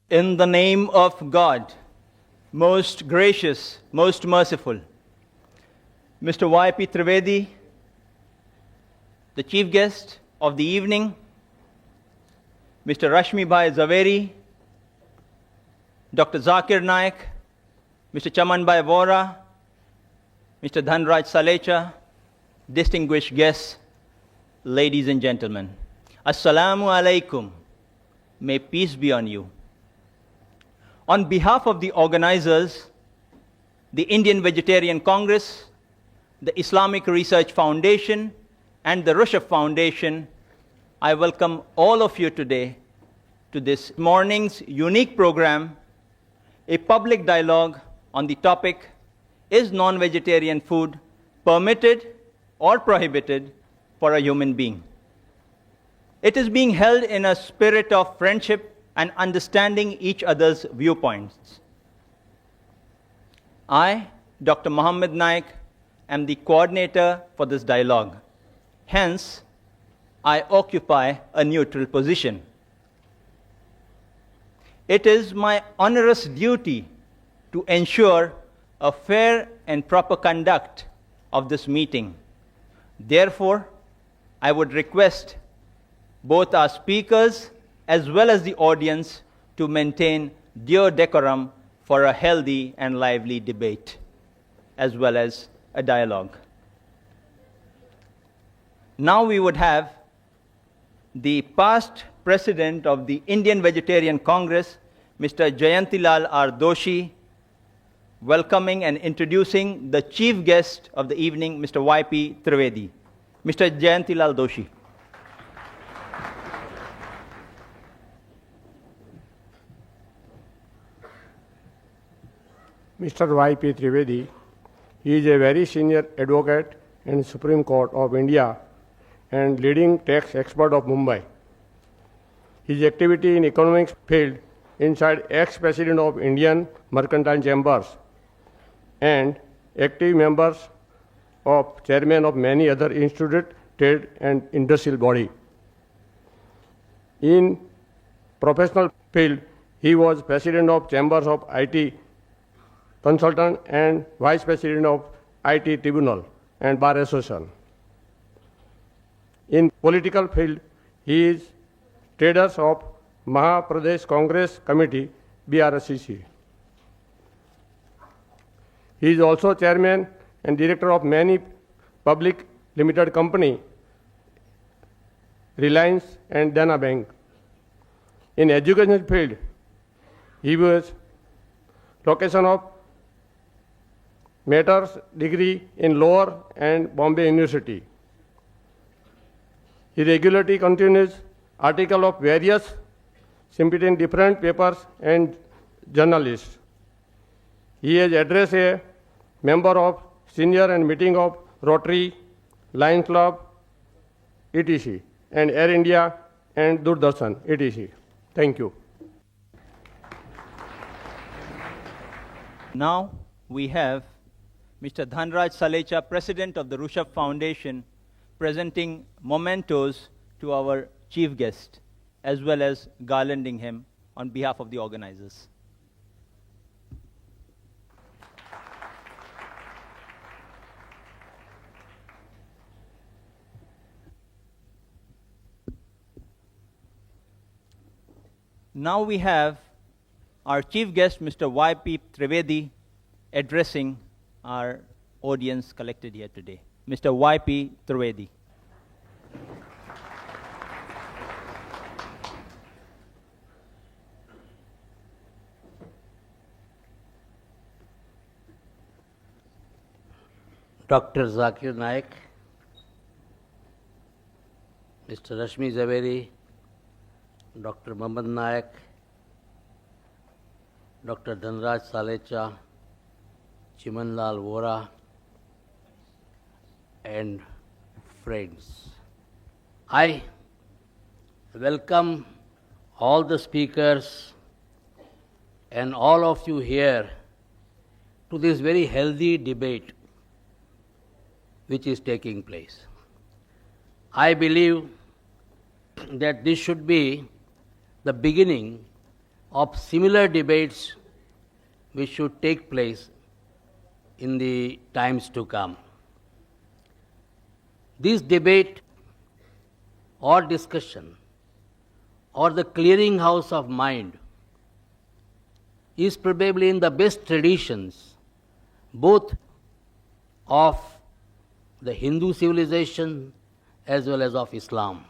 In the name of God, most gracious, most merciful, Mr. Y.P. Trivedi, the chief guest of the evening, Mr. Rashmi Bhai Zaveri, Dr. Zakir Naik, Mr. Chaman Bhai Vora, Mr. Dhanraj Salecha, distinguished guests, ladies and gentlemen, Assalamu alaikum. May peace be on you. On behalf of the organizers, the Indian Vegetarian Congress, the Islamic Research Foundation, and the Rushdie Foundation, I welcome all of you today to this morning's unique program, a public dialogue on the topic, is non-vegetarian food permitted or prohibited for a human being? It is being held in a spirit of friendship and understanding each other's viewpoints. I, Dr. Mohammed Naik, am the coordinator for this dialogue. Hence, I occupy a neutral position. It is my onerous duty to ensure a fair and proper conduct of this meeting. Therefore, I would request both our speakers as well as the audience to maintain due decorum for a healthy and lively debate, as well as a dialogue. Now we would have the past president of the Indian Vegetarian Congress, Mr. Jayantilal R. Doshi, welcoming and introducing the chief guest of the evening, Mr. Y.P. Trivedi. Mr. Jayantilal Doshi. Mr. Y.P. Trivedi is a very senior advocate in Supreme Court of India and leading tax expert of Mumbai. His activity in economics field inside ex-president of Indian Mercantile Chambers and active members of chairman of many other institute, trade and industrial body. In professional field, he was president of Chambers of IT Consultant and Vice President of IT Tribunal and Bar Association. In political field, he is traders of Maha Pradesh Congress Committee, BRCC. He is also chairman and director of many public limited company, Reliance and Dana Bank. In education field, he was location of master's degree in Lower and Bombay University. He regularly continues articles of various in different papers and journalists. He has addressed a member of senior and meeting of Rotary, Lions Club, etc., and Air India and Doordarshan, etc. Thank you. Now we have Mr. Dhanraj Salecha, President of the Rushdie Foundation, presenting mementos to our chief guest, as well as garlanding him on behalf of the organizers. Now we have our chief guest, Mr. Y.P. Trivedi, addressing our audience collected here today. Mr. Y.P. Trivedi. Dr. Zakir Naik, Mr. Rashmi Zaveri, Dr. Mohammed Naik, Dr. Dhanraj Salecha, Chimanlal Vora, and friends. I welcome all the speakers and all of you here to this very healthy debate which is taking place. I believe that this should be the beginning of similar debates which should take place in the times to come. This debate or discussion or the clearinghouse of mind is probably in the best traditions both of the Hindu civilization as well as of Islam.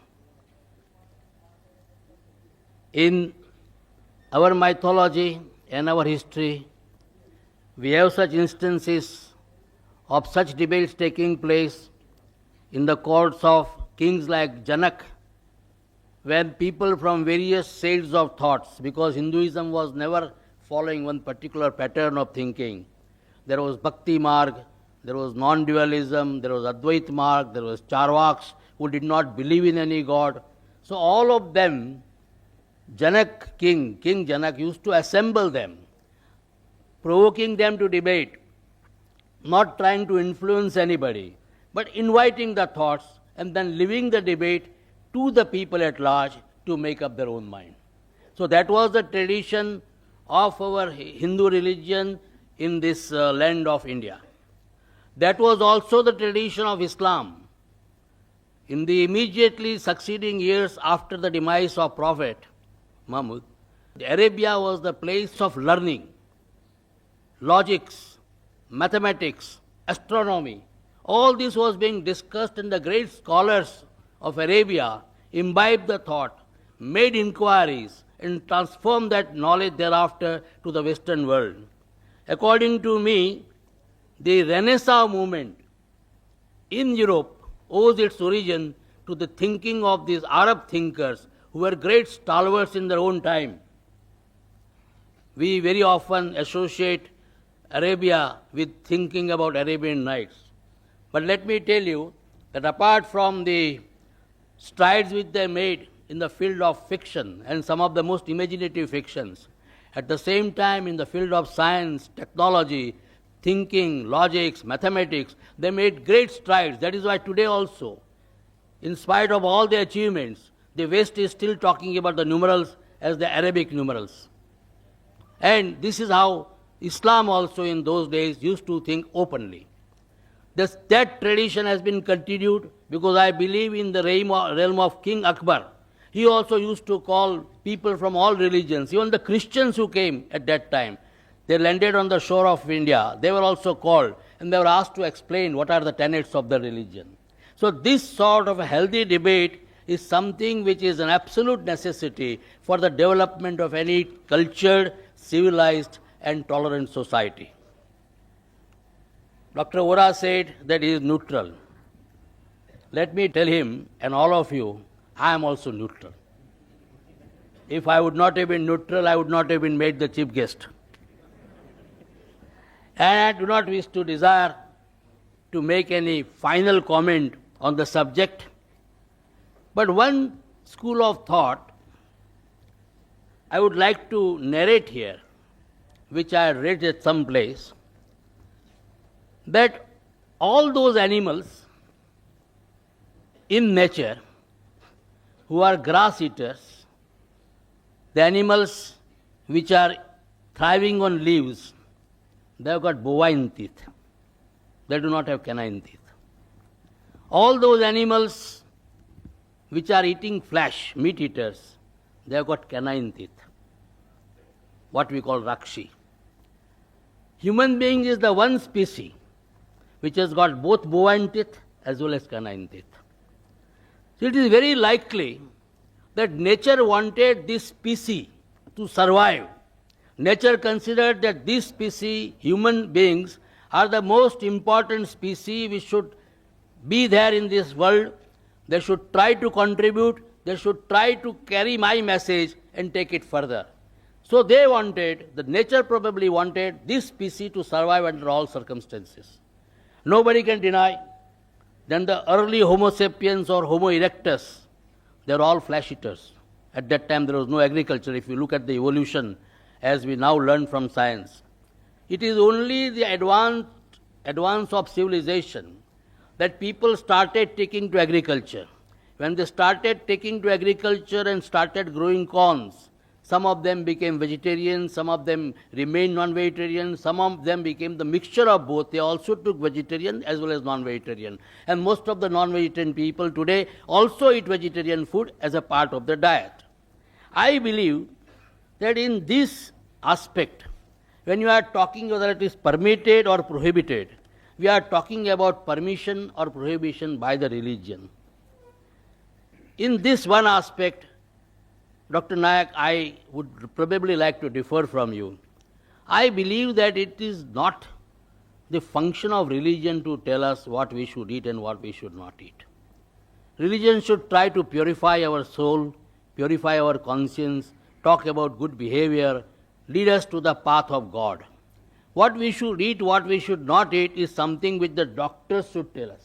In our mythology and our history, we have such instances of such debates taking place in the courts of kings like Janak, when people from various shades of thoughts, because Hinduism was never following one particular pattern of thinking. There was Bhakti Marg, there was non-dualism, there was Advait Marg, there was Charvaks who did not believe in any god. So all of them, King Janak used to assemble them, provoking them to debate, not trying to influence anybody, but inviting the thoughts and then leaving the debate to the people at large to make up their own mind. So that was the tradition of our Hindu religion in this land of India. That was also the tradition of Islam. In the immediately succeeding years after the demise of Prophet Muhammad, Arabia was the place of learning, logics, mathematics, astronomy. All this was being discussed, and the great scholars of Arabia imbibed the thought, made inquiries, and transformed that knowledge thereafter to the Western world. According to me, the Renaissance movement in Europe owes its origin to the thinking of these Arab thinkers who were great stalwarts in their own time. We very often associate Arabia with thinking about Arabian Nights. But let me tell you that apart from the strides which they made in the field of fiction and some of the most imaginative fictions, at the same time in the field of science, technology, thinking, logics, mathematics, they made great strides. That is why today also, in spite of all the achievements, the West is still talking about the numerals as the Arabic numerals. And this is how Islam also in those days used to think openly. That tradition has been continued because I believe in the realm of King Akbar. He also used to call people from all religions, even the Christians who came at that time. They landed on the shore of India. They were also called and they were asked to explain what are the tenets of the religion. So this sort of a healthy debate is something which is an absolute necessity for the development of any cultured, civilized and tolerant society. Dr. Vora said that he is neutral. Let me tell him and all of you, I am also neutral. If I would not have been neutral, I would not have been made the chief guest. And I do not wish to desire to make any final comment on the subject. But one school of thought I would like to narrate here, which I read at some place, that all those animals in nature who are grass eaters, the animals which are thriving on leaves, they have got bovine teeth. They do not have canine teeth. All those animals which are eating flesh, meat eaters, they have got canine teeth, what we call rakshi. Human beings is the one species which has got both bovine teeth as well as canine teeth. So it is very likely that nature wanted this species to survive. Nature considered that this species, human beings, are the most important species which should be there in this world. They should try to contribute, they should try to carry my message and take it further. So they wanted, the nature probably wanted this species to survive under all circumstances. Nobody can deny. Then the early Homo sapiens or Homo erectus, they were all flesh eaters. At that time there was no agriculture. If you look at the evolution as we now learn from science, it is only the advance of civilization that people started taking to agriculture. When they started taking to agriculture and started growing corns, Some of them became vegetarian, some of them remained non-vegetarian, some of them became the mixture of both. They also took vegetarian as well as non-vegetarian. And most of the non-vegetarian people today also eat vegetarian food as a part of their diet. I believe that in this aspect, when you are talking whether it is permitted or prohibited, we are talking about permission or prohibition by the religion. In this one aspect, Dr. Naik, I would probably like to differ from you. I believe that it is not the function of religion to tell us what we should eat and what we should not eat. Religion should try to purify our soul, purify our conscience, talk about good behavior, lead us to the path of God. What we should eat, what we should not eat is something which the doctors should tell us.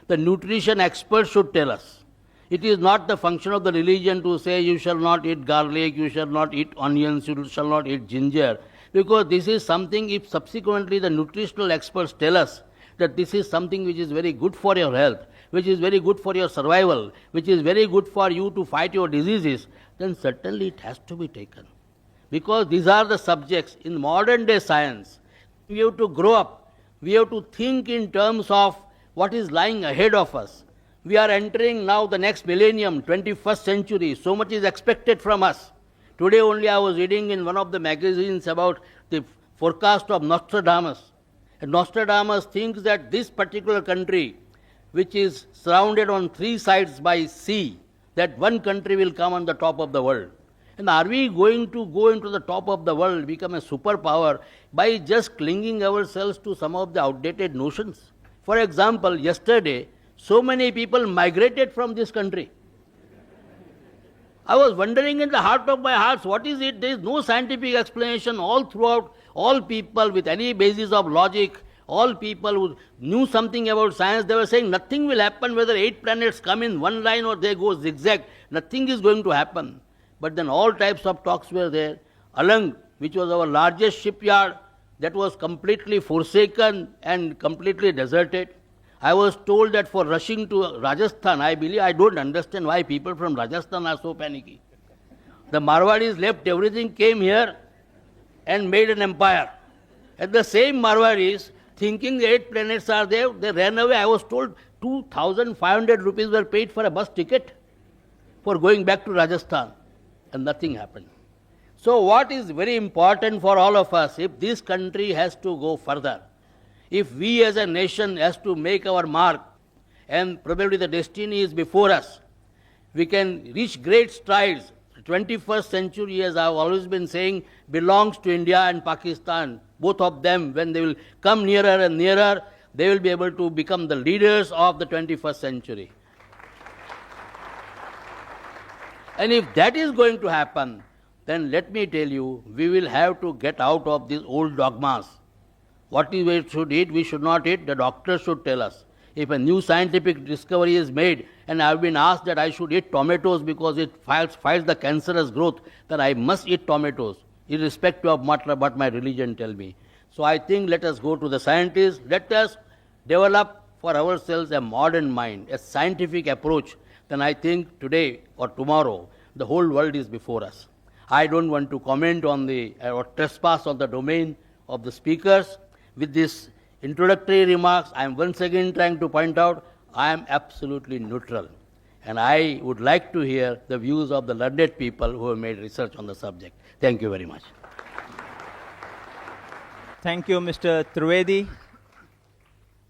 The nutrition experts should tell us. It is not the function of the religion to say you shall not eat garlic, you shall not eat onions, you shall not eat ginger. Because this is something, if subsequently the nutritional experts tell us that this is something which is very good for your health, which is very good for your survival, which is very good for you to fight your diseases, then certainly it has to be taken. Because these are the subjects in modern day science. We have to grow up. We have to think in terms of what is lying ahead of us. We are entering now the next millennium, 21st century. So much is expected from us. Today only I was reading in one of the magazines about the forecast of Nostradamus. And Nostradamus thinks that this particular country, which is surrounded on three sides by sea, that one country will come on the top of the world. And are we going to go into the top of the world, become a superpower, by just clinging ourselves to some of the outdated notions? For example, yesterday, so many people migrated from this country. I was wondering in the heart of my hearts, what is it? There is no scientific explanation all throughout. All people with any basis of logic, all people who knew something about science, they were saying nothing will happen whether 8 planets come in one line or they go zigzag. Nothing is going to happen. But then all types of talks were there. Alang, which was our largest shipyard, that was completely forsaken and completely deserted. I was told that for rushing to Rajasthan, I don't understand why people from Rajasthan are so panicky. The Marwadis left everything, came here and made an empire. And the same Marwadis, thinking the 8 planets are there, they ran away. I was told 2,500 rupees were paid for a bus ticket for going back to Rajasthan. And nothing happened. So what is very important for all of us, if this country has to go further, if we as a nation has to make our mark, and probably the destiny is before us, we can reach great strides. The 21st century, as I've always been saying, belongs to India and Pakistan. Both of them, when they will come nearer and nearer, they will be able to become the leaders of the 21st century. And if that is going to happen, then let me tell you, we will have to get out of these old dogmas. What we should eat, we should not eat, the doctor should tell us. If a new scientific discovery is made, and I have been asked that I should eat tomatoes because it fights the cancerous growth, then I must eat tomatoes, irrespective of what my religion tells me. So I think let us go to the scientists, let us develop for ourselves a modern mind, a scientific approach. Then I think today or tomorrow, the whole world is before us. I don't want to comment on or trespass on the domain of the speakers. With these introductory remarks, I am once again trying to point out I am absolutely neutral. And I would like to hear the views of the learned people who have made research on the subject. Thank you very much. Thank you, Mr. Trivedi.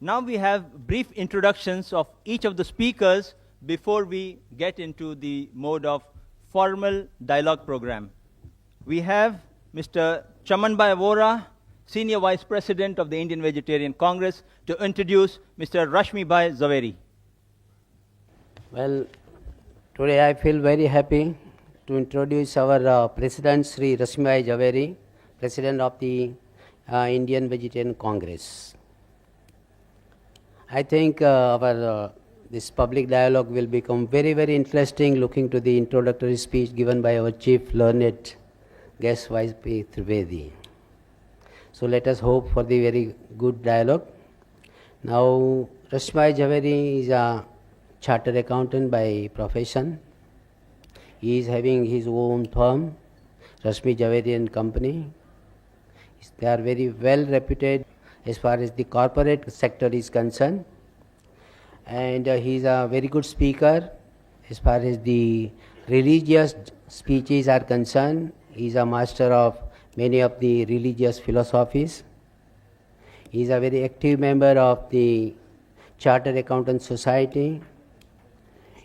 Now we have brief introductions of each of the speakers before we get into the mode of formal dialogue program. We have Mr. Chamanbhai Vora, Senior Vice President of the Indian Vegetarian Congress, to introduce Mr. Rashmibhai Zaveri. Well, today I feel very happy to introduce our President Sri Rashmibhai Zaveri, President of the Indian Vegetarian Congress. I think this public dialogue will become very, very interesting, looking to the introductory speech given by our Chief Learned Guest Vice P. Trivedi. So let us hope for the very good dialogue. Now, Rashmibhai Zaveri is a chartered accountant by profession. He is having his own firm, Rashmi Javeri and Company. They are very well reputed as far as the corporate sector is concerned. And he is a very good speaker as far as the religious speeches are concerned. He is a master of many of the religious philosophies. He is a very active member of the Chartered Accountant Society.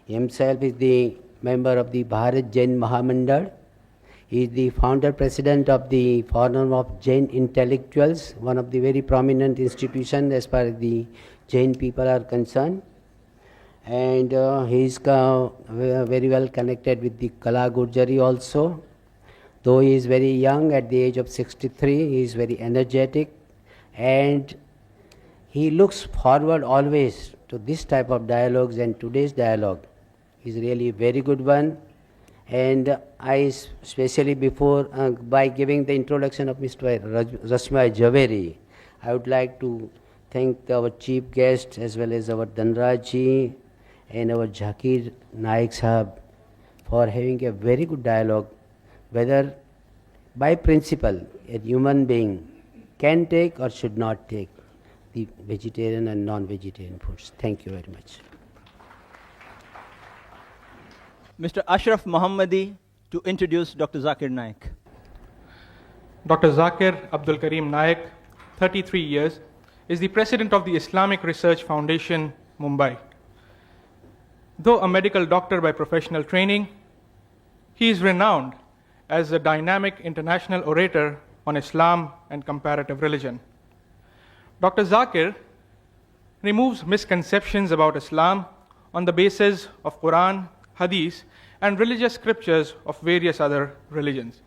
Himself is the member of the Bharat Jain Mahamandal. He is the founder president of the Forum of Jain Intellectuals, one of the very prominent institutions as far as the Jain people are concerned. And he is very well connected with the Kala Gurjari also. Though he is very young, at the age of 63, he is very energetic, and he looks forward always to this type of dialogues, and today's dialogue is really a very good one. And I especially by giving the introduction of Mr. Rashmi Javeri, I would like to thank our chief guest as well as our Dhanraj ji and our Zakir Naik Sahab for having a very good dialogue, whether by principle a human being can take or should not take the vegetarian and non-vegetarian foods. Thank you very much. Mr. Ashraf Mohammadi to introduce Dr. Zakir Naik. Dr. Zakir Abdul Karim Naik, 33 years, is the president of the Islamic Research Foundation, Mumbai. Though a medical doctor by professional training, he is renowned as a dynamic international orator on Islam and comparative religion. Dr. Zakir removes misconceptions about Islam on the basis of Quran, Hadith, and religious scriptures of various other religions.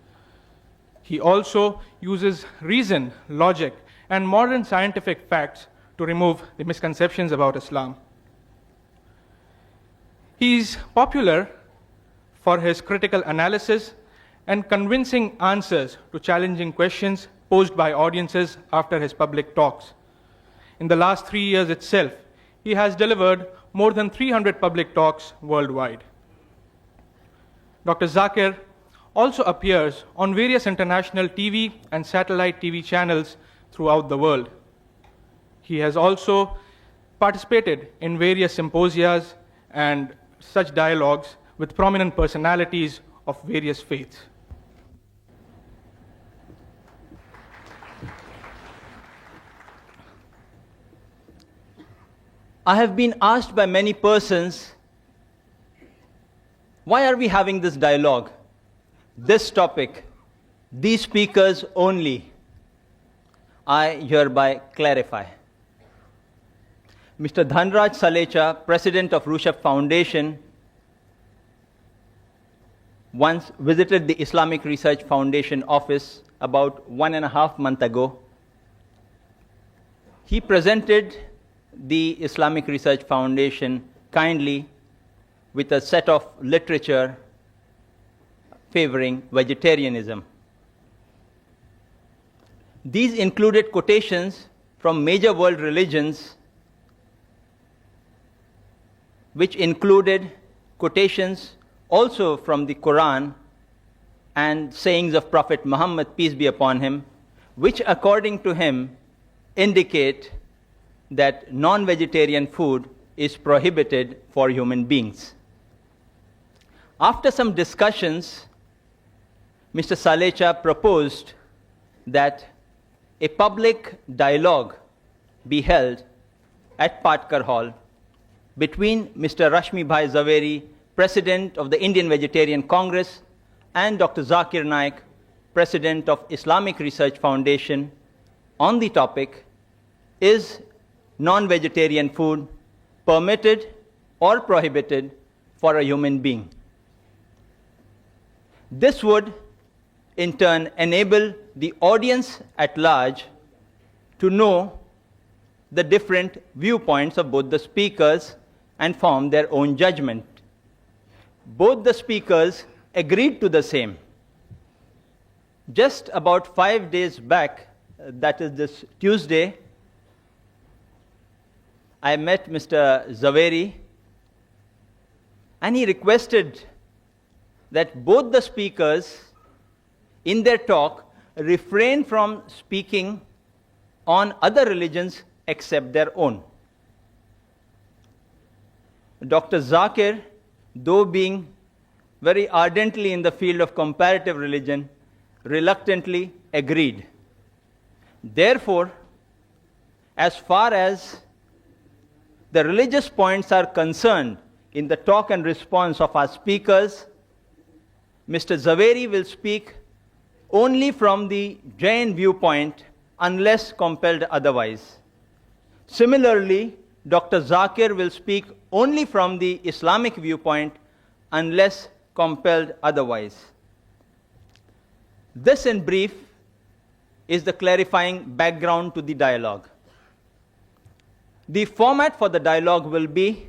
He also uses reason, logic, and modern scientific facts to remove the misconceptions about Islam. He is popular for his critical analysis and convincing answers to challenging questions posed by audiences after his public talks. In the last 3 years itself, he has delivered more than 300 public talks worldwide. Dr. Zakir also appears on various international TV and satellite TV channels throughout the world. He has also participated in various symposia and such dialogues with prominent personalities of various faiths. I have been asked by many persons, why are we having this dialogue, this topic, these speakers only? I hereby clarify. Mr. Dhanraj Salecha, president of Rushabh Foundation, once visited the Islamic Research Foundation office about 1.5 months ago. He presented the Islamic Research Foundation kindly with a set of literature favoring vegetarianism. These included quotations from major world religions, which included quotations also from the Quran and sayings of Prophet Muhammad, peace be upon him, which according to him indicate that non-vegetarian food is prohibited for human beings. After some discussions, Mr. Salecha proposed that a public dialogue be held at Patkar Hall between Mr. Rashmi Bhai Zaveri, President of the Indian Vegetarian Congress, and Dr. Zakir Naik, President of Islamic Research Foundation, on the topic, is non-vegetarian food permitted or prohibited for a human being? This would, in turn, enable the audience at large to know the different viewpoints of both the speakers and form their own judgment. Both the speakers agreed to the same. Just about 5 days back, that is this Tuesday, I met Mr. Zaveri, and he requested that both the speakers in their talk, refrain from speaking on other religions except their own. Dr. Zakir, though being very ardently in the field of comparative religion, reluctantly agreed. Therefore, as far as the religious points are concerned in the talk and response of our speakers, Mr. Zaveri will speak only from the Jain viewpoint unless compelled otherwise. Similarly, Dr. Zakir will speak only from the Islamic viewpoint unless compelled otherwise. This, in brief, is the clarifying background to the dialogue. The format for the dialogue will be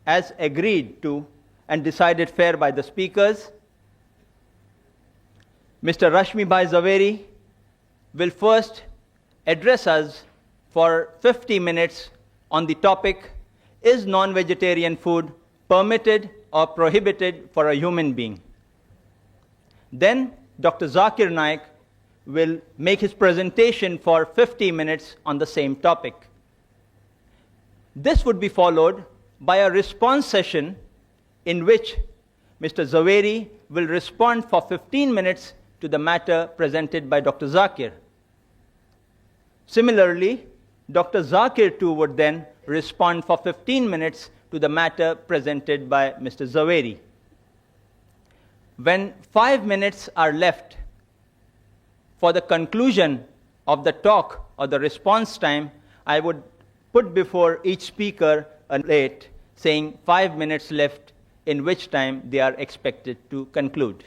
as agreed to and decided fair by the speakers. Mr. Rashmi Bhai Zaveri will first address us for 50 minutes on the topic, is non-vegetarian food permitted or prohibited for a human being? Then Dr. Zakir Naik will make his presentation for 50 minutes on the same topic. This would be followed by a response session in which Mr. Zaveri will respond for 15 minutes to the matter presented by Dr. Zakir. Similarly, Dr. Zakir too would then respond for 15 minutes to the matter presented by Mr. Zaveri. When 5 minutes are left for the conclusion of the talk or the response time, I would put before each speaker a plate saying 5 minutes left, in which time they are expected to conclude.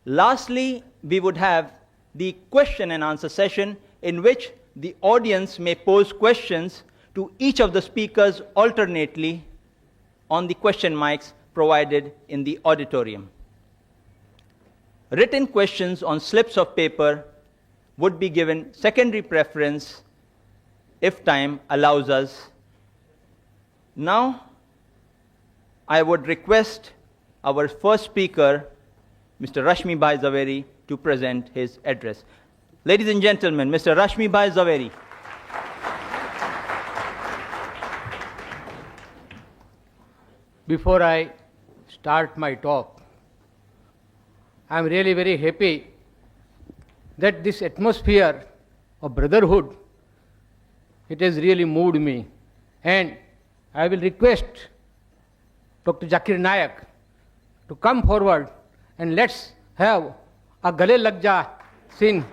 Lastly, we would have the question and answer session in which the audience may pose questions to each of the speakers alternately on the question mics provided in the auditorium. Written questions on slips of paper would be given secondary preference if time allows us. Now, I would request our first speaker, Mr. Rashmi Bhai Zaveri, to present his address. Ladies and gentlemen, Mr. Rashmi Bhai Zaveri. Before I start my talk, I am really very happy that this atmosphere of brotherhood, it has really moved me. And I will request Dr. Zakir Naik to come forward and let's have a Gale Lag Ja scene.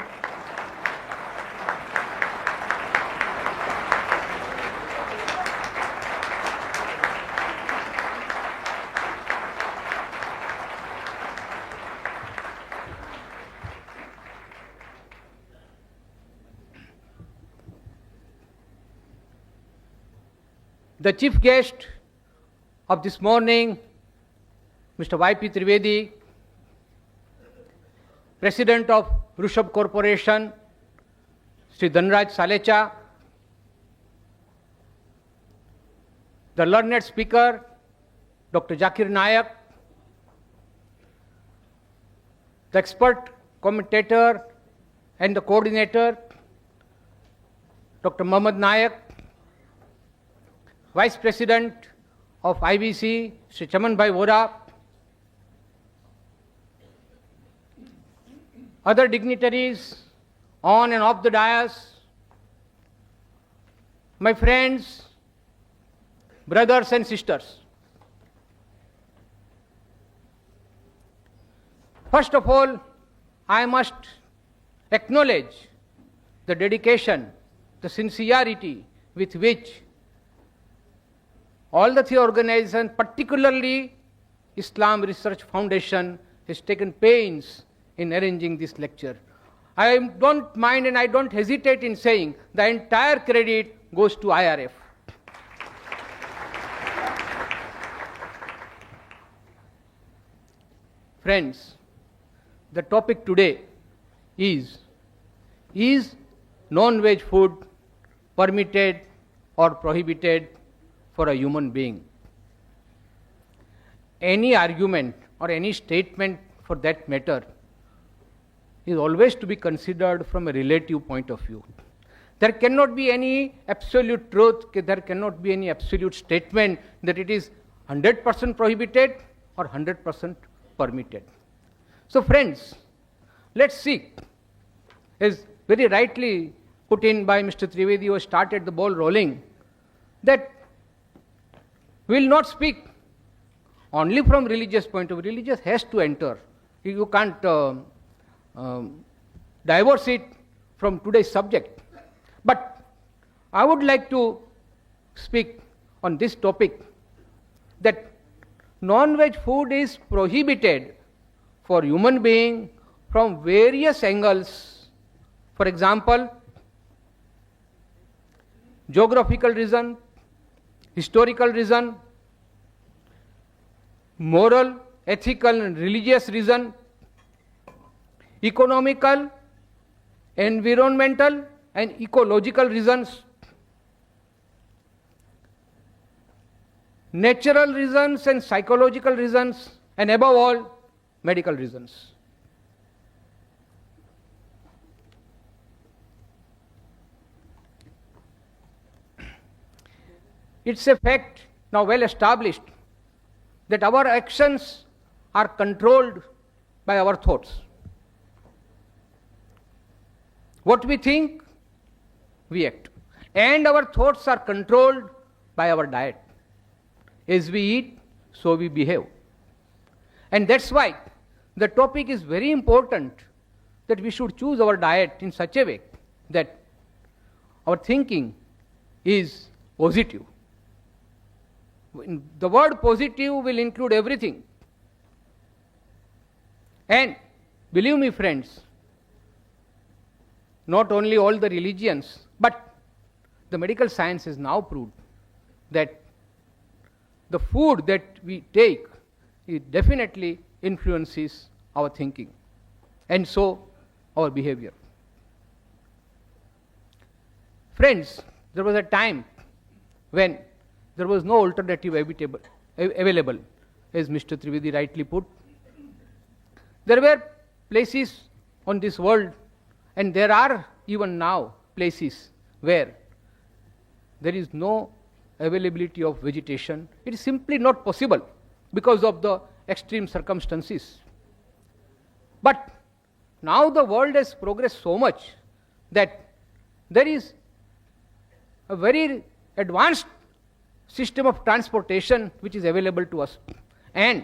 The chief guest of this morning, Mr. Y.P. Trivedi, President of Rushabh Corporation, Sri Dhanraj Salecha, the learned speaker, Dr. Zakir Naik, the expert commentator and the coordinator, Dr. Mohammad Naik, Vice President of IBC, Sri Chaman Bhai Vora, other dignitaries on and off the dais, my friends, brothers and sisters. First of all, I must acknowledge the dedication, the sincerity with which all the three organizations, particularly Islam Research Foundation, has taken pains in arranging this lecture. I don't mind and I don't hesitate in saying the entire credit goes to IRF. Friends, the topic today is non-veg food permitted or prohibited for a human being? Any argument or any statement for that matter is always to be considered from a relative point of view. There cannot be any absolute truth, there cannot be any absolute statement that it is 100% prohibited or 100% permitted. So friends, let's see, as very rightly put in by Mr. Trivedi, who started the ball rolling, that we will not speak only from religious point of view. Religious has to enter. You can't divorce it from today's subject. But I would like to speak on this topic, that non-veg food is prohibited for human being from various angles. For example, geographical reason, historical reason, moral, ethical and religious reason, economical, environmental and ecological reasons, natural reasons and psychological reasons, and above all, medical reasons. It's a fact now well established that our actions are controlled by our thoughts. What we think, we act. And our thoughts are controlled by our diet. As we eat, so we behave. And that's why the topic is very important, that we should choose our diet in such a way that our thinking is positive. The word positive will include everything. And believe me, friends, not only all the religions, but the medical science has now proved that the food that we take, it definitely influences our thinking and so our behavior. Friends, there was a time when there was no alternative available, as Mr. Trivedi rightly put. There were places on this world, and there are even now places where there is no availability of vegetation. It is simply not possible because of the extreme circumstances. But now the world has progressed so much that there is a very advanced system of transportation which is available to us. And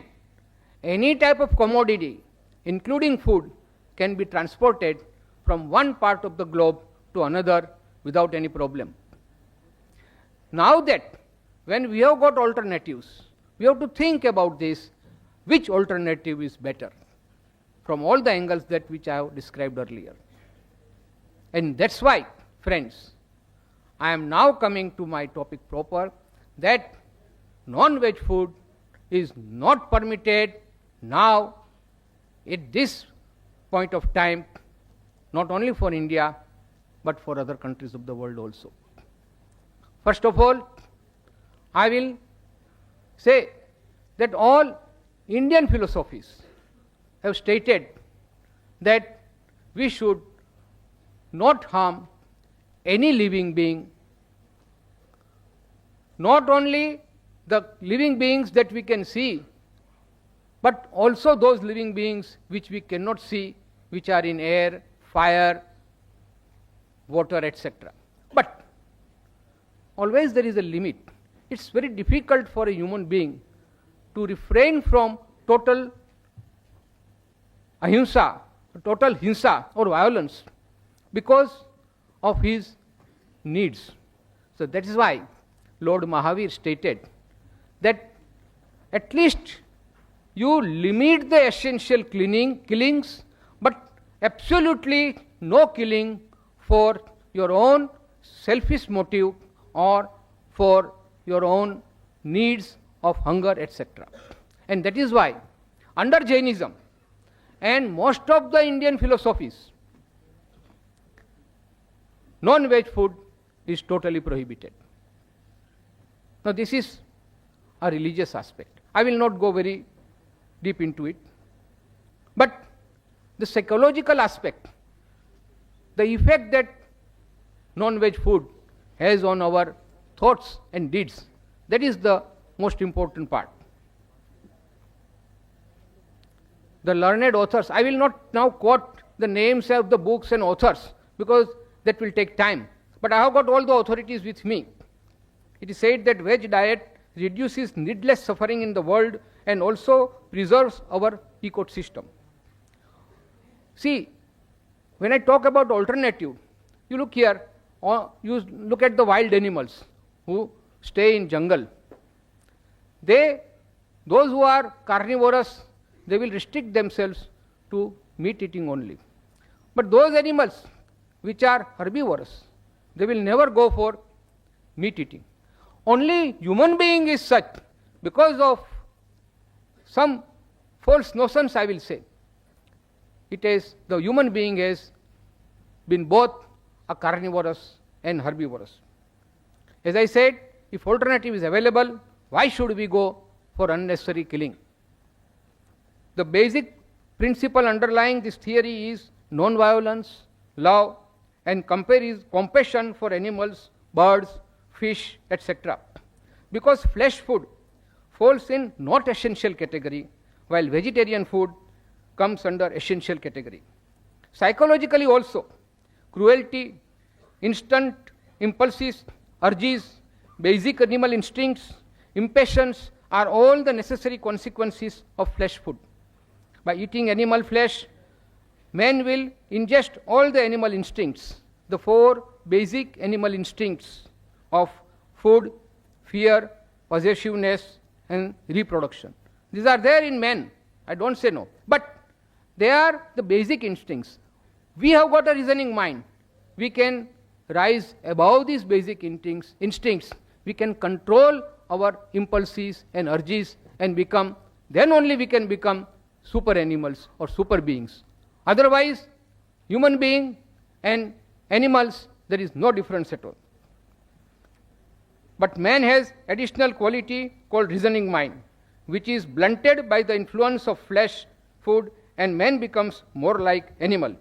any type of commodity, including food, can be transported from one part of the globe to another without any problem. Now that when we have got alternatives, we have to think about this, which alternative is better from all the angles that which I have described earlier. And that's why, friends, I am now coming to my topic proper, that non-veg food is not permitted now at this point of time, not only for India, but for other countries of the world also. First of all, I will say that all Indian philosophies have stated that we should not harm any living being, not only the living beings that we can see, but also those living beings which we cannot see, which are in air, fire, water, etc. But always there is a limit. It's very difficult for a human being to refrain from total ahimsa, total hinsa or violence because of his needs. So that is why Lord Mahavir stated that at least you limit the essential killings, but absolutely no killing for your own selfish motive or for your own needs of hunger, etc. And that is why under Jainism and most of the Indian philosophies, non-veg food is totally prohibited. Now this is a religious aspect. I will not go very deep into it. But the psychological aspect, the effect that non-veg food has on our thoughts and deeds. That is the most important part. The learned authors, I will not now quote the names of the books and authors because that will take time, but I have got all the authorities with me. It is said that veg diet reduces needless suffering in the world and also preserves our ecosystem. See, when I talk about alternative, you look here, or you look at the wild animals who stay in jungle. Those who are carnivorous, they will restrict themselves to meat eating only. But those animals which are herbivorous, they will never go for meat eating. Only human being is such, because of some false notions, I will say. It is the human being has been both a carnivorous and herbivorous. As I said, if alternative is available, why should we go for unnecessary killing? The basic principle underlying this theory is non-violence, love, and compassion for animals, birds, fish, etc. Because flesh food falls in not essential category, while vegetarian food comes under essential category. Psychologically also, cruelty, instant impulses, urges, basic animal instincts, impatience are all the necessary consequences of flesh food. By eating animal flesh, man will ingest all the animal instincts, the 4 basic animal instincts of food, fear, possessiveness, and reproduction. These are there in man, I don't say no, but they are the basic instincts. We have got a reasoning mind. We can rise above these basic instincts. We can control our impulses and urges and then only we can become super animals or super beings. Otherwise, human being and animals, there is no difference at all. But man has additional quality called reasoning mind, which is blunted by the influence of flesh food, and man becomes more like animal.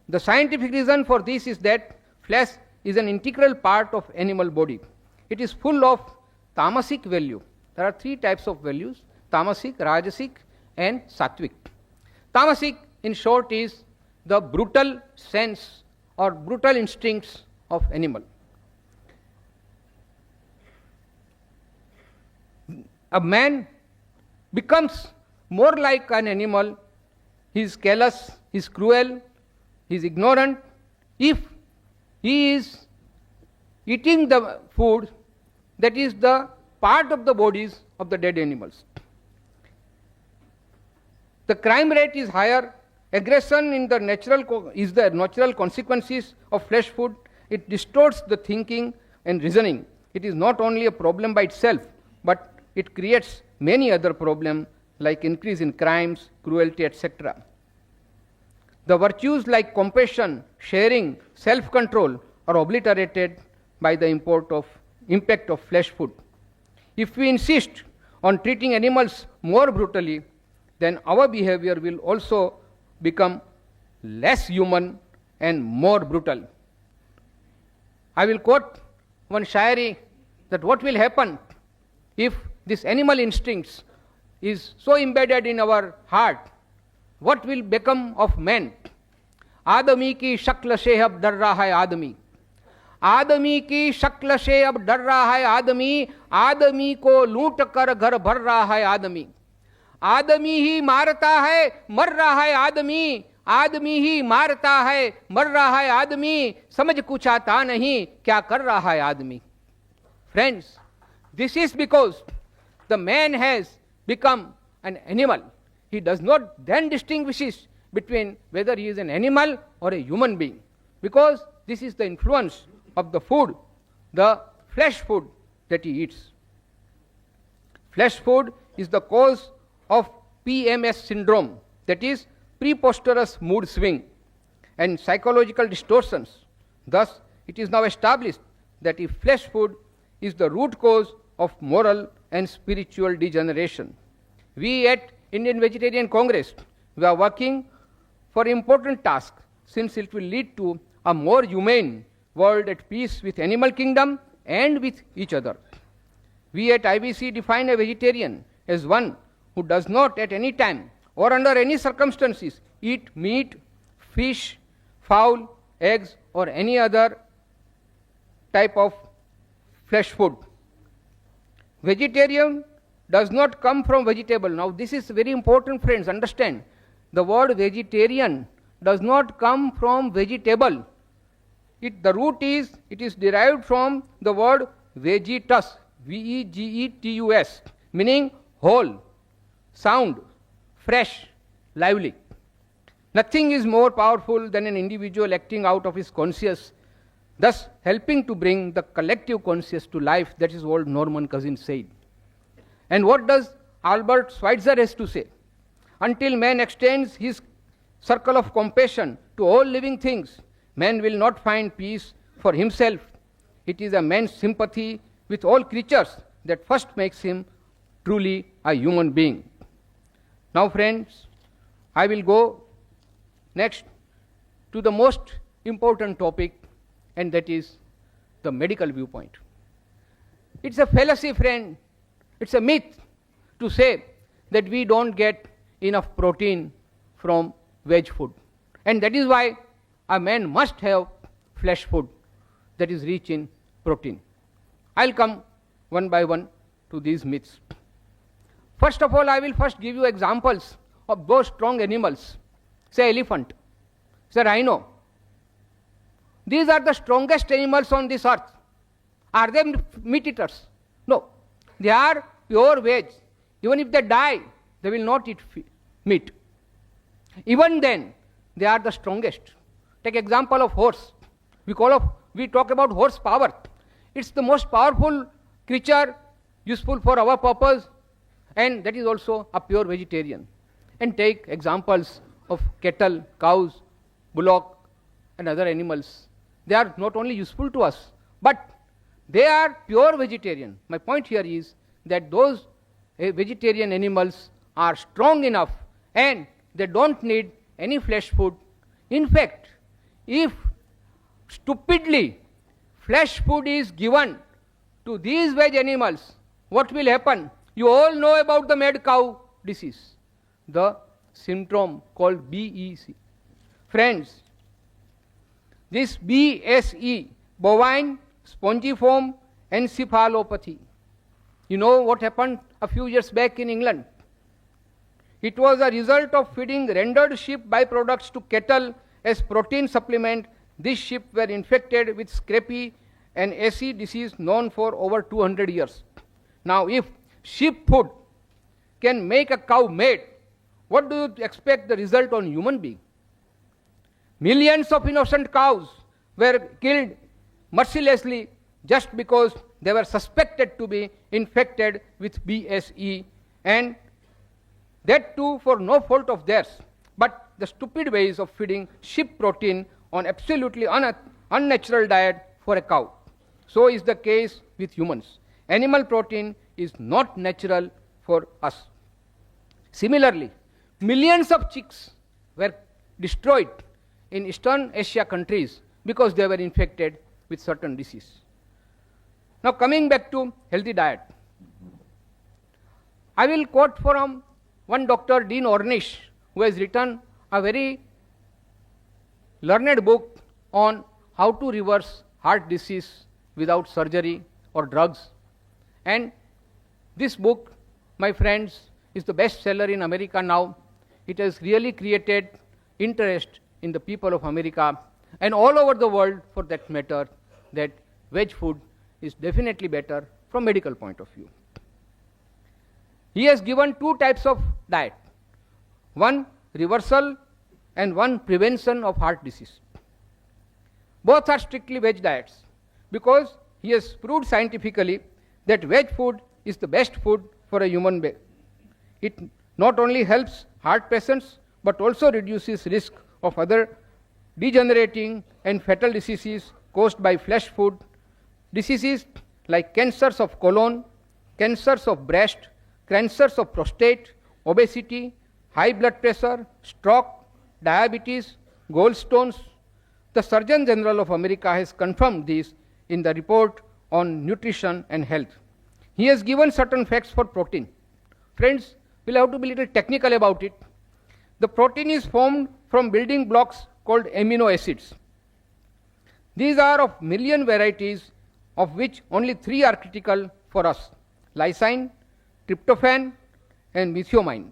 The scientific reason for this is that flesh is an integral part of animal body. It is full of tamasic value. There are 3 types of values: tamasic, rajasic, and sattvic. Tamasic, in short, is the brutal sense or brutal instincts of animal. A man becomes more like an animal. He is callous, he is cruel, he is ignorant if he is eating the food that is the part of the bodies of the dead animals. The crime rate is higher. Aggression is the natural consequences of flesh food. It distorts the thinking and reasoning. It is not only a problem by itself, but it creates many other problems like increase in crimes, cruelty, etc. The virtues like compassion, sharing, self-control are obliterated by the impact of flesh food. If we insist on treating animals more brutally, then our behavior will also become less human and more brutal. I will quote one shairi that what will happen if this animal instincts is so embedded in our heart, what will become of man? आदमी की शक्ल से अब डर रहा है आदमी, आदमी की शक्ल से अब डर रहा है आदमी, आदमी को लूट कर घर भर रहा है आदमी, आदमी ही मारता है मर रहा है आदमी, आदमी ही मारता है मर रहा है आदमी, समझ कुछ आता नहीं क्या कर रहा है आदमी. Friends, this is because the man has become an animal. He does not then distinguish between whether he is an animal or a human being, because this is the influence of the food, the flesh food that he eats. Flesh food is the cause of PMS syndrome, that is preposterous mood swing and psychological distortions. Thus, it is now established that if flesh food is the root cause of moral and spiritual degeneration. We at Indian Vegetarian Congress, we are working for important task, since it will lead to a more humane world at peace with animal kingdom and with each other. We at IBC define a vegetarian as one who does not at any time or under any circumstances eat meat, fish, fowl, eggs, or any other type of flesh food. Vegetarian does not come from vegetable. Now this is very important, friends, understand. The word vegetarian does not come from vegetable. The root is, it is derived from the word vegetus, vegetus, meaning whole, sound, fresh, lively. Nothing is more powerful than an individual acting out of his conscience, thus helping to bring the collective conscience to life. That is what Norman Cousins said. And what does Albert Schweitzer has to say? Until man extends his circle of compassion to all living things, man will not find peace for himself. It is a man's sympathy with all creatures that first makes him truly a human being. Now, friends, I will go next to the most important topic, and that is the medical viewpoint. It's a fallacy, friend. It's a myth to say that we don't get enough protein from veg food. And that is why a man must have flesh food that is rich in protein. I'll come one by one to these myths. First of all, I will first give you examples of those strong animals. Say elephant, say rhino. These are the strongest animals on this earth. Are they meat eaters? No. They are pure veg. Even if they die, they will not eat meat. Even then, they are the strongest. Take example of horse. We talk about horse power. It's the most powerful creature useful for our purpose, and that is also a pure vegetarian. And take examples of cattle, cows, bullock, and other animals. They are not only useful to us, but they are pure vegetarian. My point here is that those vegetarian animals are strong enough and they don't need any flesh food. In fact, if stupidly flesh food is given to these veg animals, what will happen? You all know about the mad cow disease, the syndrome called BEC. Friends, this BSE, bovine spongiform encephalopathy. You know what happened a few years back in England? It was a result of feeding rendered sheep byproducts to cattle as protein supplement. These sheep were infected with scrapie, an AC disease known for over 200 years. Now, if sheep food can make a cow mad, what do you expect the result on human being? Millions of innocent cows were killed mercilessly just because they were suspected to be infected with BSE, and that too for no fault of theirs, but the stupid ways of feeding sheep protein on absolutely unnatural diet for a cow. So is the case with humans. Animal protein is not natural for us. Similarly, millions of chicks were destroyed in Eastern Asia countries because they were infected with certain disease. Now coming back to healthy diet, I will quote from one Dr. Dean Ornish, who has written a very learned book on how to reverse heart disease without surgery or drugs. And this book, my friends, is the best seller in America now. It has really created interest in the people of America and all over the world for that matter, that veg food is definitely better from medical point of view. He has given two types of diet, one reversal and one prevention of heart disease. Both are strictly veg diets because he has proved scientifically that veg food is the best food for a human being. It not only helps heart patients but also reduces risk of other degenerating and fatal diseases caused by flesh food, diseases like cancers of colon, cancers of breast, cancers of prostate, obesity, high blood pressure, stroke, diabetes, gallstones. The Surgeon General of America has confirmed this in the report on nutrition and health. He has given certain facts for protein. Friends, we'll have to be a little technical about it. The protein is formed from building blocks called amino acids. These are of million varieties, of which only 3 are critical for us: lysine, tryptophan, and methionine.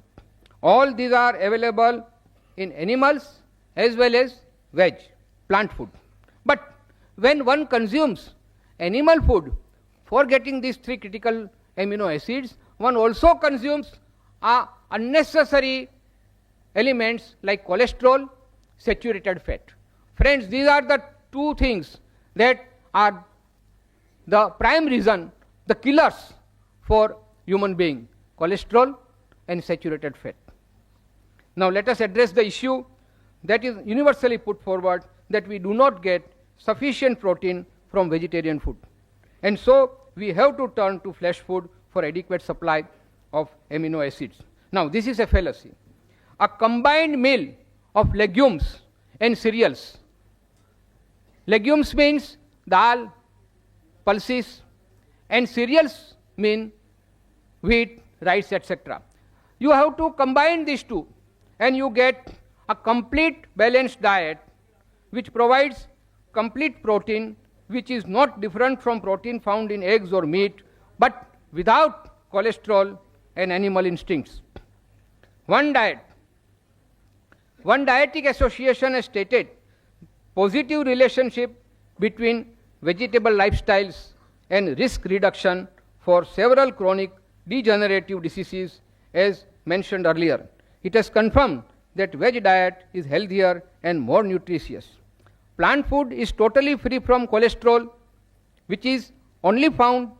All these are available in animals as well as veg, plant food. But when one consumes animal food, forgetting these 3 critical amino acids, one also consumes unnecessary elements like cholesterol, saturated fat. Friends, these are the 2 things that are the prime reason, the killers for human being: cholesterol and saturated fat. Now let us address the issue that is universally put forward, that we do not get sufficient protein from vegetarian food. And so we have to turn to flesh food for adequate supply of amino acids. Now this is a fallacy. A combined meal of legumes and cereals. Legumes means dal, pulses, and cereals mean wheat, rice, etc. You have to combine these 2 and you get a complete balanced diet which provides complete protein, which is not different from protein found in eggs or meat, but without cholesterol and animal instincts. One dietetic association has stated positive relationship between vegetable lifestyles and risk reduction for several chronic degenerative diseases, as mentioned earlier. It has confirmed that veg diet is healthier and more nutritious. Plant food is totally free from cholesterol, which is found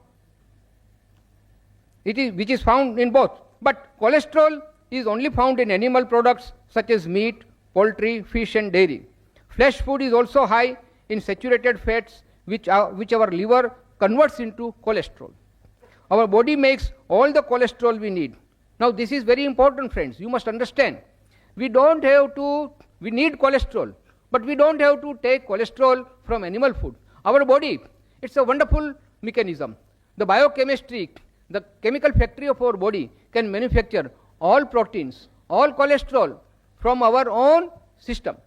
in both. But cholesterol is only found in animal products such as meat, poultry, fish, and dairy. Flesh food is also high in saturated fats, which our liver converts into cholesterol. Our body makes all the cholesterol we need. Now this is very important, friends. You must understand. We need cholesterol, but we don't have to take cholesterol from animal food. Our body, it's a wonderful mechanism. The biochemistry, the chemical factory of our body can manufacture all proteins, all cholesterol from our own system.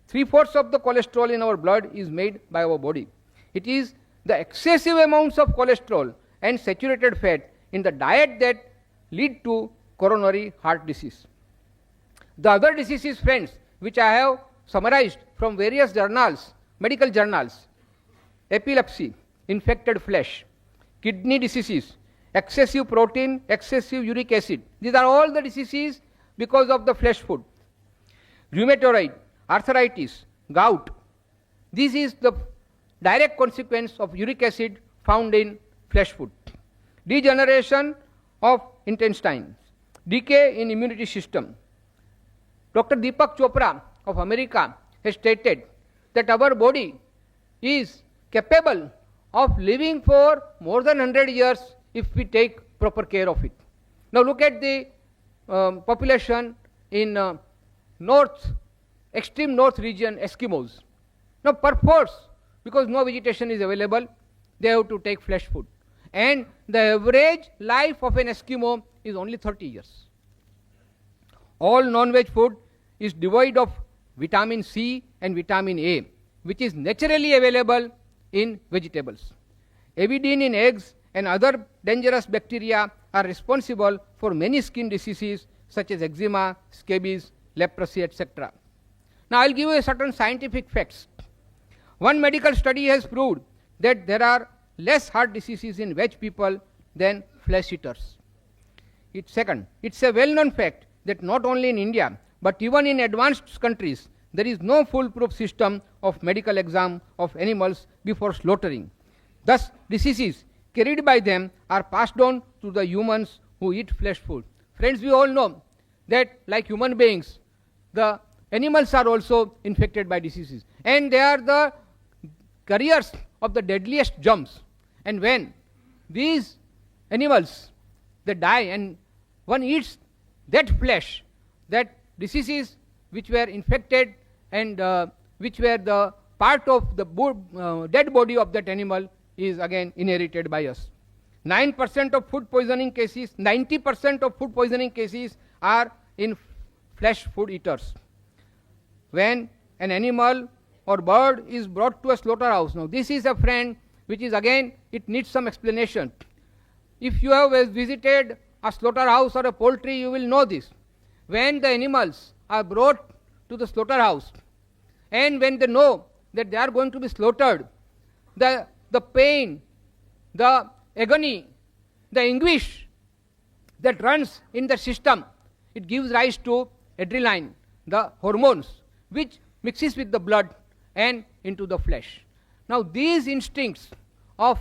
3/4 of the cholesterol in our blood is made by our body. It is the excessive amounts of cholesterol and saturated fat in the diet that lead to coronary heart disease. The other diseases, friends, which I have summarized from various journals, medical journals: epilepsy, infected flesh, kidney diseases, excessive protein, excessive uric acid. These are all the diseases because of the flesh food. Rheumatoid, arthritis, gout. This is the direct consequence of uric acid found in flesh food. Degeneration of intestines, decay in immunity system. Dr. Deepak Chopra of America has stated that our body is capable of living for more than 100 years if we take proper care of it. Now look at the population in extreme north region, Eskimos. Now perforce, because no vegetation is available, they have to take flesh food. And the average life of an Eskimo is only 30 years. All non-veg food is devoid of vitamin C and vitamin A, which is naturally available in vegetables. Avidin in eggs and other dangerous bacteria are responsible for many skin diseases such as eczema, scabies, leprosy, etc. Now I will give you certain scientific facts. One medical study has proved that there are less heart diseases in veg people than flesh eaters. Second, it's a well-known fact that not only in India, but even in advanced countries, there is no foolproof system of medical exam of animals before slaughtering. Thus, diseases carried by them are passed on to the humans who eat flesh food. Friends, we all know that like human beings, the animals are also infected by diseases, and they are the carriers of the deadliest germs. And when these animals, they die and one eats that flesh, that diseases which were infected and which were the part of the dead body of that animal is again inherited by us. 9% of food poisoning cases, 90% of food poisoning cases are in flesh food eaters. When an animal or bird is brought to a slaughterhouse, now this is a friend which is again, it needs some explanation. If you have visited a slaughterhouse or a poultry, you will know this. When the animals are brought to the slaughterhouse and when they know that they are going to be slaughtered, the pain, the agony, the anguish that runs in the system, it gives rise to adrenaline, the hormones, which mixes with the blood and into the flesh. Now these instincts of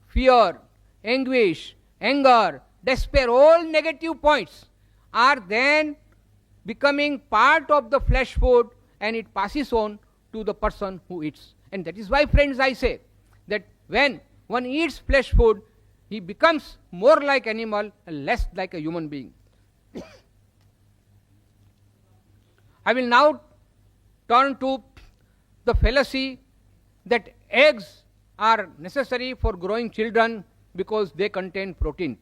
fear, anguish, anger, despair, all negative points are then becoming part of the flesh food and it passes on to the person who eats. And that is why, friends, I say that when one eats flesh food, he becomes more like animal and less like a human being. I will now turn to the fallacy that eggs are necessary for growing children because they contain protein.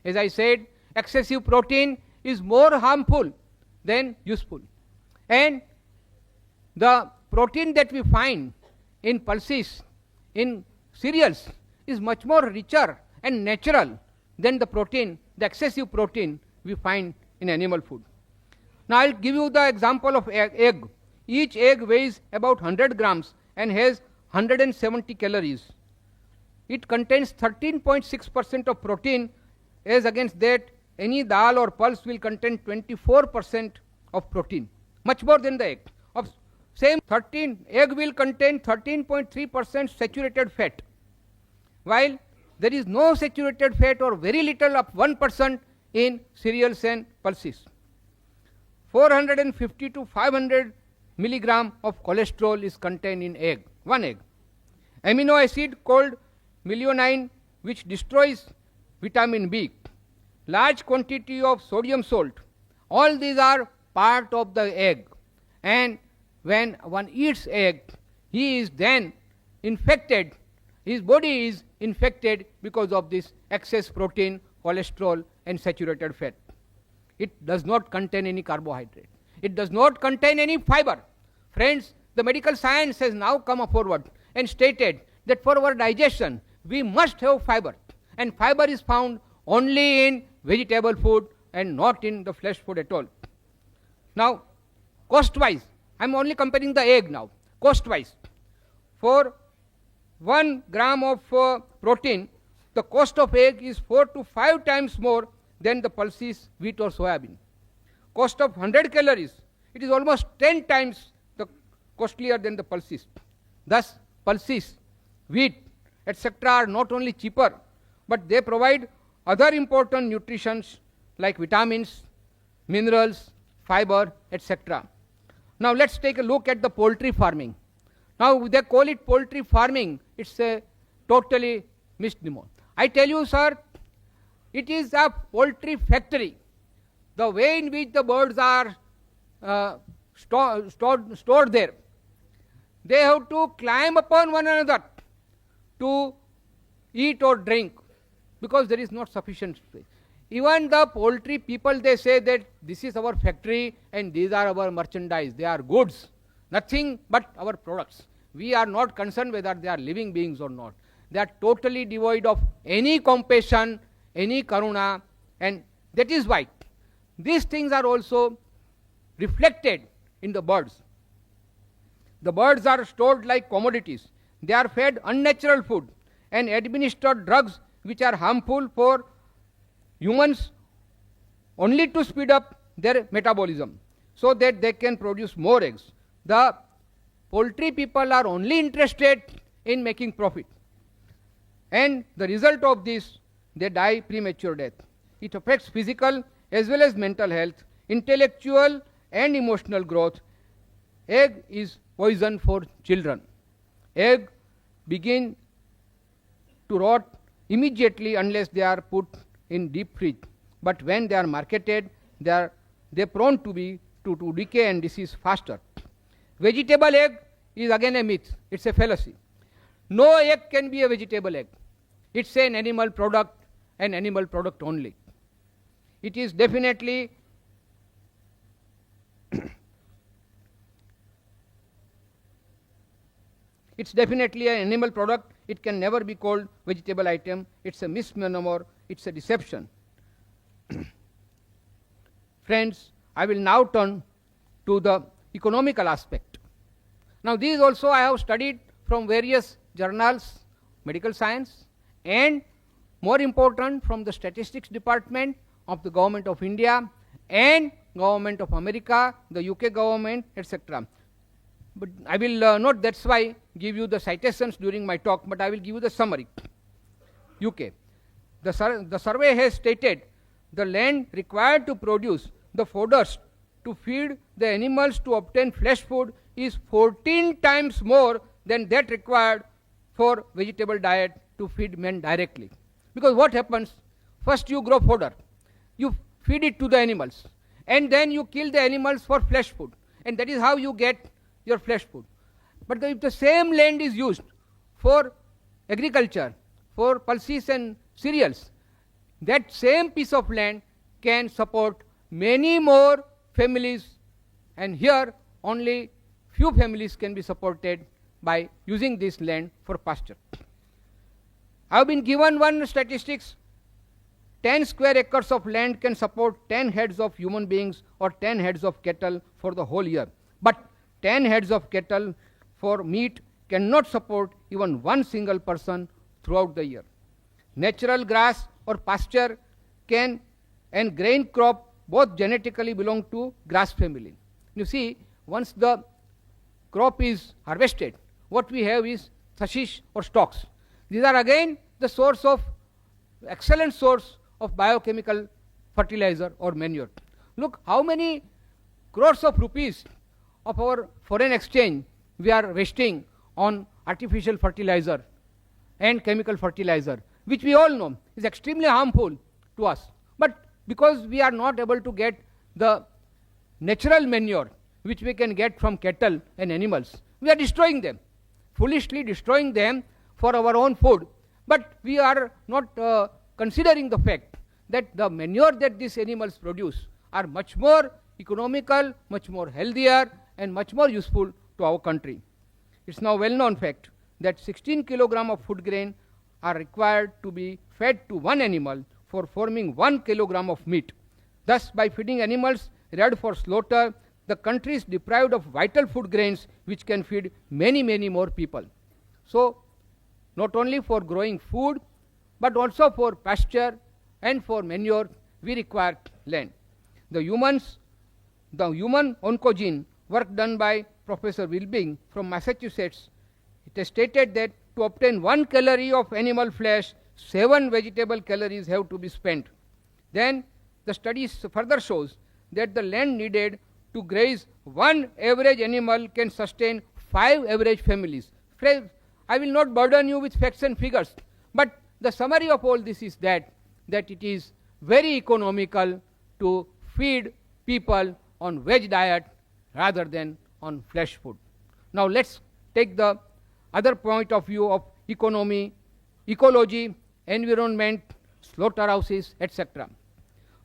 As I said, excessive protein is more harmful than useful. And the protein that we find in pulses, in cereals, is much more richer and natural than the protein, the excessive protein we find in animal food. Now I'll give you the example of egg. Each egg weighs about 100 grams and has 170 calories. It contains 13.6% of protein, as against that any dal or pulse will contain 24% of protein, much more than the egg. Of same 13, egg will contain 13.3% saturated fat, while there is no saturated fat or very little of 1% in cereals and pulses. 450 to 500 milligram of cholesterol is contained in egg, one egg. Amino acid called methionine, which destroys vitamin B. Large quantity of sodium salt. All these are part of the egg. And when one eats egg, he is then infected. His body is infected because of this excess protein, cholesterol and saturated fat. It does not contain any carbohydrate. It does not contain any fiber. Friends, the medical science has now come forward and stated that for our digestion, we must have fiber. And fiber is found only in vegetable food and not in the flesh food at all. Now, cost-wise, I am only comparing the egg now. Cost-wise, for 1 gram of protein, the cost of egg is 4 to 5 times more than the pulses, wheat or soya bean. Cost of 100 calories, it is almost 10 times the costlier than the pulses. Thus, pulses, wheat, etc. are not only cheaper, but they provide other important nutritions like vitamins, minerals, fiber, etc. Now let's take a look at the poultry farming. Now they call it poultry farming. It's a totally misnomer. I tell you, sir, it is a poultry factory. The way in which the birds are stored there, they have to climb upon one another to eat or drink because there is not sufficient space. Even the poultry people, they say that this is our factory and these are our merchandise. They are goods, nothing but our products. We are not concerned whether they are living beings or not. They are totally devoid of any compassion, any karuna, and that is why these things are also reflected in the birds. The birds are stored like commodities. They are fed unnatural food and administered drugs which are harmful for humans only to speed up their metabolism so that they can produce more eggs. The poultry people are only interested in making profit. And the result of this, they die premature death. It affects physical as well as mental health, intellectual and emotional growth. Egg is poison for children. Egg begin to rot immediately unless they are put in deep fridge. But when they are marketed, they are they prone to decay and disease faster. Vegetable egg is again a myth. It's a fallacy. No egg can be a vegetable egg. It's an animal product only. It is definitely an animal product. It can never be called vegetable item. It's a misnomer. It's a deception. Friends, I will now turn to the economical aspect. Now, these also I have studied from various journals, medical science, and more important from the statistics department of the government of India and government of America, the UK government, etc. But I will not, that's why, give you the citations during my talk, but I will give you the summary. UK. The survey has stated the land required to produce the fodders to feed the animals to obtain flesh food is 14 times more than that required for vegetable diet to feed men directly. Because what happens? First you grow fodder, you feed it to the animals, and then you kill the animals for flesh food, and that is how you get your flesh food. But if the same land is used for agriculture, for pulses and cereals, that same piece of land can support many more families, and here only few families can be supported by using this land for pasture. I have been given one statistics. 10 square acres of land can support 10 heads of human beings or 10 heads of cattle for the whole year. But 10 heads of cattle for meat cannot support even one single person throughout the year. Natural grass or pasture can and grain crop both genetically belong to grass family. You see, once the crop is harvested, what we have is sashish or stalks. These are again the source of, excellent source of biochemical fertilizer or manure. Look how many crores of rupees of our foreign exchange we are wasting on artificial fertilizer and chemical fertilizer, which we all know is extremely harmful to us. But because we are not able to get the natural manure which we can get from cattle and animals, we are destroying them, foolishly destroying them for our own food. But we are not considering the fact that the manure that these animals produce are much more economical, much more healthier, and much more useful to our country. It's now well-known fact that 16 kilogram of food grain are required to be fed to one animal for forming 1 kilogram of meat. Thus, by feeding animals reared for slaughter, the country is deprived of vital food grains which can feed many, many more people. So, not only for growing food, but also for pasture and for manure, we require land. The human oncogene work done by Professor Wilbing from Massachusetts, it has stated that to obtain 1 calorie of animal flesh, 7 vegetable calories have to be spent. Then the studies further shows that the land needed to graze one average animal can sustain 5 average families. I will not burden you with facts and figures, but the summary of all this is that it is very economical to feed people on veg diet rather than on flesh food. Now let's take the other point of view of economy, ecology, environment, slaughterhouses, etc.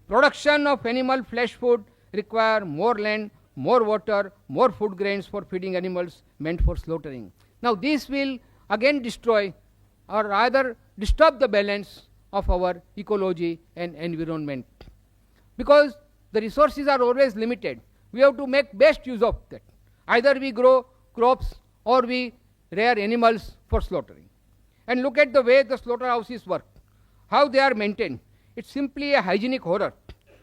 Production of animal flesh food require more land, more water, more food grains for feeding animals meant for slaughtering. Now this will again destroy or rather disturb the balance of our ecology and environment. Because the resources are always limited, we have to make best use of that. Either we grow crops or we rear animals for slaughtering. And look at the way the slaughterhouses work, how they are maintained. It's simply a hygienic horror.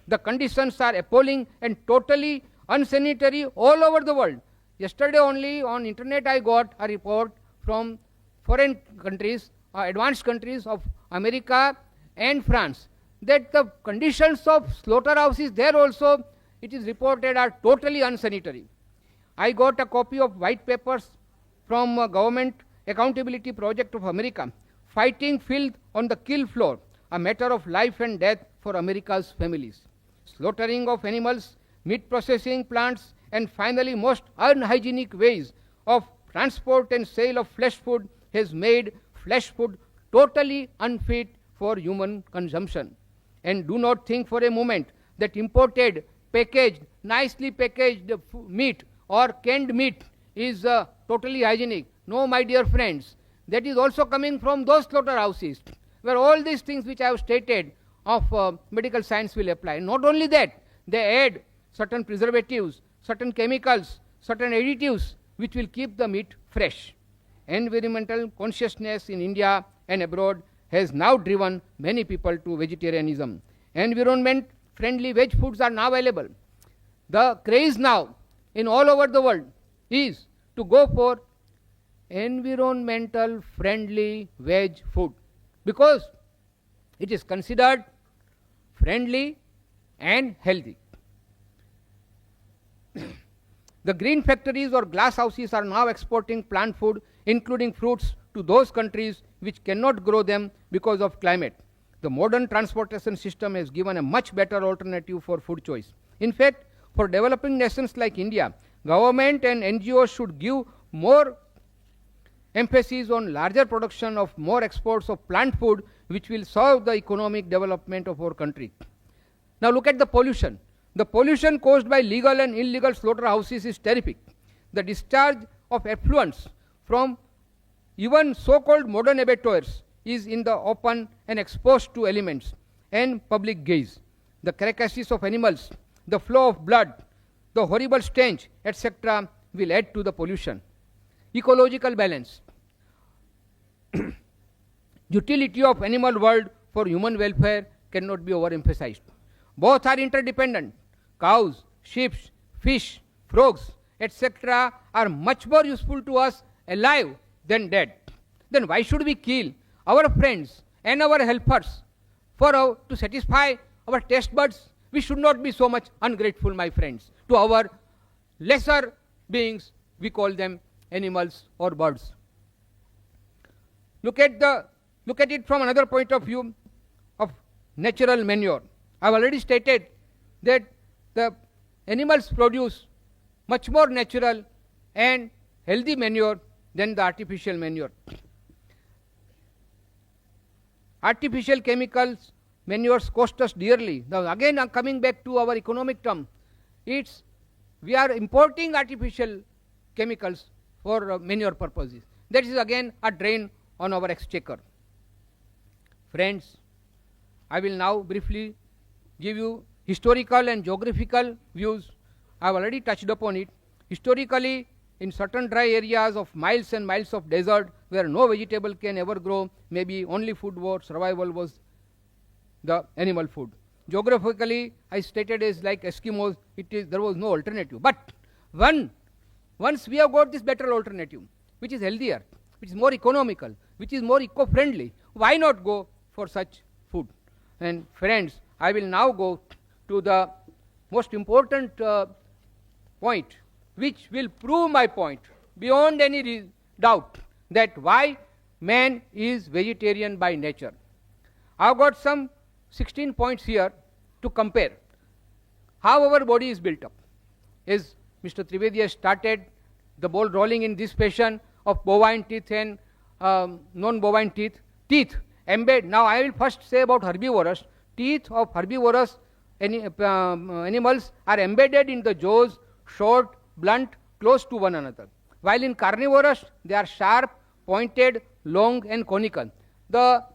The conditions are appalling and totally unsanitary all over the world. Yesterday only on internet I got a report from foreign countries, advanced countries of America and France, that the conditions of slaughterhouses there also, it is reported, are totally unsanitary. I got a copy of white papers from Government Accountability Project of America, fighting filth on the kill floor, a matter of life and death for America's families. Slaughtering of animals meat processing plants, and finally most unhygienic ways of transport and sale of flesh food has made flesh food totally unfit for human consumption. And do not think for a moment that imported, packaged, nicely packaged meat or canned meat is totally hygienic. No, my dear friends, that is also coming from those slaughterhouses where all these things which I have stated of medical science will apply. Not only that, they add certain preservatives, certain chemicals, certain additives which will keep the meat fresh. Environmental consciousness in India and abroad has now driven many people to vegetarianism. Environment friendly veg foods are now available. The craze now in all over the world is to go for environmental friendly veg food because it is considered friendly and healthy. The green factories or glass houses are now exporting plant food, including fruits, to those countries which cannot grow them because of climate. The modern transportation system has given a much better alternative for food choice. In fact, for developing nations like India, government and NGOs should give more emphasis on larger production of more exports of plant food, which will serve the economic development of our country. Now look at the pollution. The pollution caused by legal and illegal slaughterhouses is terrific. The discharge of effluents from even so-called modern abattoirs is in the open and exposed to elements and public gaze. The carcasses of animals, the flow of blood, the horrible stench, etc. will add to the pollution. Ecological balance. Utility of animal world for human welfare cannot be overemphasized. Both are interdependent. Cows, sheep, fish, frogs, etc. are much more useful to us alive than dead. Then why should we kill our friends and our helpers to satisfy our taste buds? We should not be so much ungrateful, my friends, to our lesser beings. We call them animals or birds. Look at it from another point of view of natural manure. I have already stated that the animals produce much more natural and healthy manure than the artificial manure. Artificial chemicals, manures cost us dearly. Now again I'm coming back to our economic term. We are importing artificial chemicals for manure purposes. That is again a drain on our exchequer. Friends, I will now briefly give you historical and geographical views. I have already touched upon it. Historically, in certain dry areas of miles and miles of desert where no vegetable can ever grow, maybe only food for survival was the animal food. Geographically, I stated as like Eskimos, there was no alternative. But once we have got this better alternative, which is healthier, which is more economical, which is more eco-friendly, why not go for such food? And friends, I will now go to the most important point, which will prove my point beyond any doubt that why man is vegetarian by nature. I have got some 16 points here to compare how our body is built up. As Mr. Trivedi has started the ball rolling in this fashion of bovine teeth and non-bovine teeth. Now I will first say about herbivorous. Teeth of herbivorous animals are embedded in the jaws, short, blunt, close to one another. While in carnivorous, they are sharp, pointed, long and conical. The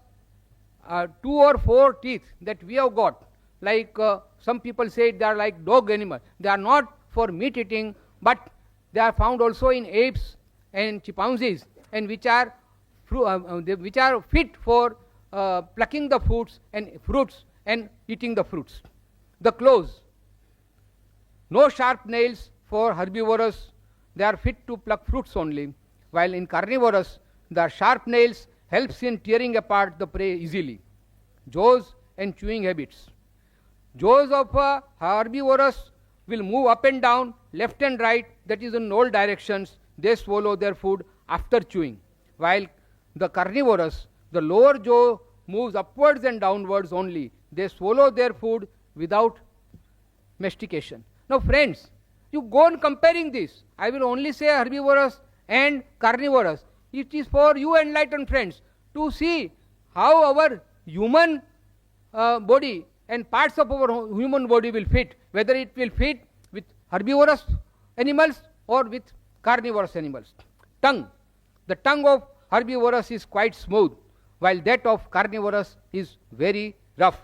2 or 4 teeth that we have got, like some people say they are like dog animals. They are not for meat eating, but they are found also in apes and chimpanzees, and which are fit for plucking the fruits and eating the fruits. The claws, no sharp nails for herbivorous, they are fit to pluck fruits only, while in carnivorous, the sharp nails helps in tearing apart the prey easily. Jaws and chewing habits. Jaws of herbivorous will move up and down, left and right, that is in all directions. They swallow their food after chewing, while the carnivorous, the lower jaw moves upwards and downwards only. They swallow their food without mastication. Now, friends, you go on comparing this. I will only say herbivorous and carnivorous. It is for you enlightened friends to see how our human body and parts of our human body will fit, whether it will fit with herbivorous animals or with carnivorous animals. Tongue. The tongue of herbivorous is quite smooth, while that of carnivorous is very rough.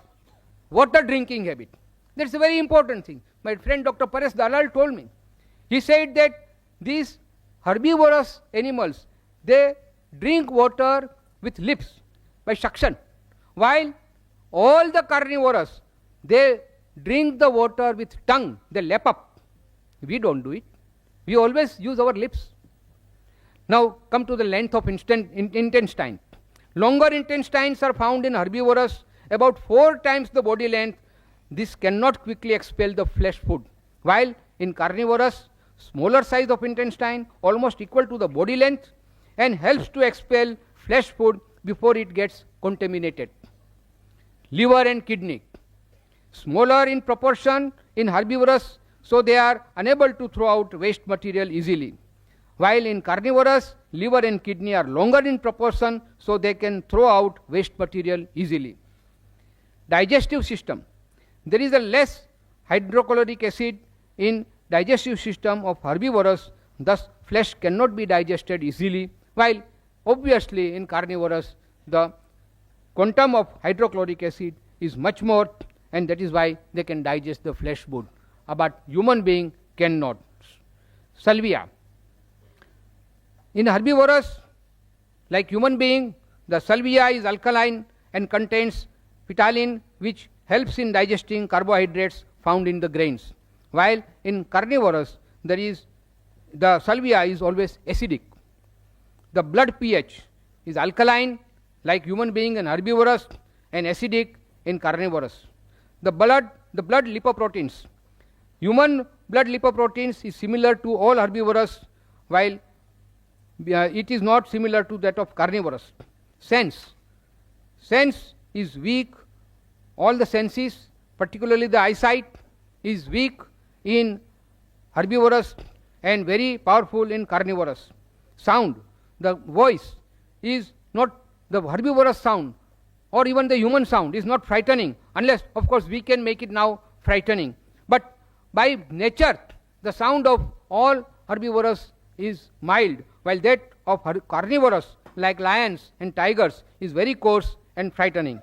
Water drinking habit. That's a very important thing. My friend Dr. Paresh Dalal told me. He said that these herbivorous animals, they drink water with lips by suction, while all the carnivorous, they drink the water with tongue, they lap up. We don't do it. We always use our lips. Now come to the length of intestine. Longer intestines are found in herbivorous, about 4 times the body length. This cannot quickly expel the flesh food, while in carnivorous, smaller size of intestine, almost equal to the body length, and helps to expel flesh food before it gets contaminated. Liver and kidney. Smaller in proportion in herbivorous, so they are unable to throw out waste material easily, while in carnivorous, liver and kidney are longer in proportion, so they can throw out waste material easily. Digestive system. There is a less hydrochloric acid in digestive system of herbivorous, thus flesh cannot be digested easily, while obviously in carnivorous the quantum of hydrochloric acid is much more, and that is why they can digest the flesh food, but human being cannot. Salvia. In herbivorous, like human being, the salvia is alkaline and contains ptyalin, which helps in digesting carbohydrates found in the grains, while in carnivorous the salvia is always acidic. The blood pH is alkaline like human being and herbivorous, and acidic in carnivorous. The blood lipoproteins. Human blood lipoproteins is similar to all herbivorous, while it is not similar to that of carnivorous. Sense is weak. All the senses, particularly the eyesight, is weak in herbivorous and very powerful in carnivorous. Sound, the voice is not, the herbivorous sound or even the human sound is not frightening, unless of course we can make it now frightening. But by nature the sound of all herbivorous is mild, while that of carnivorous like lions and tigers is very coarse and frightening.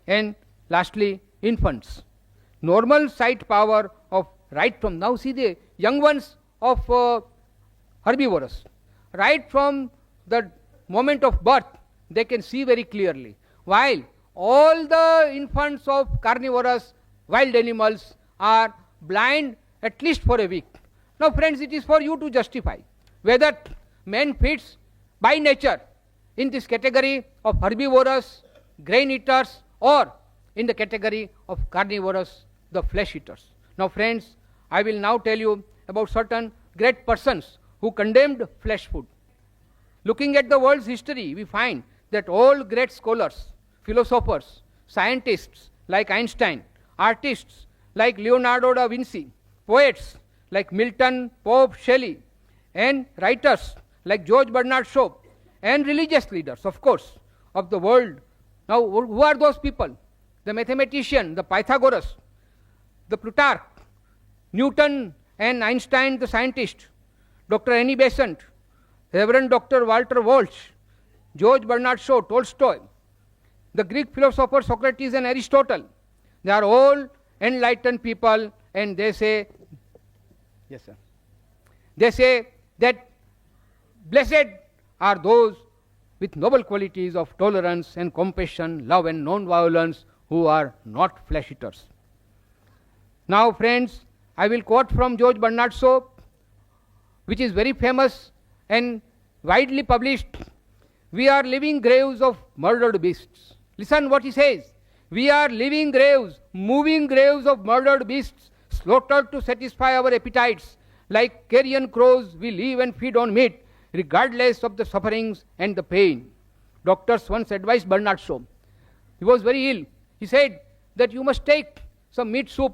And lastly, infants. Normal sight power of right from, now see the young ones of herbivorous, right from the moment of birth they can see very clearly, while all the infants of carnivorous wild animals are blind at least for a week. Now friends, it is for you to justify whether man fits by nature in this category of herbivorous grain eaters or in the category of carnivorous, the flesh eaters. Now friends, I will now tell you about certain great persons who condemned flesh food. Looking at the world's history, we find that all great scholars, philosophers, scientists like Einstein, artists like Leonardo da Vinci, poets like Milton, Pope, Shelley, and writers like George Bernard Shaw, and religious leaders, of course, of the world. Now, who are those people? The mathematician, the Pythagoras, the Plutarch, Newton and Einstein, the scientist, Dr. Annie Besant, Reverend Dr. Walter Walsh, George Bernard Shaw, Tolstoy, the Greek philosopher Socrates and Aristotle. They are all enlightened people, and they say, yes sir, they say that blessed are those with noble qualities of tolerance and compassion, love and non-violence, who are not flesh eaters. Now friends, I will quote from George Bernard Shaw, which is very famous and widely published. We are living graves of murdered beasts. Listen what he says. We are living graves, moving graves of murdered beasts, slaughtered to satisfy our appetites. Like carrion crows, we live and feed on meat, regardless of the sufferings and the pain. Doctors once advised Bernard Shaw. He was very ill. He said that you must take some meat soup.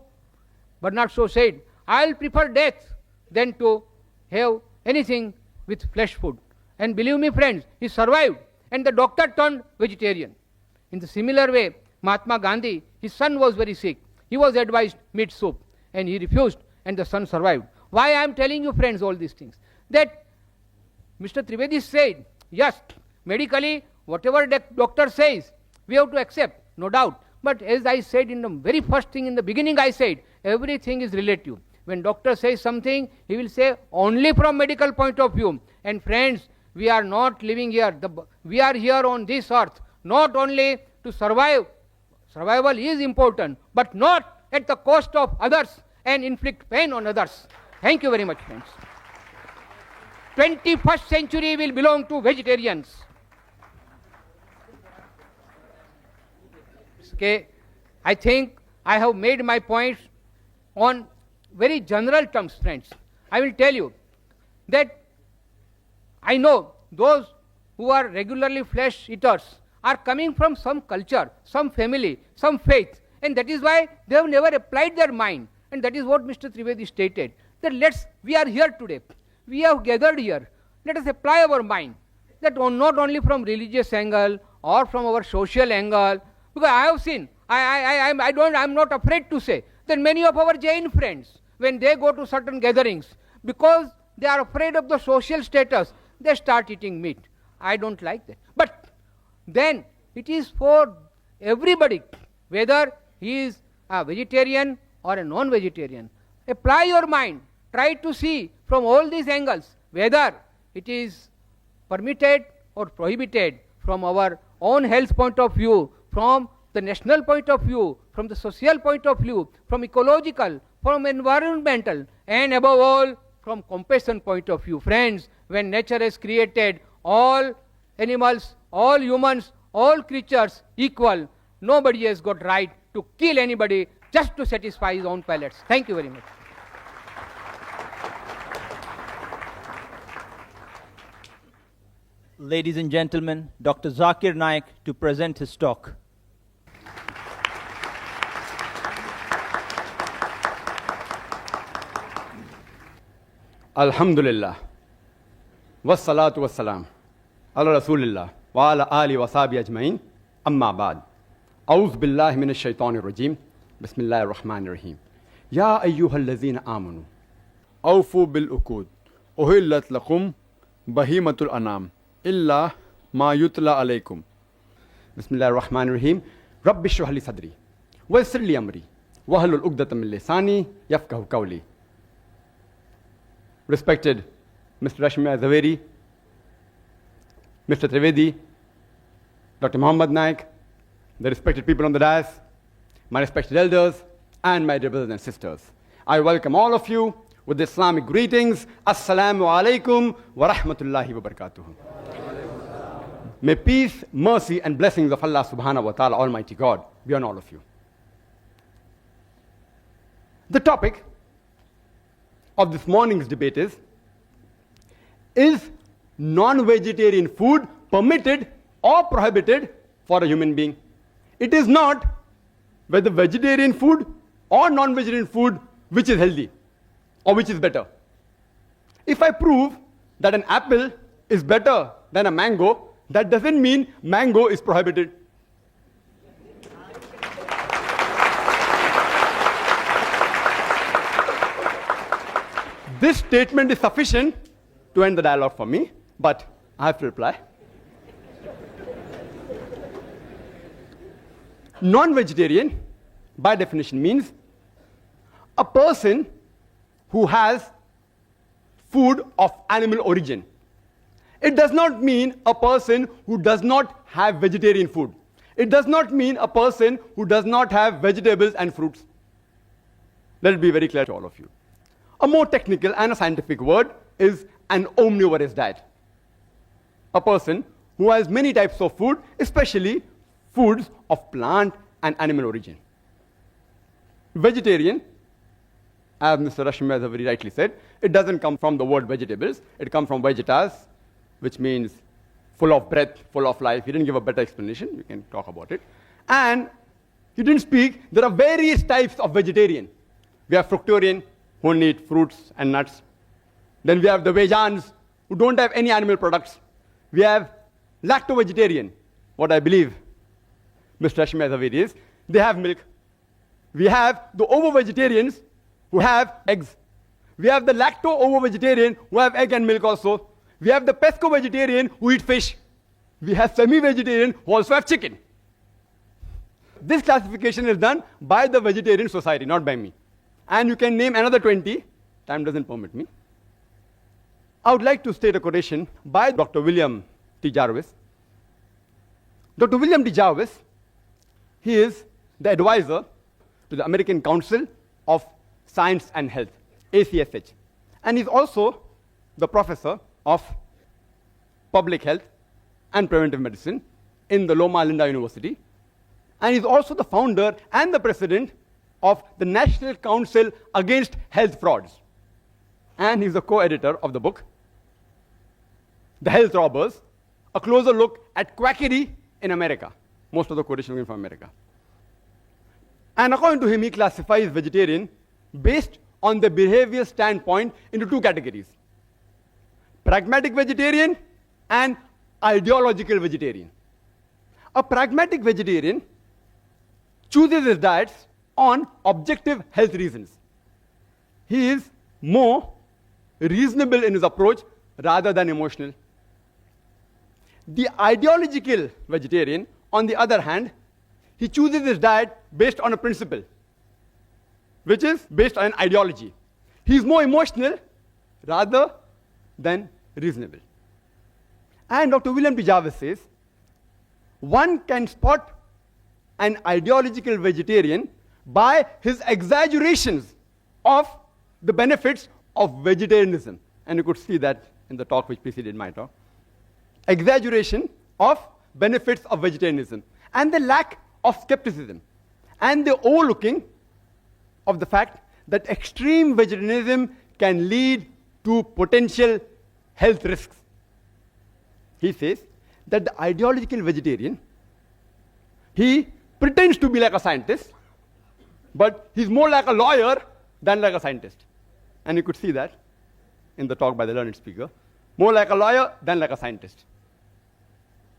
Bernard Shaw said, I'll prefer death than to have anything with flesh food. And believe me, friends, he survived, and the doctor turned vegetarian. In the similar way, Mahatma Gandhi, his son was very sick. He was advised meat soup, and he refused, and the son survived. Why I am telling you, friends, all these things? That Mr. Trivedi said, yes, medically, whatever the doctor says, we have to accept, no doubt. But as I said in the very first thing in the beginning, I said, everything is relative. When doctor says something, he will say only from medical point of view. And friends, we are not living here. We are here on this earth, not only to survive. Survival is important, but not at the cost of others and inflict pain on others. Thank you very much, friends. 21st century will belong to vegetarians. Okay, I think I have made my points on very general terms, friends. I will tell you that I know those who are regularly flesh eaters are coming from some culture, some family, some faith, and that is why they have never applied their mind. And that is what Mr. Trivedi stated, that we are here today, we have gathered here, let us apply our mind, that not only from religious angle or from our social angle, because I have seen, I'm not afraid to say that many of our Jain friends, when they go to certain gatherings, because they are afraid of the social status, they start eating meat. I don't like that. But then it is for everybody, whether he is a vegetarian or a non-vegetarian. Apply your mind, try to see from all these angles whether it is permitted or prohibited from our own health point of view, from the national point of view, from the social point of view, from ecological, from environmental, and above all, from compassion point of view. Friends, when nature has created all animals, all humans, all creatures equal, nobody has got right to kill anybody just to satisfy his own palates. Thank you very much. Ladies and gentlemen, Dr. Zakir Naik to present his talk. Alhamdulillah, wassalatu wassalam, ala rasulillah, wa ala ali wa sahbihi ajmain, amma ba'd. A'udhu billahi minash shaitanir rajim, bismillahir rahmanir rahim. Ya ayyuhal ladhina amanu, awfu bil uqud, uhillat lakum bahimatul anam, illa ma yutla alaykum. Bismillahir rahmanir rahim. Rabbi shrah li sadri, wa yassir li amri, wa hlul uqdatam min lisani yafqahu qawli. Respected Mr. Rashmi Zaveri, Mr. Trivedi, Dr. Muhammad Naik, the respected people on the dais, my respected elders, and my dear brothers and sisters. I welcome all of you with the Islamic greetings. Assalamu alaikum wa rahmatullahi wa barakatuh. May peace, mercy, and blessings of Allah subhanahu wa ta'ala, Almighty God, be on all of you. The topic of this morning's debate is non-vegetarian food permitted or prohibited for a human being? It is not whether vegetarian food or non-vegetarian food which is healthy or which is better. If I prove that an apple is better than a mango, that doesn't mean mango is prohibited. This statement is sufficient to end the dialogue for me, but I have to reply. Non-vegetarian, by definition, means a person who has food of animal origin. It does not mean a person who does not have vegetarian food. It does not mean a person who does not have vegetables and fruits. Let it be very clear to all of you. A more technical and a scientific word is an omnivorous diet. A person who has many types of food, especially foods of plant and animal origin. Vegetarian, as Mr. Rashmi has very rightly said, it doesn't come from the word vegetables. It comes from vegetas, which means full of breath, full of life. He didn't give a better explanation. We can talk about it. And he didn't speak. There are various types of vegetarian. We have fructarian, who only eat fruits and nuts. Then we have the vegans, who don't have any animal products. We have lacto-vegetarian, what I believe Mr. Hashmi Zaveri is, they have milk. We have the ovo-vegetarians who have eggs. We have the lacto-ovo-vegetarian who have egg and milk also. We have the pesco-vegetarian who eat fish. We have semi-vegetarian who also have chicken. This classification is done by the Vegetarian Society, not by me. And you can name another 20. Time doesn't permit me. I would like to state a quotation by Dr. William T. Jarvis. Dr. William T. Jarvis, he is the advisor to the American Council of Science and Health, ACSH. And he's also the professor of public health and preventive medicine in the Loma Linda University. And he's also the founder and the president of the National Council Against Health Frauds. And he's the co-editor of the book, The Health Robbers, a closer look at quackery in America. Most of the quotations are from America. And according to him, he classifies vegetarian based on the behavior standpoint into two categories: pragmatic vegetarian and ideological vegetarian. A pragmatic vegetarian chooses his diets on objective health reasons. He is more reasonable in his approach rather than emotional. The ideological vegetarian, on the other hand, he chooses his diet based on a principle, which is based on an ideology. He is more emotional rather than reasonable. And Dr. William T. Jarvis says, one can spot an ideological vegetarian by his exaggerations of the benefits of vegetarianism. And you could see that in the talk which preceded my talk. Exaggeration of benefits of vegetarianism and the lack of skepticism and the overlooking of the fact that extreme vegetarianism can lead to potential health risks. He says that the ideological vegetarian, he pretends to be like a scientist, but he's more like a lawyer than like a scientist. And you could see that in the talk by the learned speaker. More like a lawyer than like a scientist.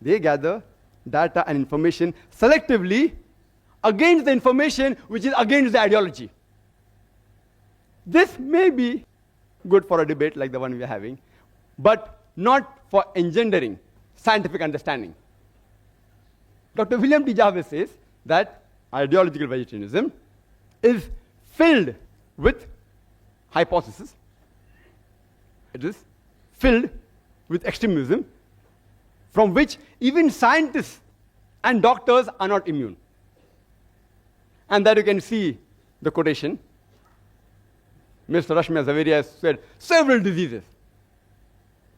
They gather data and information selectively against the information which is against the ideology. This may be good for a debate like the one we are having, but not for engendering scientific understanding. Dr. William T. Jarvis says that ideological vegetarianism is filled with hypotheses. It is filled with extremism from which even scientists and doctors are not immune. And that you can see the quotation. Mr. Hashmi Zaveri has said several diseases.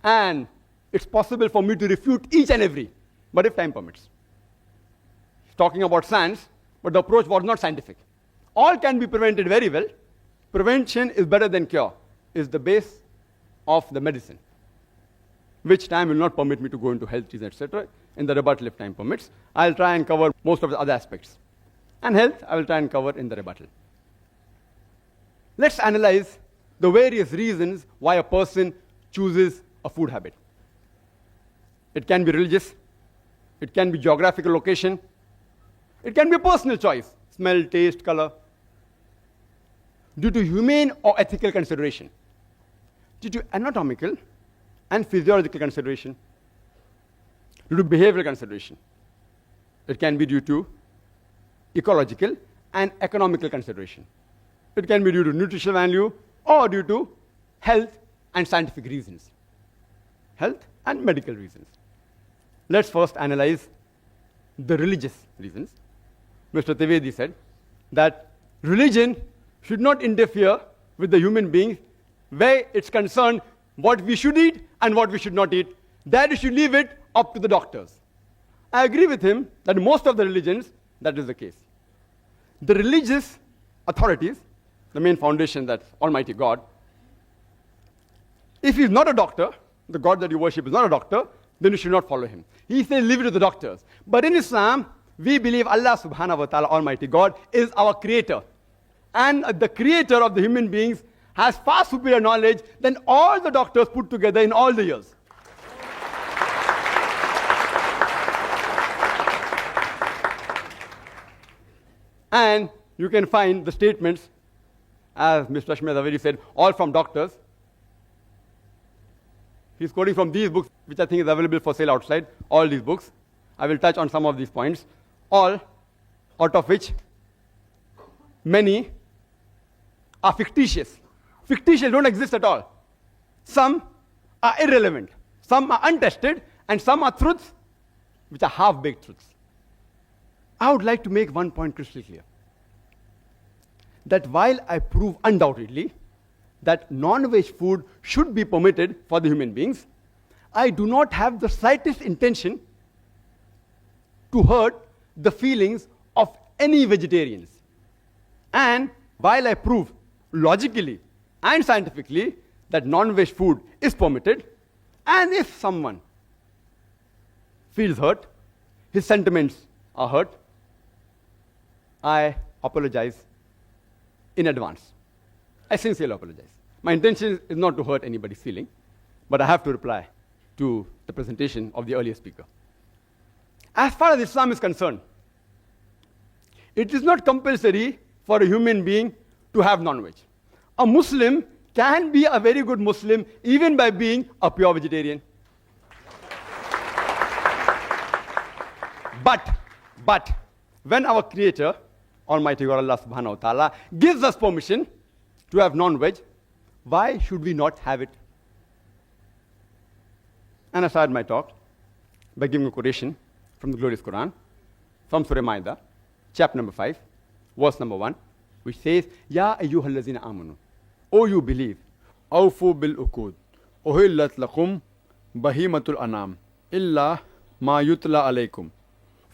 And it's possible for me to refute each and every, but if time permits. He's talking about science, but the approach was not scientific. All can be prevented very well. Prevention is better than cure, is the base of the medicine, which time will not permit me to go into health reasons, etc. In the rebuttal, if time permits, I'll try and cover most of the other aspects. And health, I will try and cover in the rebuttal. Let's analyze the various reasons why a person chooses a food habit. It can be religious, it can be geographical location, it can be a personal choice, smell, taste, color, due to humane or ethical consideration, due to anatomical and physiological consideration, due to behavioral consideration. It can be due to ecological and economical consideration. It can be due to nutritional value or due to health and scientific reasons. Health and medical reasons. Let's first analyze the religious reasons. Mr. Trivedi said that religion should not interfere with the human being where it's concerned what we should eat and what we should not eat. That we should leave it up to the doctors. I agree with him that most of the religions, that is the case. The religious authorities, the main foundation, that's Almighty God, if he's not a doctor, the God that you worship is not a doctor, then you should not follow him. He says leave it to the doctors. But in Islam, we believe Allah subhanahu wa ta'ala, Almighty God, is our creator. And the creator of the human beings has far superior knowledge than all the doctors put together in all the years. And you can find the statements, as Mr. Ashmed Zaveri said, all from doctors. He's quoting from these books, which I think is available for sale outside, all these books. I will touch on some of these points, all out of which many are fictitious. Fictitious don't exist at all. Some are irrelevant, some are untested, and some are truths which are half-baked truths. I would like to make one point crystal clear. That while I prove undoubtedly that non-veg food should be permitted for the human beings, I do not have the slightest intention to hurt the feelings of any vegetarians. And while I prove logically and scientifically that non-veg food is permitted, and if someone feels hurt, his sentiments are hurt, I apologize in advance. I sincerely apologize. My intention is not to hurt anybody's feeling, but I have to reply to the presentation of the earlier speaker. As far as Islam is concerned, it is not compulsory for a human being to have non-veg. A Muslim can be a very good Muslim even by being a pure vegetarian. But when our Creator, Almighty God Allah subhanahu wa ta'ala, gives us permission to have non-veg, why should we not have it? And I started my talk by giving a quotation from the glorious Quran, from Surah Ma'idah, chapter number 5, verse number 1, which says, Ya ayyuhal lazina amanu, O you believe, awfu bil uqud, uhillat lakum bahimatul anam, illa ma yutla alaykum.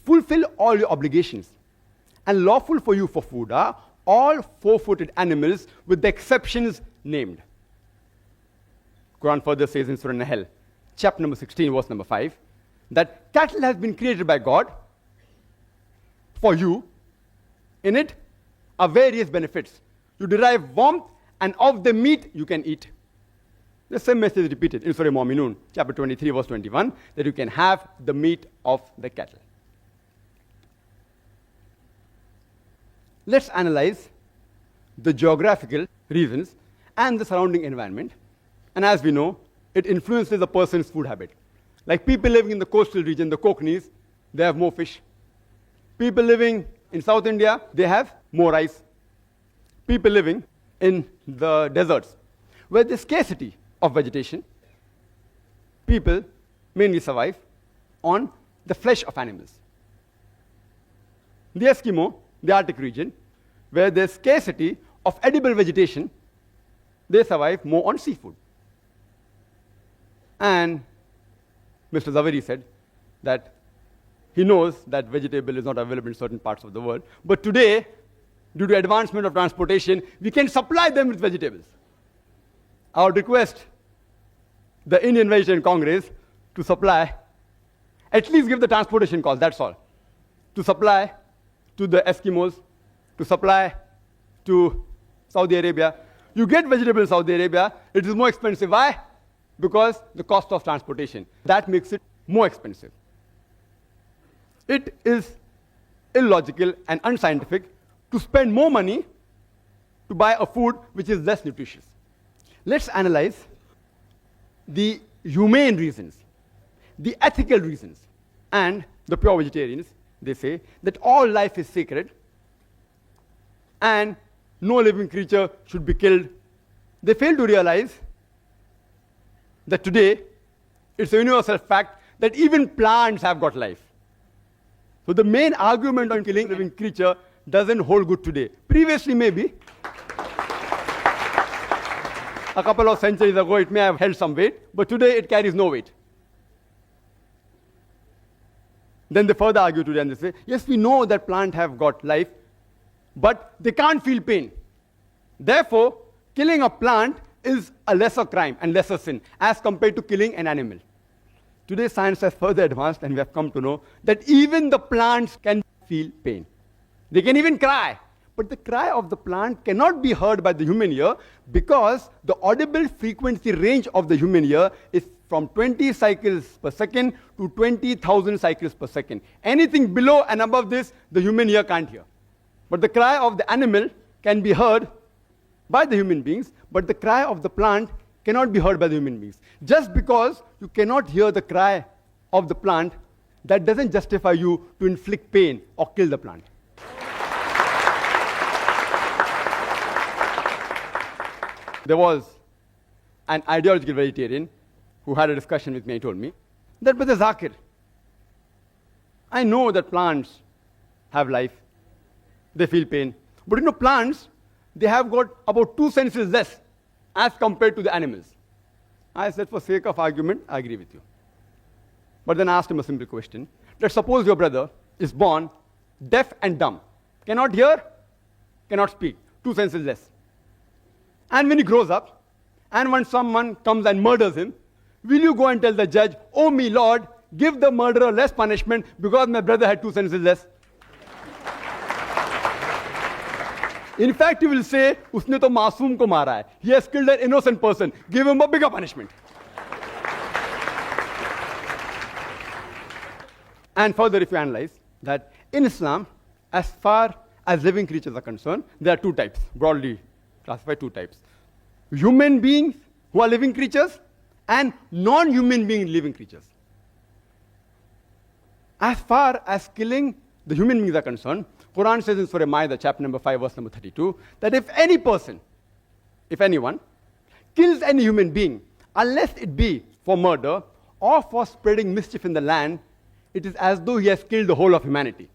Fulfill all your obligations, and lawful for you for food are all four-footed animals with the exceptions named. Quran further says in Surah Nahl, chapter number 16, verse number 5, that cattle has been created by God for you. In it are various benefits. You derive warmth, and of the meat you can eat. The same message is repeated in Surah Mu'minun, chapter 23, verse 21, that you can have the meat of the cattle. Let's analyze the geographical reasons and the surrounding environment. And as we know, it influences a person's food habit. Like people living in the coastal region, the Konknis, they have more fish. People living in South India, they have more rice. People living in the deserts, where there's scarcity of vegetation, people mainly survive on the flesh of animals. The Eskimo, the Arctic region, where there's scarcity of edible vegetation, they survive more on seafood. And Mr. Zaveri said that he knows that vegetable is not available in certain parts of the world, but today, due to advancement of transportation, we can supply them with vegetables. I would request the Indian Vegetarian Congress to supply, at least give the transportation cost, that's all, to supply to the Eskimos, to supply to Saudi Arabia. You get vegetables in Saudi Arabia, it is more expensive. Why? Because the cost of transportation. That makes it more expensive. It is illogical and unscientific to spend more money to buy a food which is less nutritious. Let's analyze the humane reasons, the ethical reasons, and the pure vegetarians. They say that all life is sacred and no living creature should be killed. They fail to realize that today it's a universal fact that even plants have got life. So the main argument on killing a living creature doesn't hold good today. Previously, maybe, a couple of centuries ago, it may have held some weight, but today it carries no weight. Then they further argue today and they say, yes, we know that plants have got life, but they can't feel pain. Therefore, killing a plant is a lesser crime and lesser sin as compared to killing an animal. Today, science has further advanced and we have come to know that even the plants can feel pain. They can even cry, But the cry of the plant cannot be heard by the human ear because the audible frequency range of the human ear is from 20 cycles per second to 20,000 cycles per second. Anything below and above this, the human ear can't hear. But the cry of the animal can be heard by the human beings, but the cry of the plant cannot be heard by the human beings. Just because you cannot hear the cry of the plant, that doesn't justify you to inflict pain or kill the plant. There was an ideological vegetarian who had a discussion with me and told me that, Brother Zakir, I know that plants have life, they feel pain, but plants, they have got about 2 senses less as compared to the animals. I said, for sake of argument, I agree with you. But then I asked him a simple question. Let's suppose your brother is born deaf and dumb, cannot hear, cannot speak, 2 senses less. And when he grows up, and when someone comes and murders him, will you go and tell the judge, oh me Lord, give the murderer less punishment because my brother had 2 senses less? In fact, you will say, usne to masoom ko mara hai. He has killed an innocent person. Give him a bigger punishment. And further, if you analyze that in Islam, as far as living creatures are concerned, there are 2 types, broadly classified 2 types. Human beings who are living creatures and non-human being living creatures. As far as killing the human beings are concerned, Quran says in Surah Ma'idah, chapter number 5, verse number 32, that if any person, if anyone, kills any human being, unless it be for murder or for spreading mischief in the land, it is as though he has killed the whole of humanity.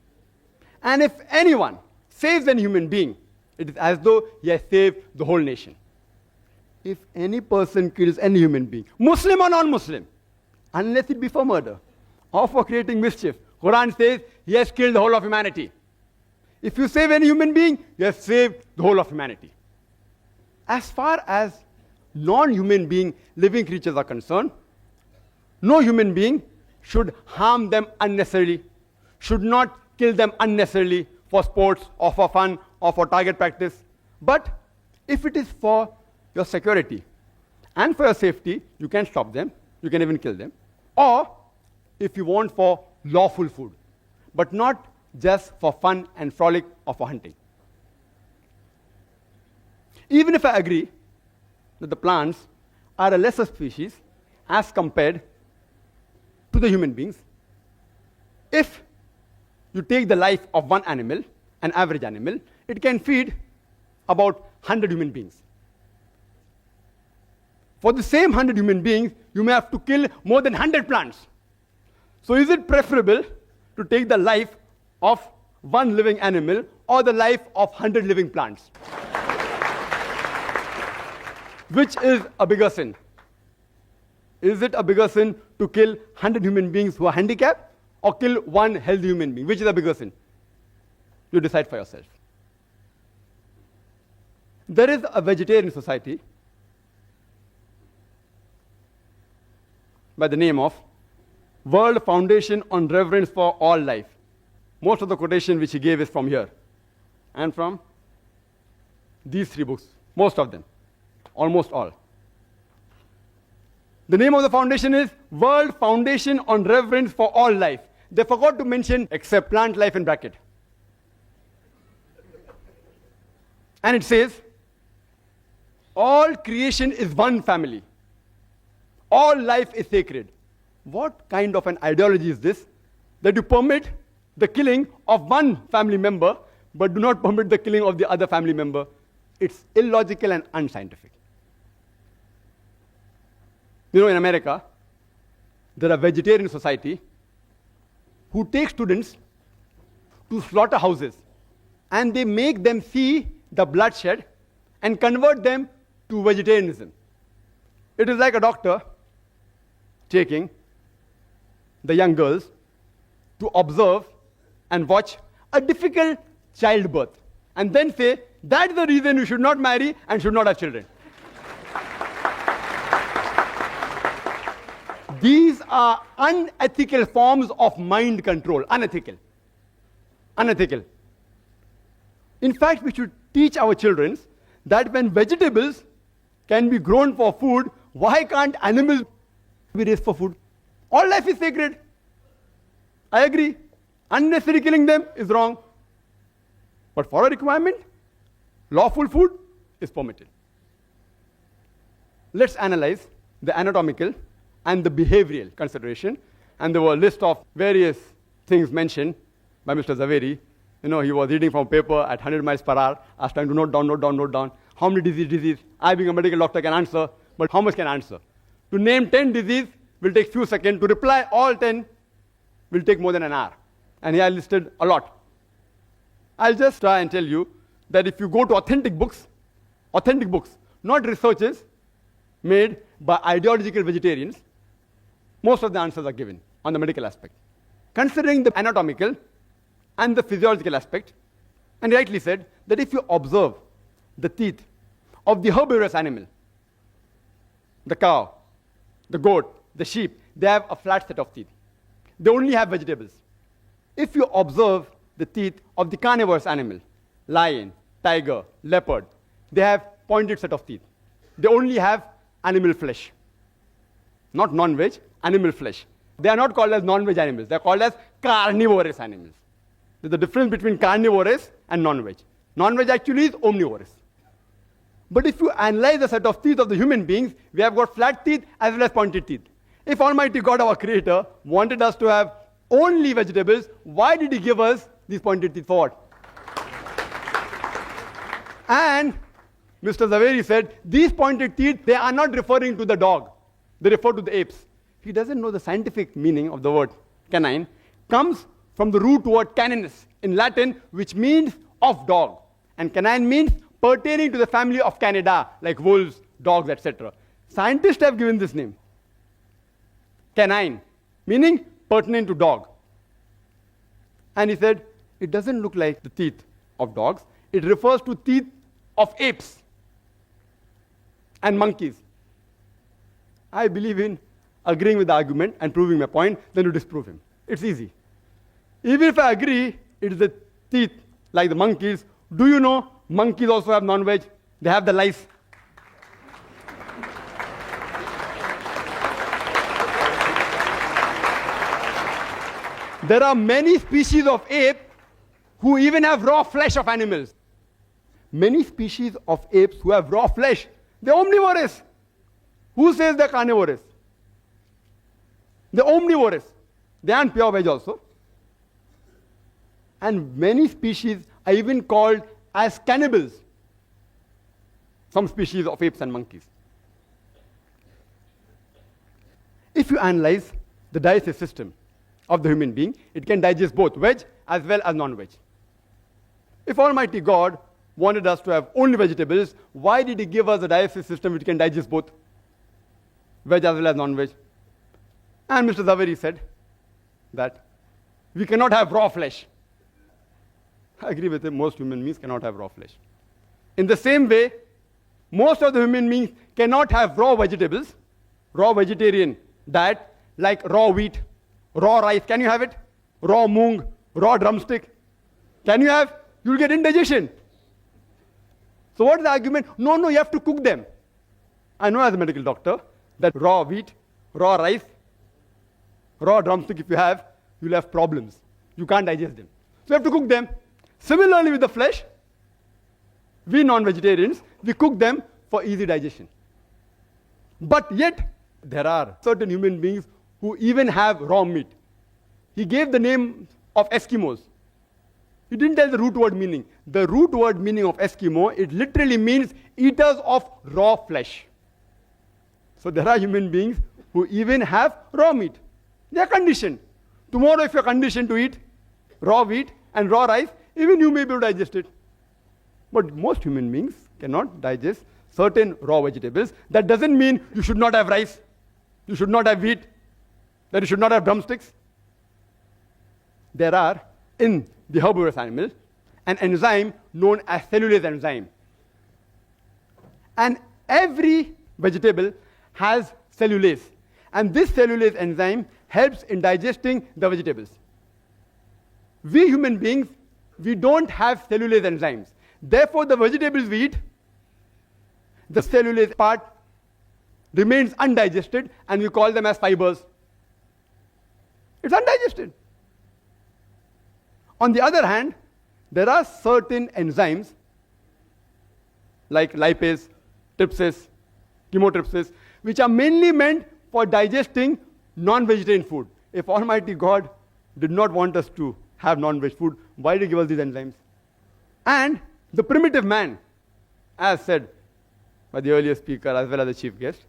And if anyone saves any human being, it is as though he has saved the whole nation. If any person kills any human being, Muslim or non-Muslim, unless it be for murder or for creating mischief, Quran says he has killed the whole of humanity. If you save any human being, you have saved the whole of humanity. As far as non-human being living creatures are concerned, no human being should harm them unnecessarily, should not kill them unnecessarily for sports or for fun or for target practice. But if it is for your security and for your safety, you can stop them, you can even kill them. Or if you want for lawful food, but not just for fun and frolic or for hunting. Even if I agree that the plants are a lesser species as compared to the human beings, if you take the life of one animal, an average animal, it can feed about 100 human beings. For the same 100 human beings, you may have to kill more than 100 plants. So is it preferable to take the life of one living animal or the life of 100 living plants? Which is a bigger sin? Is it a bigger sin to kill 100 human beings who are handicapped or kill one healthy human being? Which is a bigger sin? You decide for yourself. There is a vegetarian society by the name of World Foundation on Reverence for All Life. Most of the quotation which he gave is from here and from these 3 books, most of them, almost all. The name of the foundation is World Foundation on Reverence for All Life. They forgot to mention except plant life in bracket. And it says, all creation is one family. All life is sacred. What kind of an ideology is this? That you permit the killing of one family member, but do not permit the killing of the other family member. It's illogical and unscientific. In America, there are vegetarian society who take students to slaughterhouses and they make them see the bloodshed and convert them to vegetarianism. It is like a doctor taking the young girls to observe and watch a difficult childbirth and then say, that's the reason you should not marry and should not have children. These are unethical forms of mind control. Unethical. Unethical. In fact, we should teach our children that when vegetables can be grown for food, why can't animals be raised for food? All life is sacred. I agree. Unnecessary killing them is wrong. But for a requirement, lawful food is permitted. Let's analyze the anatomical and the behavioral consideration. And there were a list of various things mentioned by Mr. Zaveri. He was reading from a paper at 100 miles per hour. I was trying to note down. How many disease? I, being a medical doctor, can answer, but how much can I answer? To name 10 diseases will take few seconds. To reply all 10 will take more than an hour. And here I listed a lot. I'll just try and tell you that if you go to authentic books, not researches made by ideological vegetarians, most of the answers are given on the medical aspect. Considering the anatomical and the physiological aspect, and rightly said that if you observe the teeth of the herbivorous animal, the cow, the goat, the sheep, they have a flat set of teeth. They only have vegetables. If you observe the teeth of the carnivorous animal, lion, tiger, leopard, they have pointed set of teeth. They only have animal flesh. Not non-veg, animal flesh. They are not called as non-veg animals. They are called as carnivorous animals. There's a difference between carnivorous and non-veg. Non-veg actually is omnivorous. But if you analyze the set of teeth of the human beings, we have got flat teeth as well as pointed teeth. If Almighty God, our Creator, wanted us to have only vegetables, why did He give us these pointed teeth for what? And Mr. Zaveri said, these pointed teeth, they are not referring to the dog. They refer to the apes. He doesn't know the scientific meaning of the word canine. Comes from the root word caninus in Latin, which means of dog. And canine means pertaining to the family of Canidae, like wolves, dogs, etc. Scientists have given this name. Canine, meaning pertinent to dog. And he said, it doesn't look like the teeth of dogs. It refers to teeth of apes and monkeys. I believe in agreeing with the argument and proving my point, then you disprove him. It's easy. Even if I agree, it is the teeth like the monkeys. Do you know monkeys also have non-veg? They have the lice. There are many species of ape who even have raw flesh of animals. Many species of apes who have raw flesh. They're omnivorous. Who says they're carnivorous? They're omnivorous. They aren't pure veg also. And many species are even called as cannibals. Some species of apes and monkeys. If you analyze the digestive system of the human being, it can digest both veg as well as non-veg. If Almighty God wanted us to have only vegetables, why did He give us a digestive system which can digest both veg as well as non-veg? And Mr. Zaveri said that we cannot have raw flesh. I agree with him, most human beings cannot have raw flesh. In the same way, most of the human beings cannot have raw vegetables, raw vegetarian diet, like raw wheat, raw rice. Can you have it? Raw moong, raw drumstick. Can you have? You'll get indigestion. So what is the argument? No, you have to cook them. I know as a medical doctor that raw wheat, raw rice, raw drumstick, if you have, you'll have problems. You can't digest them. So you have to cook them. Similarly with the flesh, we non-vegetarians, we cook them for easy digestion. But yet, there are certain human beings who even have raw meat. He gave the name of Eskimos. He didn't tell the root word meaning. The root word meaning of Eskimo, it literally means eaters of raw flesh. So there are human beings who even have raw meat. They are conditioned. Tomorrow if you are conditioned to eat raw wheat and raw rice, even you may be able to digest it. But most human beings cannot digest certain raw vegetables. That doesn't mean you should not have rice, you should not have wheat, that you should not have drumsticks. There are, in the herbivorous animal, an enzyme known as cellulase enzyme. And every vegetable has cellulase. And this cellulase enzyme helps in digesting the vegetables. We human beings we don't have cellulase enzymes. Therefore, the vegetables we eat, the cellulase part remains undigested, and we call them as fibers. It's undigested. On the other hand, there are certain enzymes like lipase, trypsis, chymotrypsis, which are mainly meant for digesting non-vegetarian food. If Almighty God did not want us to have non-veg food, why did He give us these enzymes? And the primitive man, as said by the earlier speaker as well as the chief guest,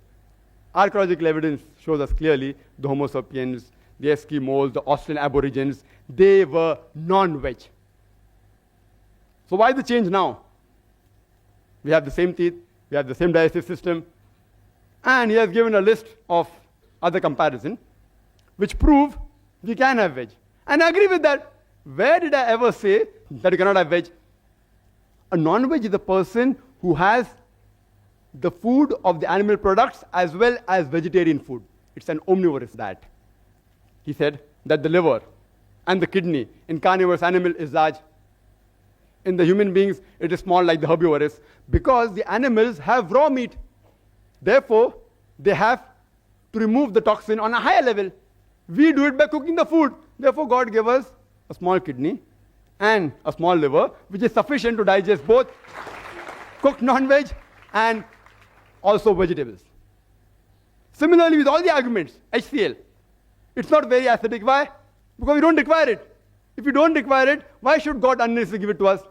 archaeological evidence shows us clearly the Homo sapiens, the Eskimos, the Australian Aborigines, they were non-veg. So why the change now? We have the same teeth, we have the same digestive system, and he has given a list of other comparisons which prove we can have veg. And I agree with that. Where did I ever say that you cannot have veg? A non-veg is a person who has the food of the animal products as well as vegetarian food. It's an omnivorous diet. He said that the liver and the kidney in carnivorous animal is large. In the human beings, it is small like the herbivorous, because the animals have raw meat. Therefore, they have to remove the toxin on a higher level. We do it by cooking the food. Therefore, God gave us a small kidney and a small liver, which is sufficient to digest both cooked non-veg and also vegetables. Similarly, with all the arguments, HCl, it's not very acidic. Why? Because we don't require it. If we don't require it, why should God unnecessarily give it to us?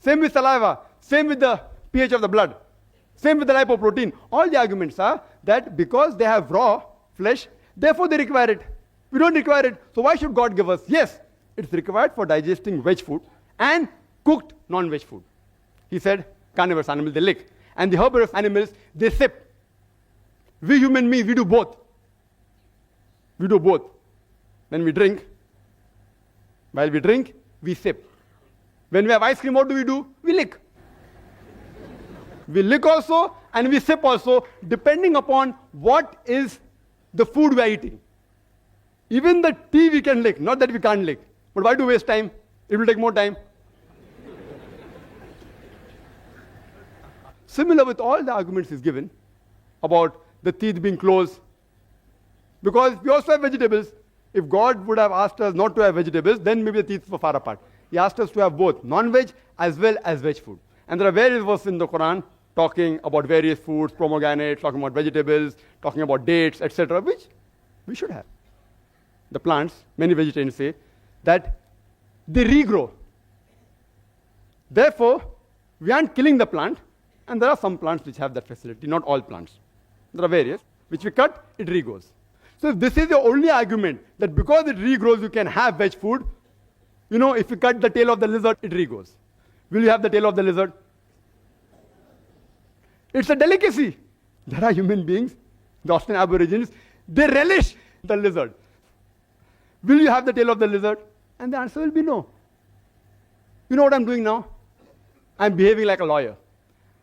Same with saliva, same with the pH of the blood, same with the lipoprotein. All the arguments are that because they have raw flesh, therefore they require it. We don't require it, so why should God give us? Yes, it's required for digesting veg food and cooked non-veg food. He said, carnivorous animals, they lick. And the herbivorous animals, they sip. We human beings, we do both. We do both. When we drink, while we drink, we sip. When we have ice cream, what do? We lick. We lick also and we sip also, depending upon what is the food we are eating. Even the tea we can lick, not that we can't lick. But why do waste time? It will take more time. Similar with all the arguments he's given about the teeth being closed. Because we also have vegetables. If God would have asked us not to have vegetables, then maybe the teeth were far apart. He asked us to have both non-veg as well as veg food. And there are various verses in the Quran talking about various foods, pomegranates, talking about vegetables, talking about dates, etc., which we should have. The plants, many vegetarians say, that they regrow. Therefore, we aren't killing the plant, and there are some plants which have that facility, not all plants. There are various, which we cut, it regrows. So if this is the only argument, that because it regrows, you can have veg food, if you cut the tail of the lizard, it regrows. Will you have the tail of the lizard? It's a delicacy. There are human beings, the Australian Aborigines, they relish the lizard. Will you have the tail of the lizard? And the answer will be no. You know what I'm doing now? I'm behaving like a lawyer.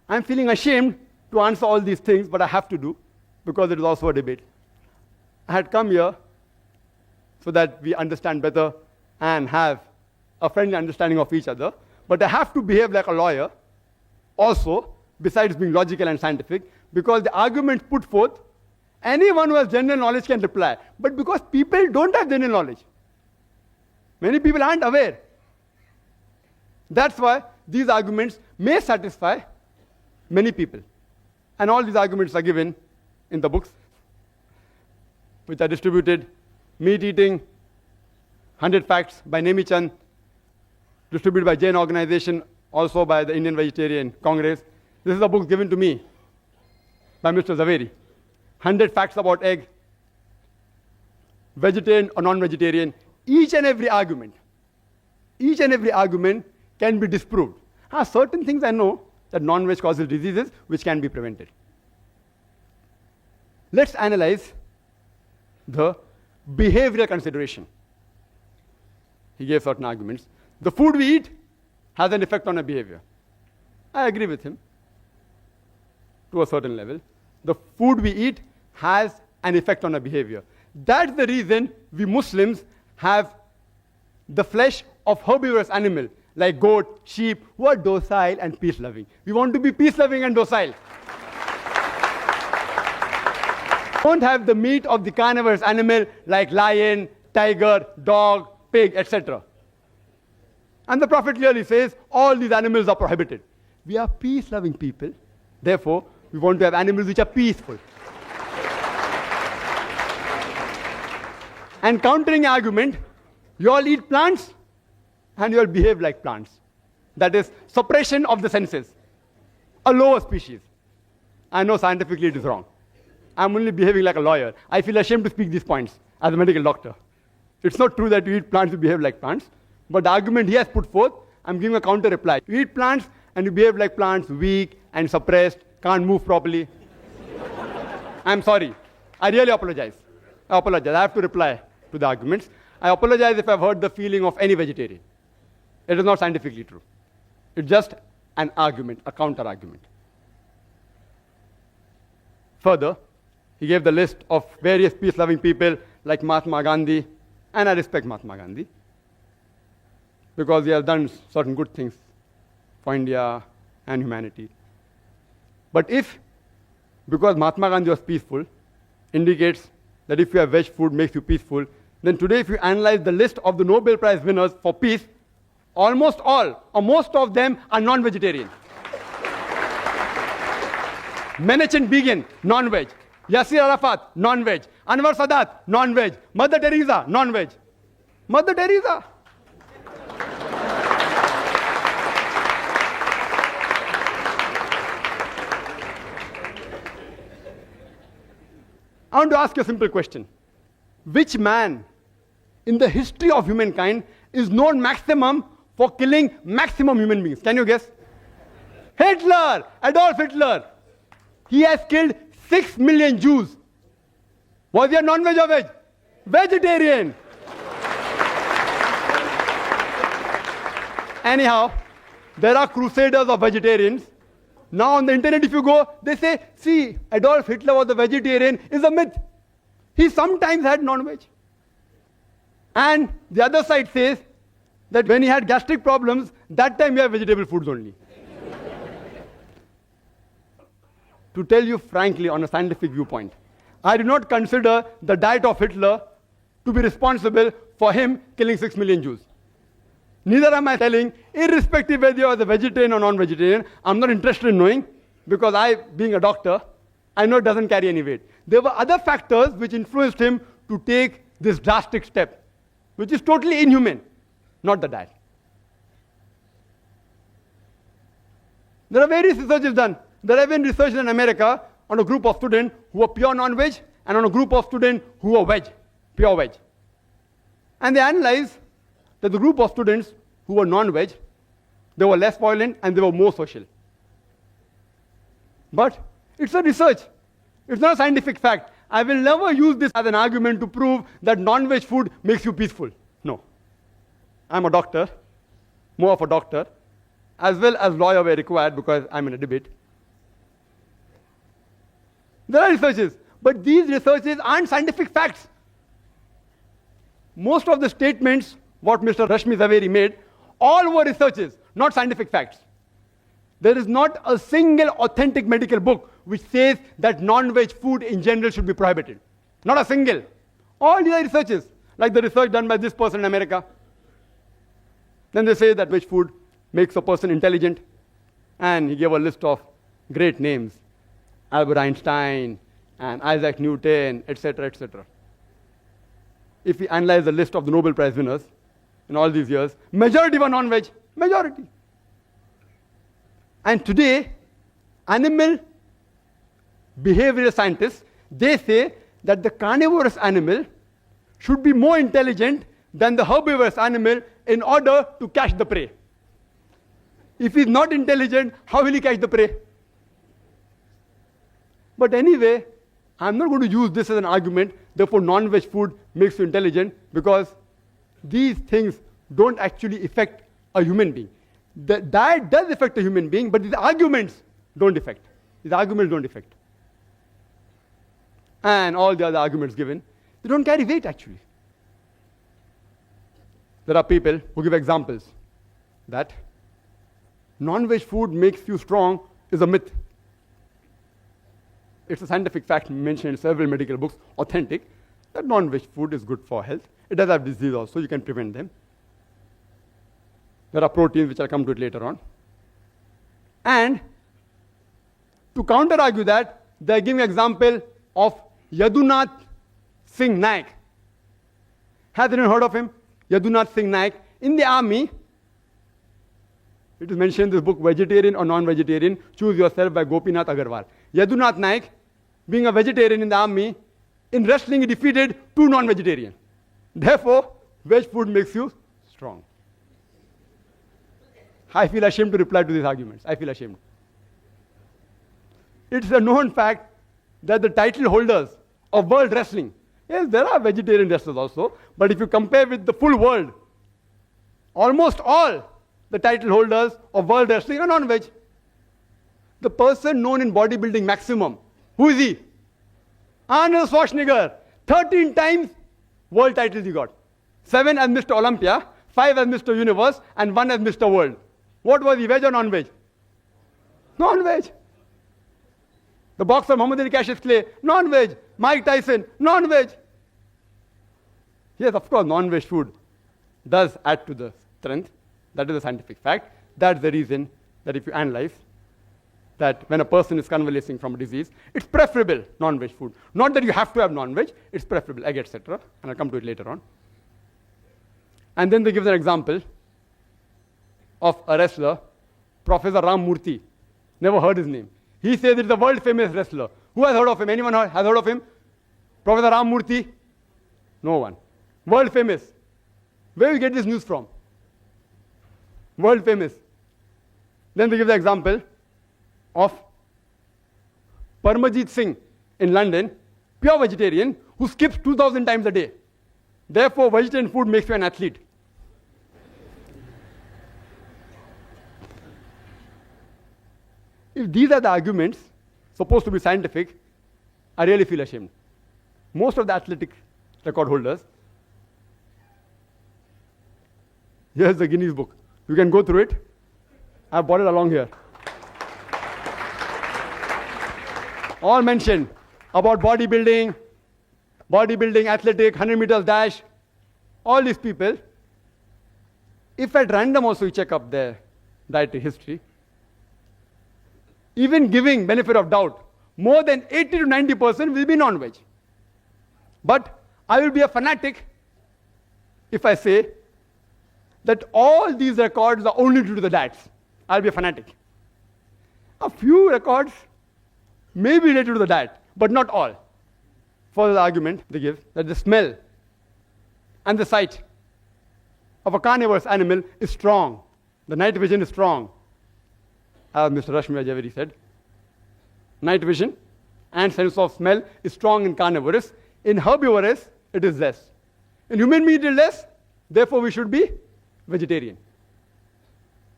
I'm feeling ashamed to answer all these things, but I have to do, because it is also a debate. I had come here so that we understand better and have a friendly understanding of each other, but I have to behave like a lawyer also, besides being logical and scientific, because the arguments put forth, anyone who has general knowledge can reply. But because people don't have general knowledge, many people aren't aware. That's why these arguments may satisfy many people. And all these arguments are given in the books, which are distributed. Meat Eating, 100 Facts by Nemi Chand, distributed by Jain organization, also by the Indian Vegetarian Congress. This is a book given to me by Mr. Zaveri. 100 Facts about egg, vegetarian or non-vegetarian. Each and every argument can be disproved. Certain things I know, that non-veg causes diseases which can be prevented. Let's analyze the behavioral consideration. He gave certain arguments. The food we eat has an effect on our behavior. I agree with him to a certain level. The food we eat has an effect on our behavior. That's the reason we Muslims have the flesh of herbivorous animal. like goat, sheep, who are docile and peace-loving. We want to be peace-loving and docile. Don't have the meat of the carnivorous animal like lion, tiger, dog, pig, etc. And the Prophet clearly says all these animals are prohibited. We are peace-loving people. Therefore, we want to have animals which are peaceful. And countering argument, you all eat plants and you all behave like plants. That is suppression of the senses. A lower species. I know scientifically it is wrong. I'm only behaving like a lawyer. I feel ashamed to speak these points as a medical doctor. It's not true that you eat plants, you behave like plants. But the argument he has put forth, I'm giving a counter reply. You eat plants and you behave like plants, weak and suppressed, can't move properly. I'm sorry. I really apologize. I apologize. I have to reply to the arguments. I apologize if I've hurt the feeling of any vegetarian. It is not scientifically true. It's just an argument, a counter argument. Further, he gave the list of various peace-loving people like Mahatma Gandhi, and I respect Mahatma Gandhi because he has done certain good things for India and humanity. But if, because Mahatma Gandhi was peaceful, indicates that if you have veg food makes you peaceful, then today if you analyze the list of the Nobel Prize winners for peace, almost all, or most of them are non-vegetarian. Menachem Begin, non-veg. Yasser Arafat, non-veg. Anwar Sadat, non-veg. Mother Teresa, non-veg. Mother Teresa. I want to ask you a simple question. Which man in the history of humankind is known maximum for killing maximum human beings? Can you guess? Hitler, Adolf Hitler. He has killed 6 million Jews. Was he a non-veg or veg? Vegetarian. Anyhow, there are crusaders of vegetarians. Now on the internet if you go, they say, see, Adolf Hitler was a vegetarian is a myth. He sometimes had non-veg. And the other side says that when he had gastric problems, that time he had vegetable foods only. To tell you frankly, on a scientific viewpoint, I do not consider the diet of Hitler to be responsible for him killing 6 million Jews. Neither am I telling, irrespective whether you are a vegetarian or non-vegetarian, I'm not interested in knowing, because I, being a doctor, I know it doesn't carry any weight. There were other factors which influenced him to take this drastic step, which is totally inhuman, not the diet. There are various researches done. There have been research in America on a group of students who were pure non-veg and on a group of students who were veg, pure veg. And they analyzed that the group of students who were non-veg, they were less violent and they were more social. But it's a research. It's not a scientific fact. I will never use this as an argument to prove that non-veg food makes you peaceful. No. I'm a doctor, more of a doctor, as well as lawyer were required because I'm in a debate. There are researches, but these researches aren't scientific facts. Most of the statements what Mr. Rashmi Zaveri made, all were researches, not scientific facts. There is not a single authentic medical book which says that non-veg food in general should be prohibited. Not a single. All these are researches, like the research done by this person in America. Then they say that veg food makes a person intelligent, and he gave a list of great names. Albert Einstein, and Isaac Newton, etc., etc. If we analyze the list of the Nobel Prize winners in all these years, majority were non-veg. Majority. And today, animal behavioral scientists, they say that the carnivorous animal should be more intelligent than the herbivorous animal in order to catch the prey. If he's not intelligent, how will he catch the prey? But anyway, I'm not going to use this as an argument, therefore non-veg food makes you intelligent, because these things don't actually affect a human being. The diet does affect a human being, but these arguments don't affect. These arguments don't affect. And all the other arguments given, they don't carry weight actually. There are people who give examples. that non-veg food makes you strong is a myth. It's a scientific fact mentioned in several medical books, authentic, that non-veg food is good for health. It does have disease also, you can prevent them. There are proteins, which I'll come to it later on. And to counter-argue that, they're giving an example of Yadunath Singh Naik. Has anyone heard of him? Yadunath Singh Naik. In the army, it is mentioned in this book, Vegetarian or Non-Vegetarian, Choose Yourself by Gopinath Agarwal. Yadunath Naik, being a vegetarian in the army, in wrestling he defeated 2 non-vegetarians. Therefore, veg food makes you strong. I feel ashamed to reply to these arguments. I feel ashamed. It's a known fact that the title holders of world wrestling, yes, there are vegetarian wrestlers also, but if you compare with the full world, almost all the title holders of world wrestling are non-veg. The person known in bodybuilding maximum, who is he? Arnold Schwarzenegger. 13 times world titles he got. 7 as Mr. Olympia, 5 as Mr. Universe, and 1 as Mr. World. What was he, veg or non-veg? Non-veg. The boxer Muhammad Ali Cassius Clay, non-veg. Mike Tyson, non-veg. Yes, of course, non-veg food does add to the strength. That is a scientific fact. That's the reason that if you analyze that when a person is convalescing from a disease, it's preferable non-veg food. Not that you have to have non-veg, it's preferable, egg, etc. And I'll come to it later on. And then they give an example of a wrestler, Professor Ram Murthy. Never heard his name. He says it's a world famous wrestler. Who has heard of him? Anyone has heard of him? Professor Ram Murthy? No one. World famous. Where do you get this news from? World famous. Then they give the example of Parmajit Singh in London, pure vegetarian, who skips 2,000 times a day. Therefore, vegetarian food makes you an athlete. If these are the arguments supposed to be scientific, I really feel ashamed. Most of the athletic record holders, here's the Guinness book. You can go through it. I've brought it along here. All mentioned about bodybuilding, athletic, 100 meters dash, all these people. If at random also you check up their dietary history, even giving benefit of doubt, more than 80 to 90% will be non-veg. But I will be a fanatic if I say that all these records are only due to the diets. I'll be a fanatic. A few records may be related to the diet, but not all. For the argument they give that the smell and the sight of a carnivorous animal is strong. The night vision is strong. As Mr. Rashmi Javeri said, night vision and sense of smell is strong in carnivorous. In herbivorous, it is less. In human meat, it is less. Therefore, we should be vegetarian.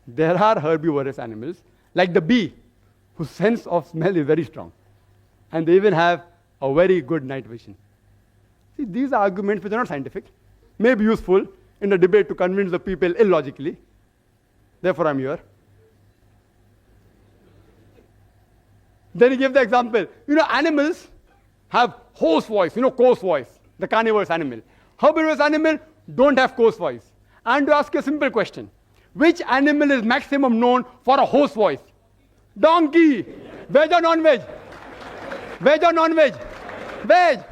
There are herbivorous animals, like the bee, whose sense of smell is very strong. And they even have a very good night vision. See, these are arguments which are not scientific, may be useful in the debate to convince the people illogically. Therefore, I'm here. Then he gave the example. Animals have hoarse voice, coarse voice, the carnivorous animal. Herbivorous animal don't have coarse voice. And to ask you a simple question, which animal is maximum known for a hoarse voice? Donkey. Veg or non-veg? Veg or non-veg? Veg.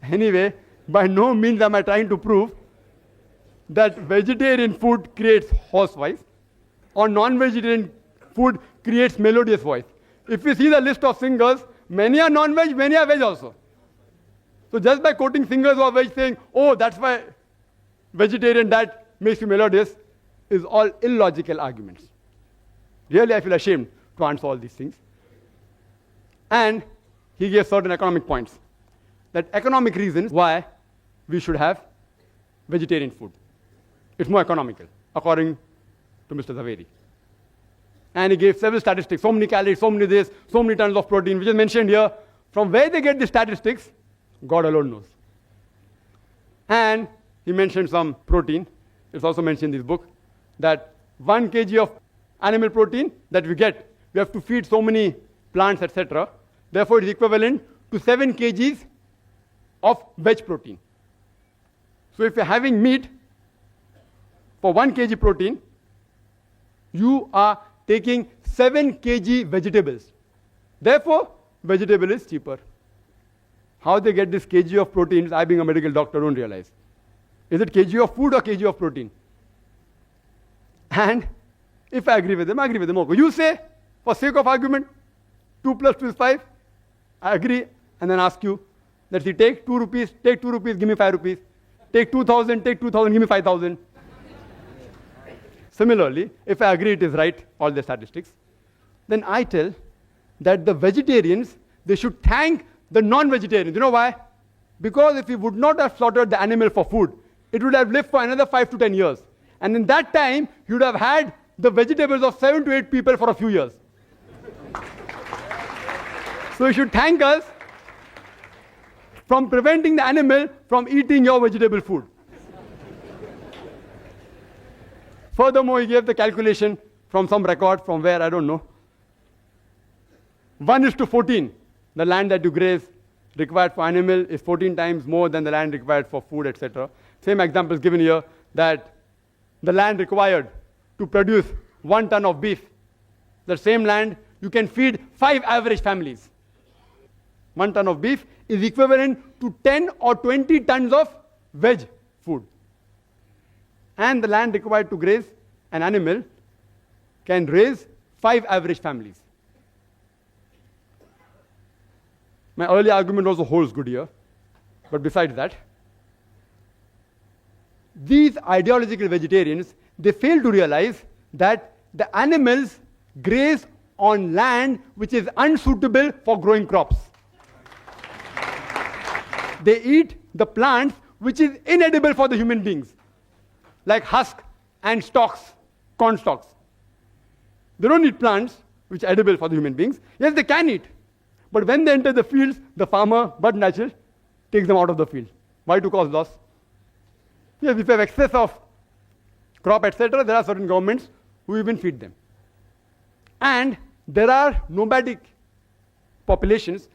Anyway, by no means am I trying to prove that vegetarian food creates hoarse voice or non-vegetarian food creates melodious voice. If you see the list of singers, many are non-veg, many are veg also. So just by quoting singers who are veg saying, oh, that's why vegetarian diet makes you melodious, is all illogical arguments. Really, I feel ashamed to answer all these things. And he gave certain economic points. That economic reasons why we should have vegetarian food. It's more economical, according to Mr. Zaveri. And he gave several statistics, so many calories, so many this, so many tons of protein, which is mentioned here. From where they get the statistics, God alone knows. And he mentioned some protein. It's also mentioned in this book that 1 kg of animal protein that we get, we have to feed so many plants, etc. Therefore, it is equivalent to 7 kgs of veg protein. So if you're having meat for 1 kg protein, you are taking 7 kg vegetables. Therefore, vegetable is cheaper. How they get this kg of proteins, I being a medical doctor don't realize. Is it kg of food or kg of protein? And if I agree with them, I agree with them. Okay. You say, for sake of argument, 2 plus 2 is 5. I agree, and then ask you, let's see, take 2 rupees, give me 5 rupees. Take 2,000, give me 5,000. Similarly, if I agree it is right, all the statistics, then I tell that the vegetarians, they should thank the non-vegetarians. You know why? Because if we would not have slaughtered the animal for food, it would have lived for another 5 to 10 years. And in that time, you would have had the vegetables of 7 to 8 people for a few years. So you should thank us from preventing the animal from eating your vegetable food. Furthermore, he gave the calculation from some record from where, I don't know. 1:14. The land that you graze required for animal is 14 times more than the land required for food, etc. Same example is given here that the land required to produce 1 ton of beef, the same land you can feed 5 average families. 1 ton of beef is equivalent to 10 or 20 tons of veg food. And the land required to graze an animal can raise 5 average families. My earlier argument also holds good here. But besides that, these ideological vegetarians, they fail to realize that the animals graze on land which is unsuitable for growing crops. They eat the plants which is inedible for the human beings, like husk and stalks, corn stalks. They don't eat plants which are edible for the human beings. Yes, they can eat. But when they enter the fields, the farmer, but natural, takes them out of the field. Why? To cause loss. Yes, if you have excess of crop, etc., there are certain governments who even feed them. And there are nomadic populations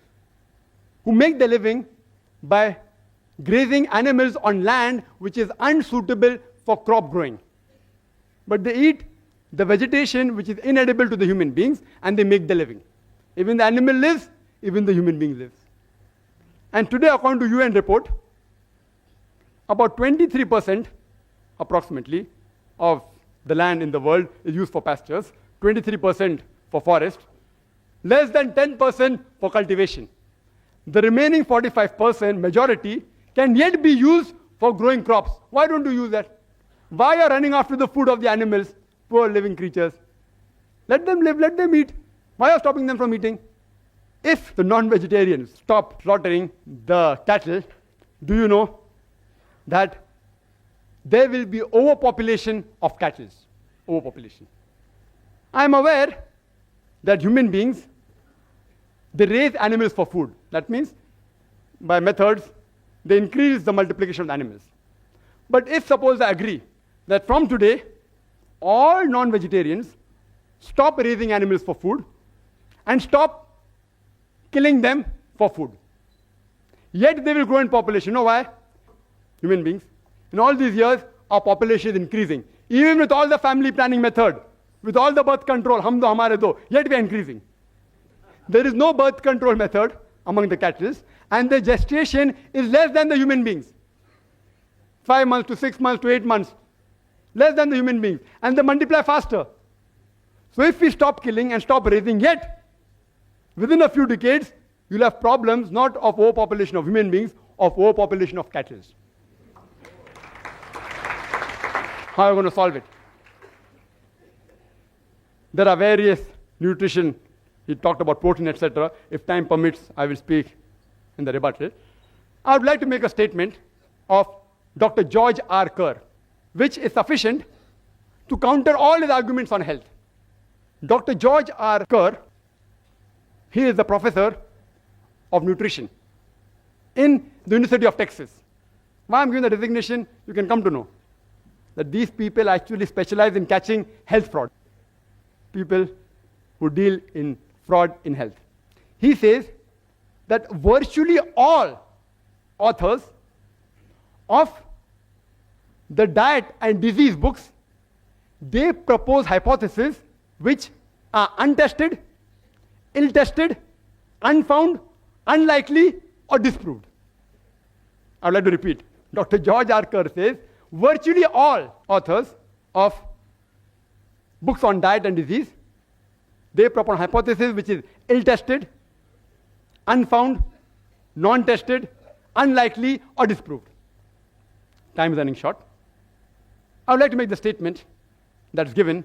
who make their living by grazing animals on land which is unsuitable for crop growing. But they eat the vegetation which is inedible to the human beings, and they make their living. Even the animal lives, even the human being lives. And today, according to UN report, about 23% approximately of the land in the world is used for pastures, 23% for forest, less than 10% for cultivation. The remaining 45%, majority, can yet be used for growing crops. Why don't you use that? Why are you running after the food of the animals, poor living creatures? Let them live, let them eat. Why are you stopping them from eating? If the non-vegetarians stop slaughtering the cattle, do you know that there will be overpopulation of cattle? Overpopulation. I am aware that human beings, they raise animals for food. That means, by methods, they increase the multiplication of the animals. But if suppose I agree that from today, all non-vegetarians stop raising animals for food and stop killing them for food, yet they will grow in population. You know why? Human beings. In all these years, our population is increasing. Even with all the family planning method, with all the birth control, hum do hamare do, yet we are increasing. There is no birth control method among the cattle, and the gestation is less than the human beings. 5 months to 6 months to 8 months, less than the human beings, and they multiply faster. So if we stop killing and stop raising, yet within a few decades, you'll have problems not of overpopulation of human beings, of overpopulation of cattle. How are you going to solve it? There are various nutrition. He talked about protein, etc. If time permits, I will speak in the rebuttal. I would like to make a statement of Dr. George R. Kerr, which is sufficient to counter all his arguments on health. Dr. George R. Kerr, he is the professor of nutrition in the University of Texas. Why I'm giving the designation, you can come to know that these people actually specialize in catching health fraud. People who deal in fraud in health. He says that virtually all authors of the diet and disease books, they propose hypotheses which are untested, ill-tested, unfound, unlikely, or disproved. I would like to repeat. Dr. George R. Kerr says, virtually all authors of books on diet and disease, they propose hypothesis which is ill-tested, unfound, non-tested, unlikely, or disproved. Time is running short. I would like to make the statement that's given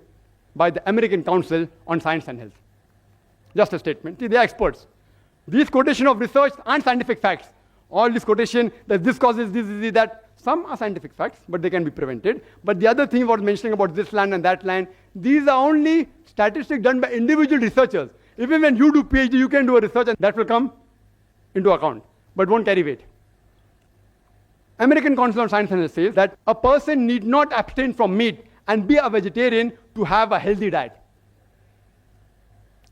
by the American Council on Science and Health. Just a statement. See, they are experts. These quotation of research aren't scientific facts. All this quotation that this causes this, disease, that, some are scientific facts, but they can be prevented. But the other thing about mentioning about this land and that land, these are only statistics done by individual researchers. Even when you do PhD, you can do a research and that will come into account, but won't carry weight. American Council on Science and Health says that a person need not abstain from meat and be a vegetarian to have a healthy diet.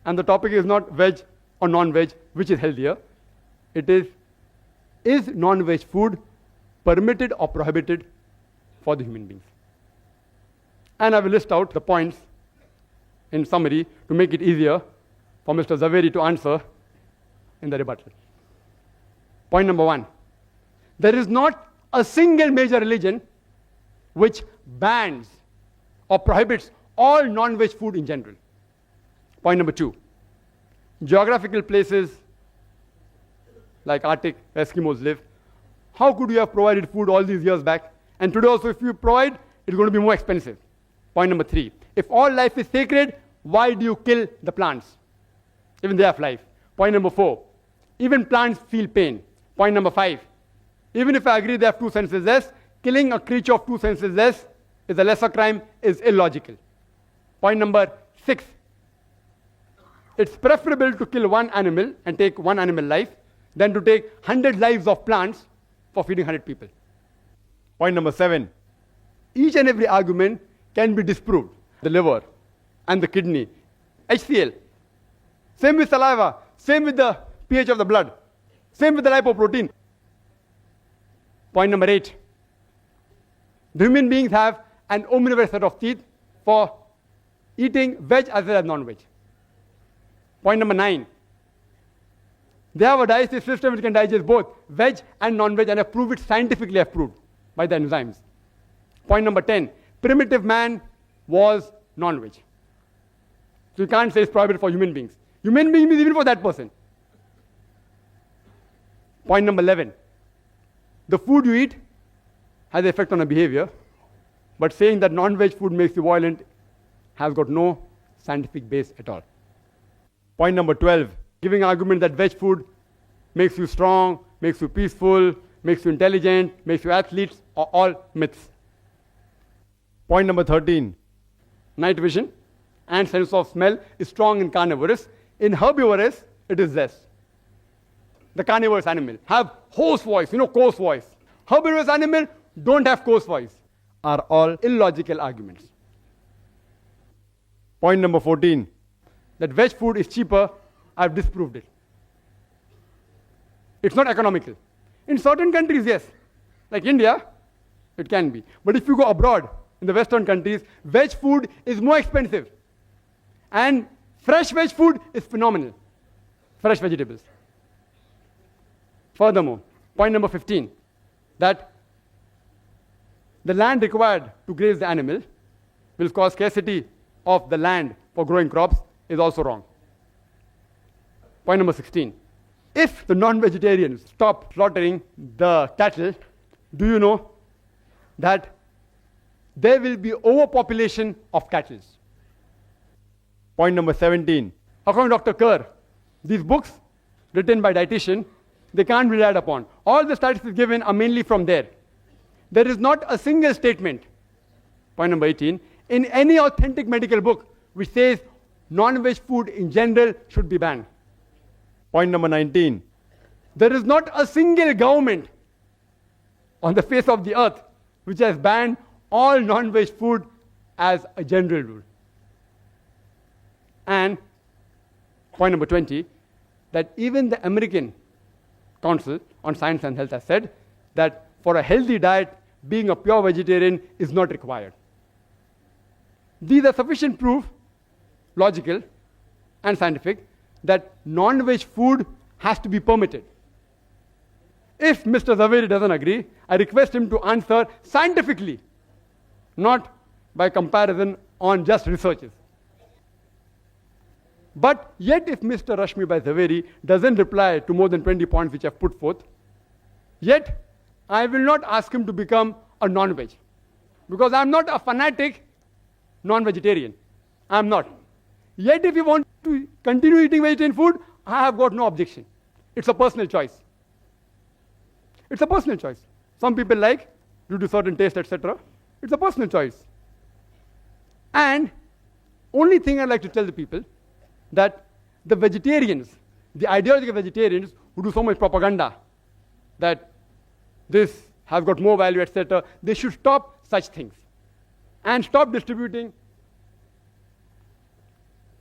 And the topic is not veg or non-veg, which is healthier. It is non-veg food permitted or prohibited for the human beings? And I will list out the points in summary to make it easier for Mr. Zaveri to answer in the rebuttal. Point number 1. There is not a single major religion which bans or prohibits all non-veg food in general. Point number 2. Geographical places like Arctic, Eskimos live. How could you have provided food all these years back? And today also, if you provide, it's going to be more expensive. Point number 3. If all life is sacred, why do you kill the plants? Even they have life. Point number 4. Even plants feel pain. Point number 5. Even if I agree they have 2 senses less, killing a creature of 2 senses less is a lesser crime, is illogical. Point number 6. It's preferable to kill one animal and take one animal life than to take 100 lives of plants for feeding 100 people. Point number 7. Each and every argument can be disproved. The liver and the kidney, HCl. Same with saliva, same with the pH of the blood, same with the lipoprotein. Point number 8. The human beings have an omnivorous set of teeth for eating veg as well as non-veg. Point number 9. They have a digestive system which can digest both veg and non-veg and have proved it scientifically approved by the enzymes. Point number 10. Primitive man was non-veg. So you can't say it's prohibited for human beings. Human beings means even for that person. Point number 11. The food you eat has an effect on a behavior, but saying that non-veg food makes you violent has got no scientific base at all. Point number 12. Giving argument that veg food makes you strong, makes you peaceful, makes you intelligent, makes you athletes, are all myths. Point number 13. Night vision and sense of smell is strong in carnivorous. In herbivorous, it is less. The carnivorous animal have hoarse voice, coarse voice. Herbivorous animal don't have coarse voice. Are all illogical arguments. Point number 14. That veg food is cheaper, I've disproved it. It's not economical. In certain countries, yes. Like India, it can be. But if you go abroad, in the Western countries, veg food is more expensive. And fresh veg food is phenomenal. Fresh vegetables. Furthermore, point number 15, that the land required to graze the animal will cause scarcity of the land for growing crops is also wrong. Point number 16. If the non-vegetarians stop slaughtering the cattle, do you know that there will be overpopulation of cattle? Point number 17. According to Dr. Kerr, these books written by dietitian, they can't be relied upon. All the statistics given are mainly from there. There is not a single statement, point number 18, in any authentic medical book which says non-veg food in general should be banned. Point number 19. There is not a single government on the face of the earth which has banned all non-veg food as a general rule. And point number 20, that even the American Council on Science and Health has said that for a healthy diet, being a pure vegetarian is not required. These are sufficient proof, logical and scientific, that non-veg food has to be permitted. If Mr. Zaveri doesn't agree, I request him to answer scientifically, not by comparison on just researches. But yet if Mr. Rashmi Bhai Zaveri doesn't reply to more than 20 points which I've put forth, yet I will not ask him to become a non-veg. Because I'm not a fanatic non-vegetarian. I'm not. Yet if you want to continue eating vegetarian food, I have got no objection. It's a personal choice. It's a personal choice. Some people like, due to certain taste, etc. It's a personal choice. And only thing I'd like to tell the people, that the vegetarians, the ideological vegetarians who do so much propaganda, that this has got more value, etc., they should stop such things and stop distributing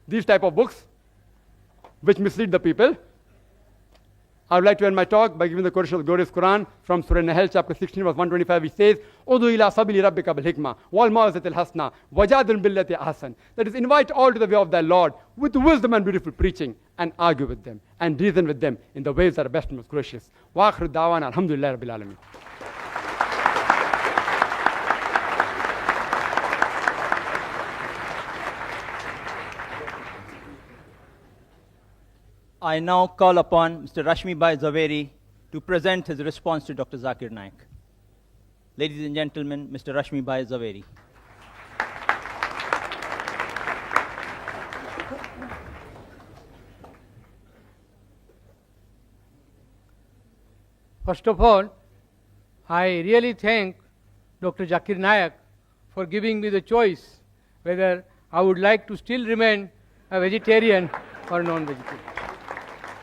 these type of books which mislead the people. I would like to end my talk by giving the quotation of the glorious Quran from Surah Nahl, chapter 16, verse 125, which says, "Udu ila sabili rabbika bil hikmah wal mau'izatil hasana wajadil billati ahsan." That is, invite all to the way of thy Lord with wisdom and beautiful preaching, and argue with them and reason with them in the ways that are best and most gracious. Wa akhiru da'wana alhamdulillahi rabbil alamin. I now call upon Mr. Rashmi Bhai Zaveri to present his response to Dr. Zakir Naik. Ladies and gentlemen, Mr. Rashmi Bhai Zaveri. First of all, I really thank Dr. Zakir Naik for giving me the choice whether I would like to still remain a vegetarian or non-vegetarian.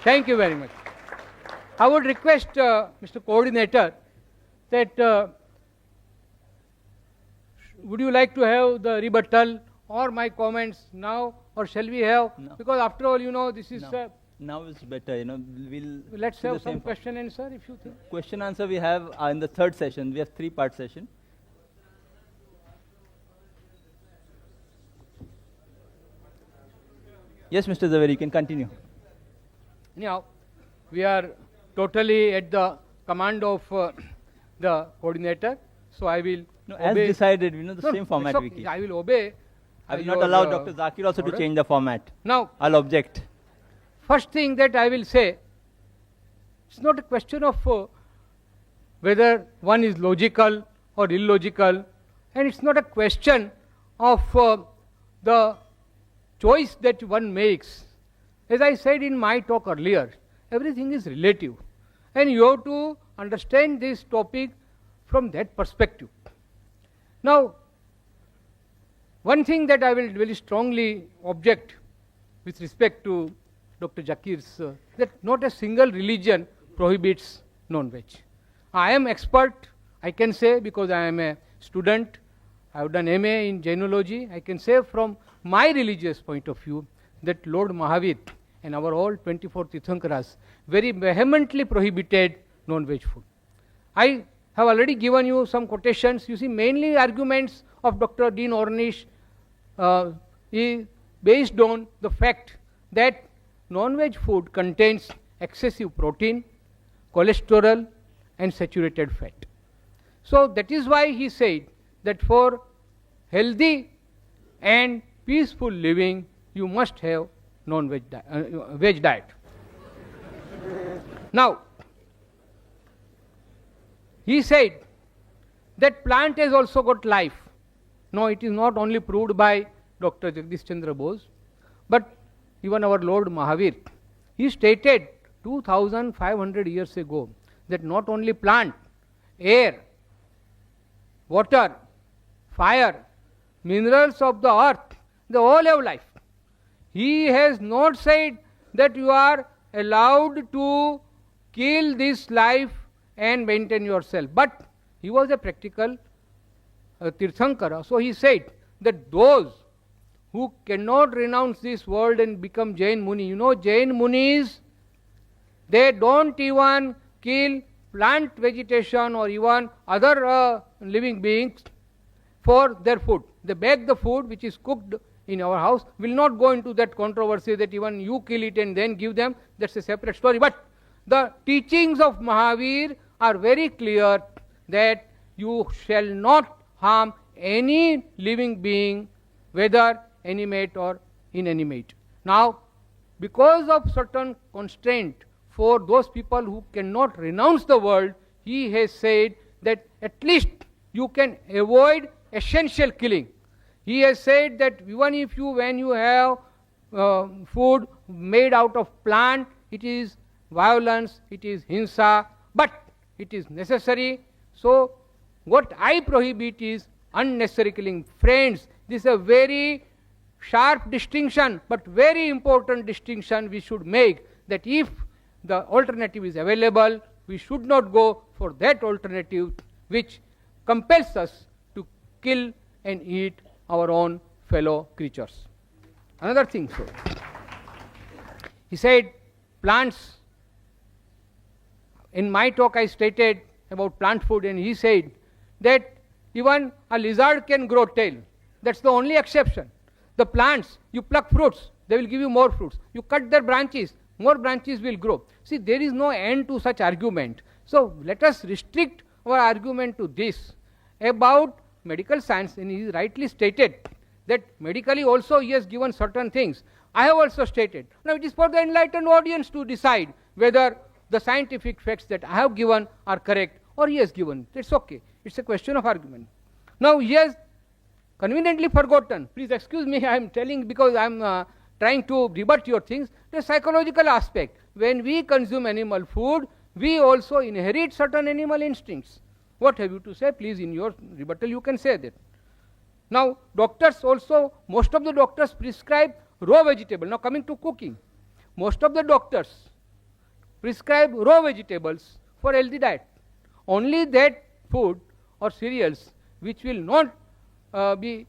Thank you very much. I would request Mr. Coordinator that would you like to have the rebuttal or my comments now, or shall we have? No. Because after all, you know, this is Now it's better, we'll let's do the have some same question and answer if you think. question answer we have in the third session. We have 3-part session. Yes, Mr. Zaveri, you can continue. Anyhow, we are totally at the command of the coordinator, so I will As obey. decided, the No, same format it's we okay. keep. I will obey. I will your, not allow Dr. Zakir also order. to change the format. Now, I'll object. first thing that I will say, it's not a question of whether one is logical or illogical, and it's not a question of the choice that one makes. As I said in my talk earlier, everything is relative, and you have to understand this topic from that perspective. Now, one thing that I will very strongly object with respect to Dr. Zakir's, that not a single religion prohibits non-veg. I am expert, I can say, because I am a student, I have done MA in Jainology, I can say from my religious point of view that Lord Mahavir and our all 24 Tirthankaras very vehemently prohibited non-veg food. I have already given you some quotations. You see, mainly arguments of Dr. Dean Ornish is based on the fact that non-veg food contains excessive protein, cholesterol and saturated fat. So that is why he said that for healthy and peaceful living you must have non-veg veg diet. Now, he said that plant has also got life. No, it is not only proved by Dr. Jagdish Chandra Bose, but even our Lord Mahavir. He stated 2500 years ago that not only plant, air, water, fire, minerals of the earth, they all have life. He has not said that you are allowed to kill this life and maintain yourself. But he was a practical Tirthankara. So he said that those who cannot renounce this world and become Jain Muni, you know, Jain Munis, they don't even kill plant vegetation or even other living beings for their food. They bake the food which is cooked in our house. Will not go into that controversy that even you kill it and then give them. That's a separate story. But the teachings of Mahavir are very clear that you shall not harm any living being, whether animate or inanimate. Now, because of certain constraint for those people who cannot renounce the world, he has said that at least you can avoid essential killing. He has said that even if you, when you have food made out of plant, it is violence, it is hinsa, but it is necessary. So what I prohibit is unnecessary killing. Friends, this is a very sharp distinction, but very important distinction we should make, that if the alternative is available, we should not go for that alternative which compels us to kill and eat our own fellow creatures. Another thing, so he said plants. In my talk I stated about plant food, and he said that even a lizard can grow tail. That's the only exception. The plants, you pluck fruits, they will give you more fruits. You cut their branches, more branches will grow. See, there is no end to such argument. So let us restrict our argument to this. About medical science, and he rightly stated that medically also he has given certain things. I have also stated. Now it is for the enlightened audience to decide whether the scientific facts that I have given are correct or he has given. It's okay. It's a question of argument. Now he has conveniently forgotten. Please excuse me, I am telling because I am trying to rebut your things. The psychological aspect. When we consume animal food, we also inherit certain animal instincts. What have you to say? Please, in your rebuttal, you can say that. Now, doctors also, most of the doctors prescribe raw vegetable. Now, coming to cooking, most of the doctors prescribe raw vegetables for healthy diet. Only that food or cereals which will not be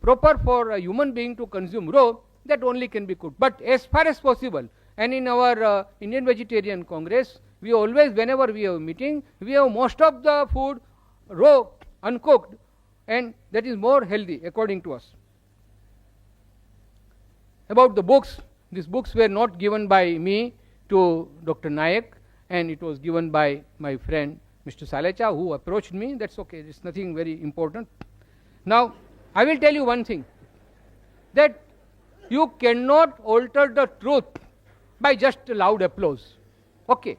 proper for a human being to consume raw, that only can be cooked. But as far as possible, and in our Indian Vegetarian Congress, we always, whenever we have a meeting, we have most of the food raw, uncooked, and that is more healthy according to us. About the books, these books were not given by me to Dr. Naik, and it was given by my friend Mr. Salecha, who approached me. That's okay, it's nothing very important. Now, I will tell you one thing, that you cannot alter the truth by just loud applause. Okay.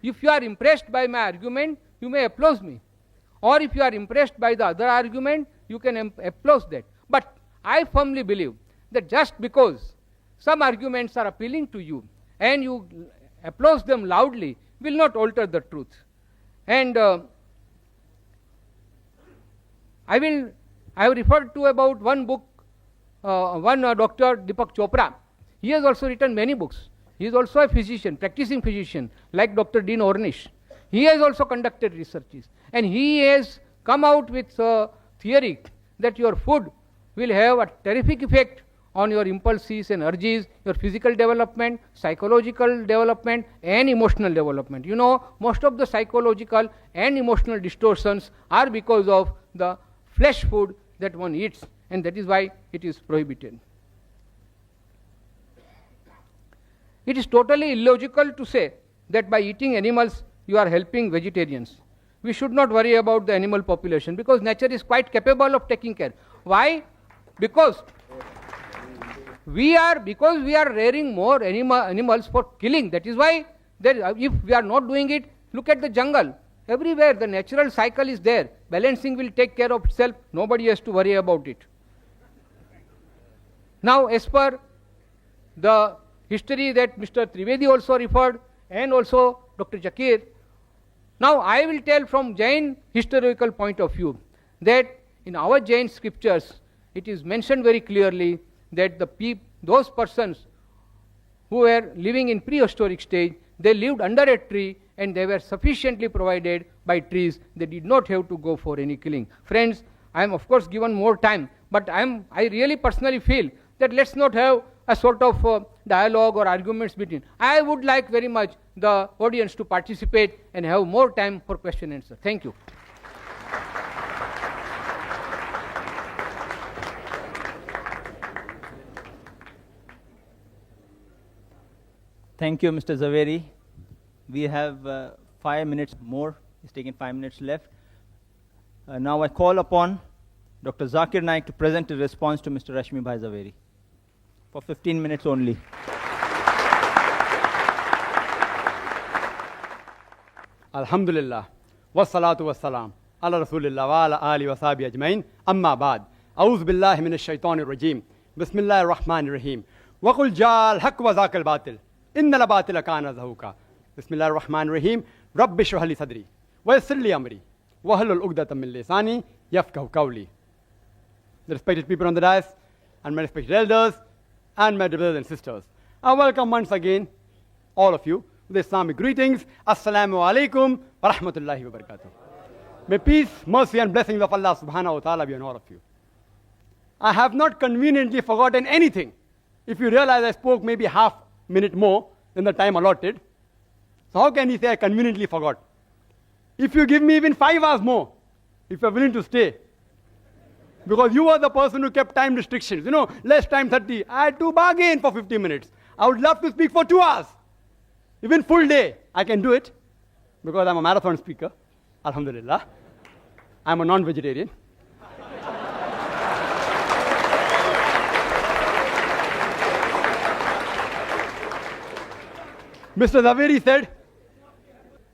If you are impressed by my argument, you may applaud me. Or if you are impressed by the other argument, you can applaud that. But I firmly believe that just because some arguments are appealing to you and you applaud them loudly will not alter the truth. And I have referred to about one book, Dr. Deepak Chopra. He has also written many books. He is also a physician, practicing physician, like Dr. Dean Ornish. He has also conducted researches, and he has come out with a theory that your food will have a terrific effect on your impulses and urges, your physical development, psychological development, and emotional development. You know, most of the psychological and emotional distortions are because of the flesh food that one eats, and that is why it is prohibited. It is totally illogical to say that by eating animals you are helping vegetarians. We should not worry about the animal population because nature is quite capable of taking care. Why? Because we are rearing more animals for killing. That is why if we are not doing it, look at the jungle. Everywhere the natural cycle is there. Balancing will take care of itself. Nobody has to worry about it. Now, as per the history that Mr. Trivedi also referred, and also Dr. Zakir. Now I will tell from Jain historical point of view that in our Jain scriptures it is mentioned very clearly that those persons who were living in prehistoric stage, they lived under a tree and they were sufficiently provided by trees. They did not have to go for any killing. Friends, I am of course given more time, but I really personally feel that let's not have a sort of dialogue or arguments between. I would like very much the audience to participate and have more time for question and answer. Thank you. Thank you, Mr. Zaveri. We have 5 minutes more. It's taken 5 minutes left. Now I call upon Dr. Zakir Naik to present a response to Mr. Rashmi Bhai Zaveri for 15 minutes only. Alhamdulillah. Wassalatu wassalam. Ala Rasulillah wa ala ali wa sahbihi ajmain. Amma ba'd. A'udhu billahi minash shaitanir rajim. Bismillahir rahmanir rahim. Wa qul ja'al haqq wa zaqal batil. Innal batila kana zahuqa. Bismillahir rahmanir rahim. Rabbi shrah li sadri wa yassir li amri wa hlul 'uqdatam min lisani yafqahu qawli. The respected people on the dais and my respected elders and my brothers and sisters, I welcome once again all of you with Islamic greetings. Assalamu alaikum wa rahmatullahi wa barakatuh. May peace, mercy and blessings of Allah subhanahu wa ta'ala be on all of you. I have not conveniently forgotten anything. If you realize I spoke maybe half minute more than the time allotted, so how can you say I conveniently forgot? If you give me even 5 hours more, if you're willing to stay, because you were the person who kept time restrictions, less time 30. I had to bargain for 50 minutes. I would love to speak for 2 hours. Even full day, I can do it because I'm a marathon speaker. Alhamdulillah. I'm a non-vegetarian. Mr. Zaveri said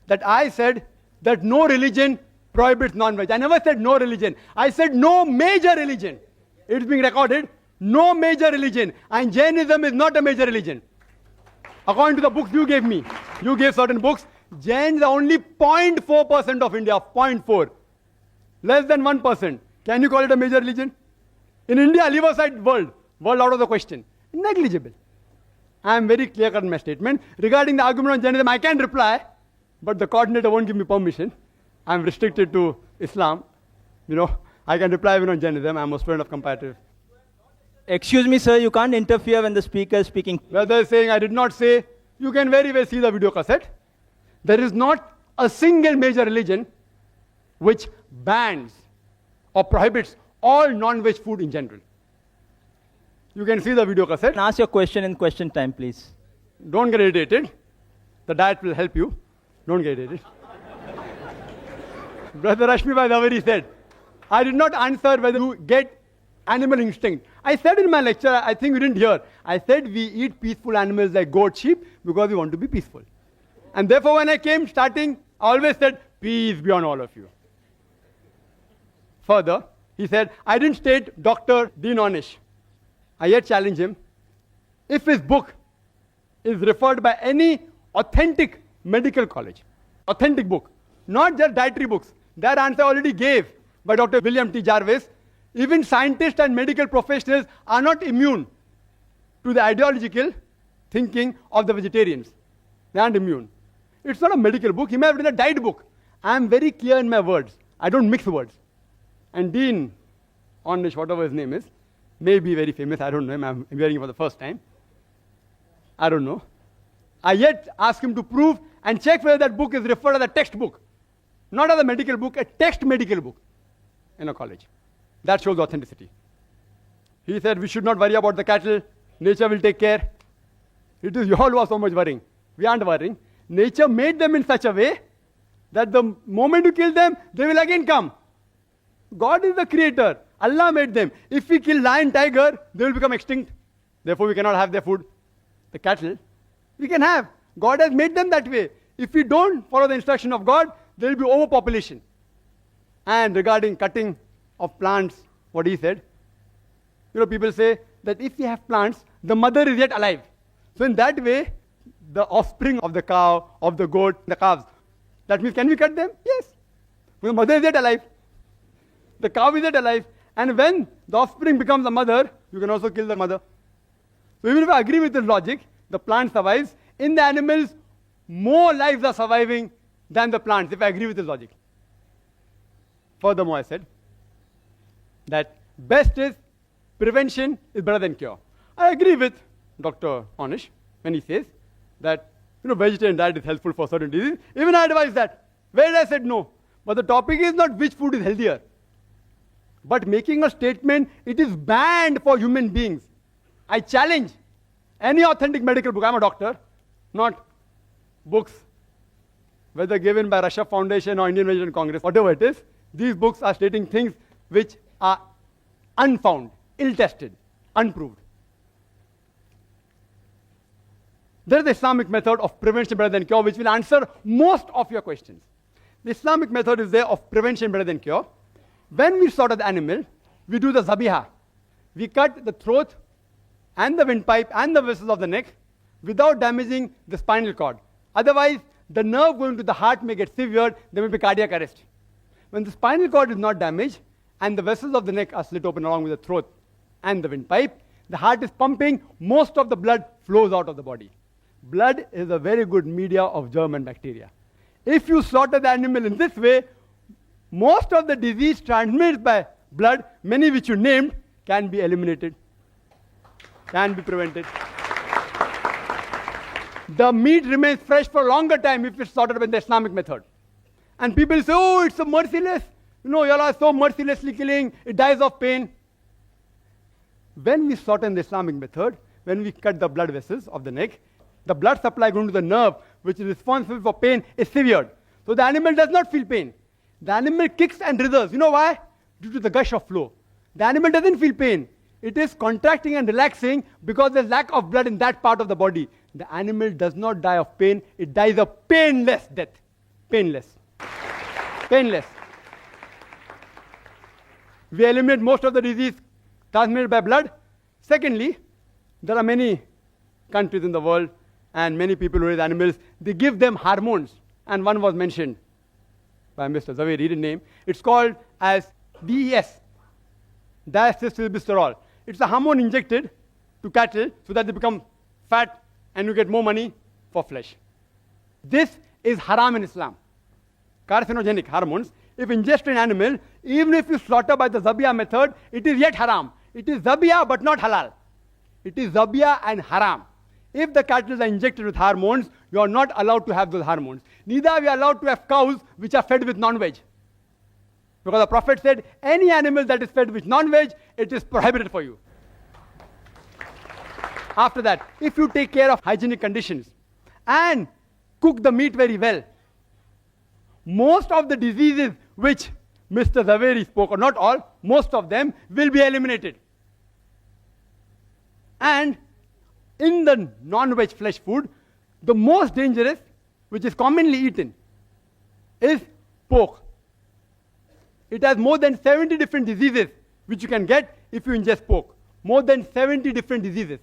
that I said that no religion prohibits non-veg. I never said no religion. I said no major religion. It's being recorded. No major religion. And Jainism is not a major religion. According to the books you gave me, you gave certain books, Jains are only 0.4% of India, 0.4. Less than 1%. Can you call it a major religion? In India, leave aside world out of the question. Negligible. I am very clear-cut in my statement. Regarding the argument on Jainism, I can reply, but the coordinator won't give me permission. I am restricted to Islam. I can reply even on Jainism. I am a student of comparative. Excuse me, sir, you can't interfere when the speaker is speaking. Whether saying I did not say, you can very well see the video cassette. There is not a single major religion which bans or prohibits all non-veg food in general. You can see the video cassette. Ask your question in question time, please. Don't get irritated. The diet will help you. Don't get irritated. Brother Rashmi Bhai Zaveri said, I did not answer whether you get animal instinct. I said in my lecture, I think you didn't hear, I said we eat peaceful animals like goat, sheep, because we want to be peaceful. And therefore when I came starting, I always said, peace be on all of you. Further, he said, I didn't state Dr. Dean Ornish. I yet challenge him. If his book is referred by any authentic medical college, authentic book, not just dietary books, that answer I already gave by Dr. William T. Jarvis. Even scientists and medical professionals are not immune to the ideological thinking of the vegetarians. They aren't immune. It's not a medical book. He may have written a diet book. I am very clear in my words. I don't mix words. And Dean Ornish, whatever his name is, may be very famous. I don't know him. I'm hearing him for the first time. I don't know. I yet ask him to prove and check whether that book is referred as a textbook. Not as a medical book, a text medical book in a college. That shows authenticity. He said we should not worry about the cattle. Nature will take care. It is you all who are so much worrying. We aren't worrying. Nature made them in such a way that the moment you kill them, they will again come. God is the creator. Allah made them. If we kill lion, tiger, they will become extinct. Therefore, we cannot have their food. The cattle, we can have. God has made them that way. If we don't follow the instruction of God, there will be overpopulation. And regarding cutting of plants, what he said, people say that if we have plants, the mother is yet alive. So in that way, the offspring of the cow, of the goat, the calves, that means can we cut them? Yes. The mother is yet alive. The cow is yet alive. And when the offspring becomes a mother, you can also kill the mother. So even if I agree with this logic, the plant survives. In the animals, more lives are surviving than the plants, if I agree with his logic. Furthermore, I said that best is prevention is better than cure. I agree with Dr. Onish when he says that vegetarian diet is helpful for certain diseases. Even I advise that. Where I said no. But the topic is not which food is healthier, but making a statement, it is banned for human beings. I challenge any authentic medical book. I'm a doctor, not books, whether given by Russia Foundation or Indian Vegetarian Congress, whatever it is. These books are stating things which are unfound, ill-tested, unproved. There is the Islamic method of prevention better than cure, which will answer most of your questions. The Islamic method is there of prevention better than cure. When we slaughter the animal, we do the zabiha. We cut the throat and the windpipe and the vessels of the neck without damaging the spinal cord. Otherwise, the nerve going to the heart may get severed, there may be cardiac arrest. When the spinal cord is not damaged and the vessels of the neck are slit open along with the throat and the windpipe, the heart is pumping, most of the blood flows out of the body. Blood is a very good media of germ and bacteria. If you slaughter the animal in this way, most of the disease transmitted by blood, many which you named, can be eliminated, can be prevented. The meat remains fresh for a longer time if it's slaughtered by the Islamic method. And people say, oh, it's so merciless. You all are so mercilessly killing, it dies of pain. When we slaughter in the Islamic method, when we cut the blood vessels of the neck, the blood supply going to the nerve, which is responsible for pain, is severed. So the animal does not feel pain. The animal kicks and writhers. You know why? Due to the gush of flow. The animal doesn't feel pain. It is contracting and relaxing because there's lack of blood in that part of the body. The animal does not die of pain. It dies a painless death. Painless. Painless. We eliminate most of the disease transmitted by blood. Secondly, there are many countries in the world and many people who raise animals, they give them hormones. And one was mentioned by Mr. Zakir, read his name. It's called as DES, diacetylglycerol. It's a hormone injected to cattle so that they become fat and you get more money for flesh. This is haram in Islam. Carcinogenic hormones, if ingested in animal, even if you slaughter by the zabiyah method, it is yet haram. It is zabiyah but not halal. It is zabiyah and haram. If the cattle are injected with hormones, you are not allowed to have those hormones. Neither are we allowed to have cows which are fed with non-veg. Because the Prophet said, any animal that is fed with non-veg, it is prohibited for you. After that, if you take care of hygienic conditions and cook the meat very well, most of the diseases which Mr. Zaveri spoke, or not all, most of them will be eliminated. And in the non-veg flesh food, the most dangerous, which is commonly eaten, is pork. It has more than 70 different diseases which you can get if you ingest pork. More than 70 different diseases.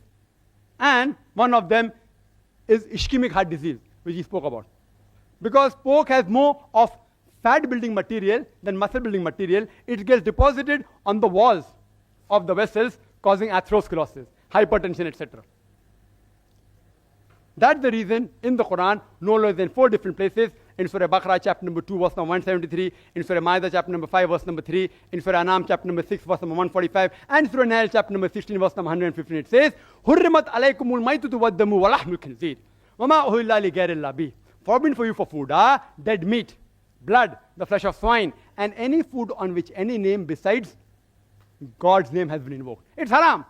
And one of them is ischemic heart disease, which he spoke about. Because pork has more of fat-building material than muscle-building material, it gets deposited on the walls of the vessels, causing atherosclerosis, hypertension, etc. That's the reason in the Quran, no less than 4 different places, in Surah Baqarah chapter number 2, verse number 173, in Surah Ma'idah chapter number 5, verse number 3, in Surah Anam chapter number 6, verse number 145, and Surah Nail chapter number 16, verse number 115, it says, Hurrimat alaykumul maitutu waddamu wa lahmul khinzir, wa ma uhilla li ghayrillah bih. Forbidden for you for food are dead meat, blood, the flesh of swine, and any food on which any name besides God's name has been invoked. It's haram.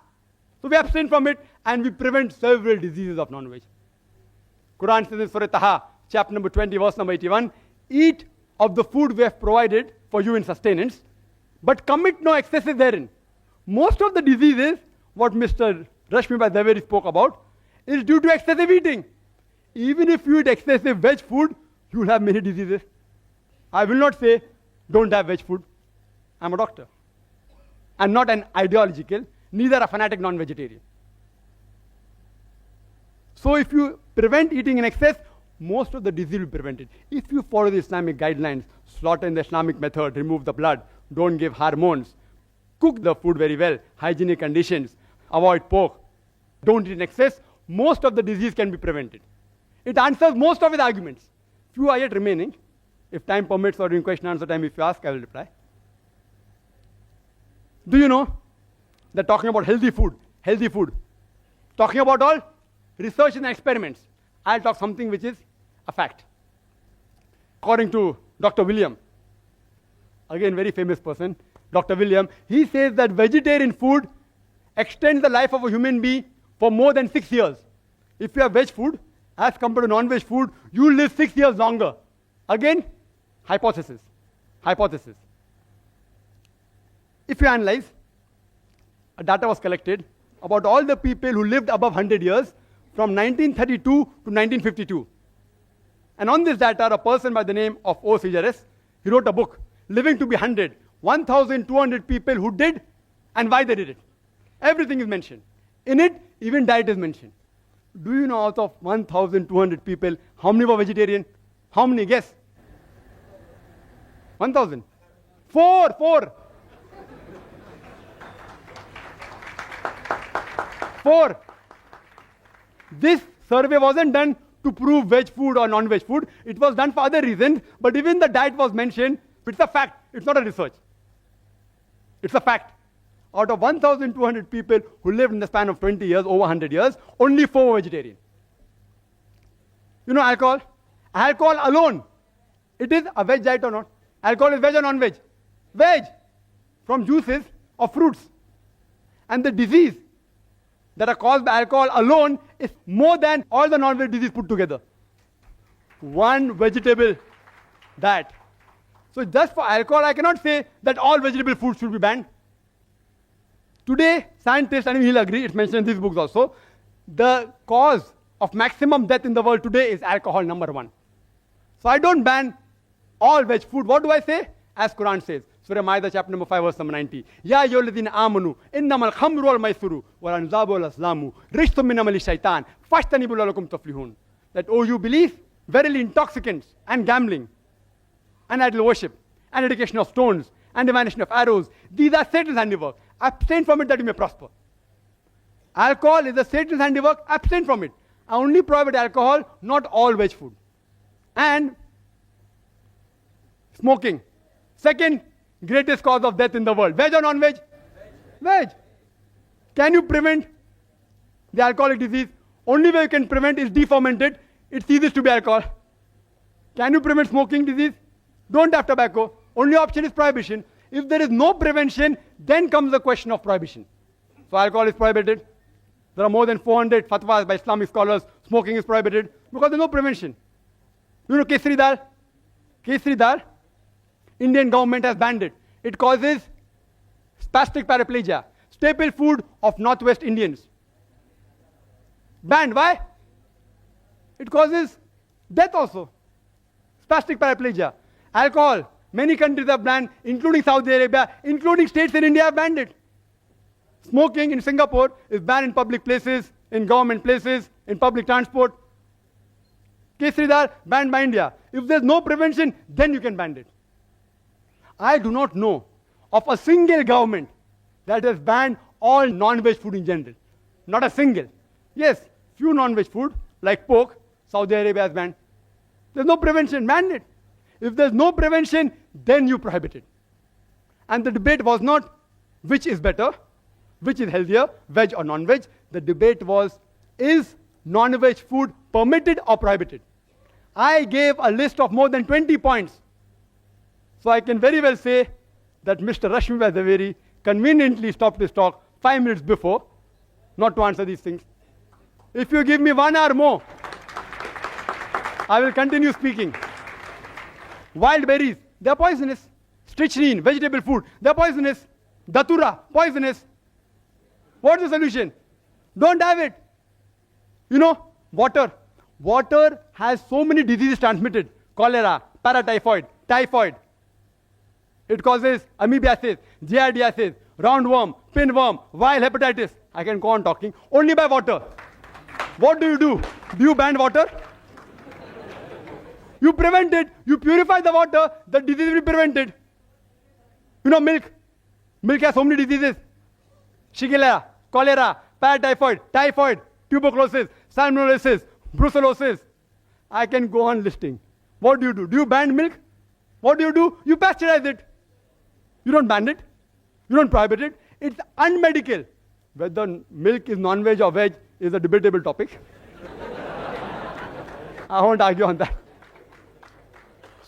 So we abstain from it and we prevent several diseases of non-veg. Quran says in Surah Taha, chapter number 20, verse number 81, eat of the food we have provided for you in sustenance, but commit no excesses therein. Most of the diseases, what Mr. Rashmi Bhai Zaveri spoke about, is due to excessive eating. Even if you eat excessive veg food, you will have many diseases. I will not say, don't have veg food. I'm a doctor. I'm not an ideological, neither a fanatic non-vegetarian. So if you prevent eating in excess, most of the disease will be prevented. If you follow the Islamic guidelines, slaughter in the Islamic method, remove the blood, don't give hormones, cook the food very well, hygienic conditions, avoid pork, don't eat in excess, most of the disease can be prevented. It answers most of his arguments. Few are yet remaining. If time permits or during question and answer time, if you ask, I will reply. Do you know that talking about healthy food, talking about all research and experiments, I'll talk something which is a fact. According to Dr. William, again very famous person, Dr. William, he says that vegetarian food extends the life of a human being for more than 6 years. If you have veg food, as compared to non-veg food, you live 6 years longer. Again, hypothesis. If you analyze, data was collected about all the people who lived above 100 years from 1932 to 1952. And on this data, a person by the name of O. Sejares, he wrote a book, Living to be 100, 1,200 people who did and why they did it. Everything is mentioned. In it, even diet is mentioned. Do you know out of 1,200 people, how many were vegetarian? How many? Guess. 1,000. Four. This survey wasn't done to prove veg food or non-veg food. It was done for other reasons, but even the diet was mentioned. It's a fact. It's not a research. It's a fact. Out of 1,200 people who lived in the span of 20 years, over 100 years, only 4 were vegetarian. You know alcohol? Alcohol alone, it is a veg diet or not? Alcohol is veg or non-veg? Veg. From juices of fruits. And the disease that are caused by alcohol alone is more than all the non-veg disease put together. One vegetable diet. So just for alcohol, I cannot say that all vegetable foods should be banned. Today, scientists, and he'll agree, it's mentioned in these books also, the cause of maximum death in the world today is alcohol, number 1. So I don't ban all veg food. What do I say? As Quran says, Surah Ma'idah, chapter number 5, verse number 90. Ya ayyuhalladhina amanu, innamal khamru wal maisuru, wal anzabu wal aslamu, rijsum min amali shaitan, fashtanibu la'allakum tuflihun. That, oh, you believe, verily intoxicants and gambling, and idol worship, and dedication of stones, and divination of arrows, these are Satan's handiwork. Abstain from it that you may prosper. Alcohol is a Satan's handiwork. Abstain from it. I only prohibit alcohol, not all veg food. And smoking. Second greatest cause of death in the world. Veg or non-veg? Veg. Can you prevent the alcoholic disease? Only way you can prevent is deferment it. It ceases to be alcohol. Can you prevent smoking disease? Don't have tobacco. Only option is prohibition. If there is no prevention, then comes the question of prohibition. So alcohol is prohibited. There are more than 400 fatwas by Islamic scholars. Smoking is prohibited because there is no prevention. You know kesari dal? Kesari dal, Indian government has banned it. It causes spastic paraplegia, staple food of Northwest Indians. Banned. Why? It causes death also. Spastic paraplegia. Alcohol. Many countries have banned, including Saudi Arabia, including states in India have banned it. Smoking in Singapore is banned in public places, in government places, in public transport. Kesari dal banned by India. If there's no prevention, then you can ban it. I do not know of a single government that has banned all non-veg food in general. Not a single. Yes, few non-veg food, like pork, Saudi Arabia has banned. There's no prevention, ban it. If there's no prevention, then you prohibit it. And the debate was not which is better, which is healthier, veg or non-veg. The debate was, is non-veg food permitted or prohibited? I gave a list of more than 20 points. So I can very well say that Mr. Rashmi Zaveri conveniently stopped his talk 5 minutes before, not to answer these things. If you give me 1 hour more, I will continue speaking. Wild berries, they are poisonous. Strychnine, vegetable food, they are poisonous. Datura, poisonous. What's the solution? Don't have it. You know, water. Water has so many diseases transmitted. Cholera, paratyphoid, typhoid. It causes amoebiasis, giardiasis, roundworm, pinworm, viral hepatitis. I can go on talking. Only by water. What do? Do you ban water? You prevent it. You purify the water, the disease will be prevented. You know, milk. Milk has so many diseases. Shigella, cholera, paratyphoid, typhoid, tuberculosis, salmonellosis, brucellosis. I can go on listing. What do? Do you ban milk? What do? You pasteurize it. You don't ban it. You don't prohibit it. It's unmedical. Whether milk is non-veg or veg is a debatable topic. I won't argue on that.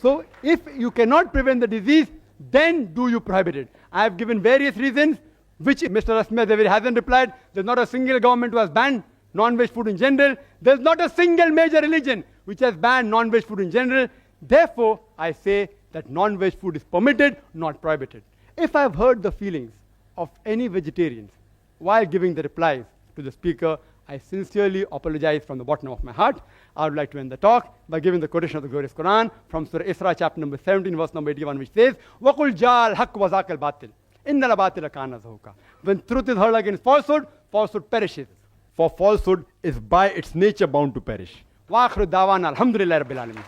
So if you cannot prevent the disease, then do you prohibit it? I have given various reasons, which Mr. Rasmi Zaveri hasn't replied. There's not a single government who has banned non-veg food in general. There's not a single major religion which has banned non-veg food in general. Therefore, I say that non-veg food is permitted, not prohibited. If I've hurt the feelings of any vegetarians while giving the replies to the speaker, I sincerely apologize from the bottom of my heart. I would like to end the talk by giving the quotation of the glorious Quran from Surah Isra, chapter number 17, verse number 81, which says, وَقُلْ جَاءَ الْحَقُّ وَزَاقَ الْبَاطِلِ إِنَّ الْبَاطِلَ كَانَ زَهُوقًا. When truth is heard against falsehood, falsehood perishes. For falsehood is by its nature bound to perish. وَآخِرُ دَعْوَانَا الْحَمْدُ لِلَّهِ رَبِّ الْعَالَمِينَ.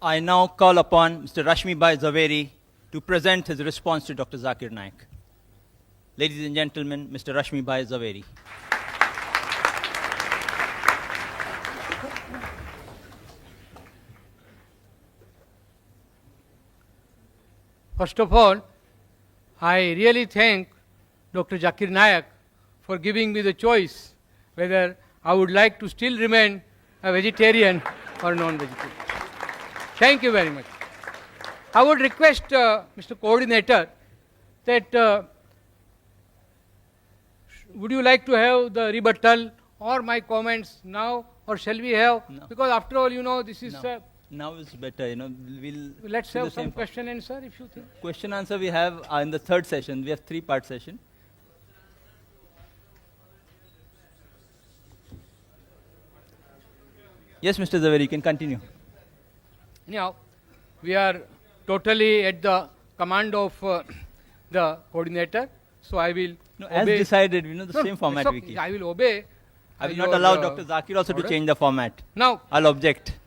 I now call upon Mr. Rashmi Bhai Zaveri to present his response to Dr. Zakir Naik. Ladies and gentlemen, Mr. Rashmi Bhai Zaveri. First of all, I really thank Dr. Zakir Naik for giving me the choice whether I would like to still remain a vegetarian or non-vegetarian. Thank you very much. I would request Mr. Coordinator that would you like to have the rebuttal or my comments now, or shall we have? No. Because after all, you know, this is... Now it's better, let's do the have some same question answer if you think. question answer we have in the third session. We have 3-part session. Yes, Mr. Zaveri, you can continue. Anyhow, we are totally at the command of the coordinator, so I will As obey. decided, the same it's format okay. we keep. I will obey. I will your, not allow Dr. Zakir also order. to change the format. Now, I'll object.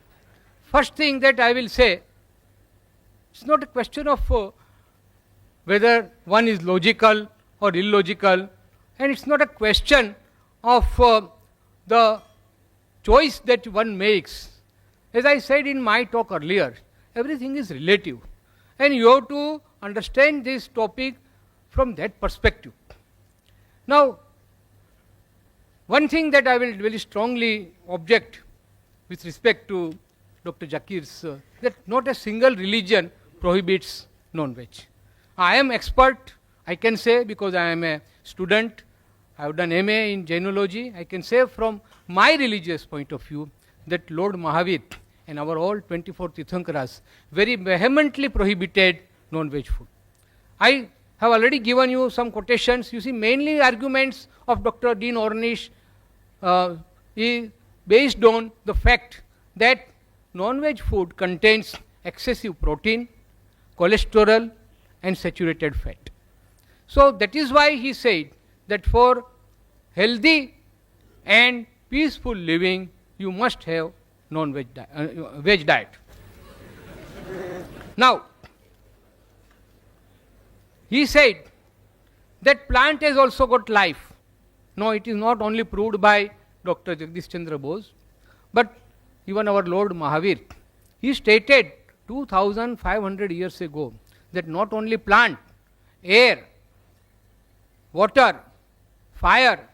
first thing that I will say, it's not a question of whether one is logical or illogical, and it's not a question of the choice that one makes. As I said in my talk earlier, everything is relative, and you have to understand this topic from that perspective. Now, one thing that I will very strongly object with respect to Dr. Zakir's, that not a single religion prohibits non-veg. I am expert, I can say, because I am a student, I have done MA in Jainology, I can say from my religious point of view that Lord Mahavir and our all 24 Tirthankaras very vehemently prohibited non-veg food. I have already given you some quotations. You see, mainly arguments of Dr. Dean Ornish is based on the fact that non-veg food contains excessive protein, cholesterol and saturated fat. So that is why he said that for healthy and peaceful living, you must have non-veg veg diet. Now, he said that plant has also got life. No, it is not only proved by Dr. Jagdish Chandra Bose, but even our Lord Mahavir. He stated 2500 years ago that not only plant, air, water, fire,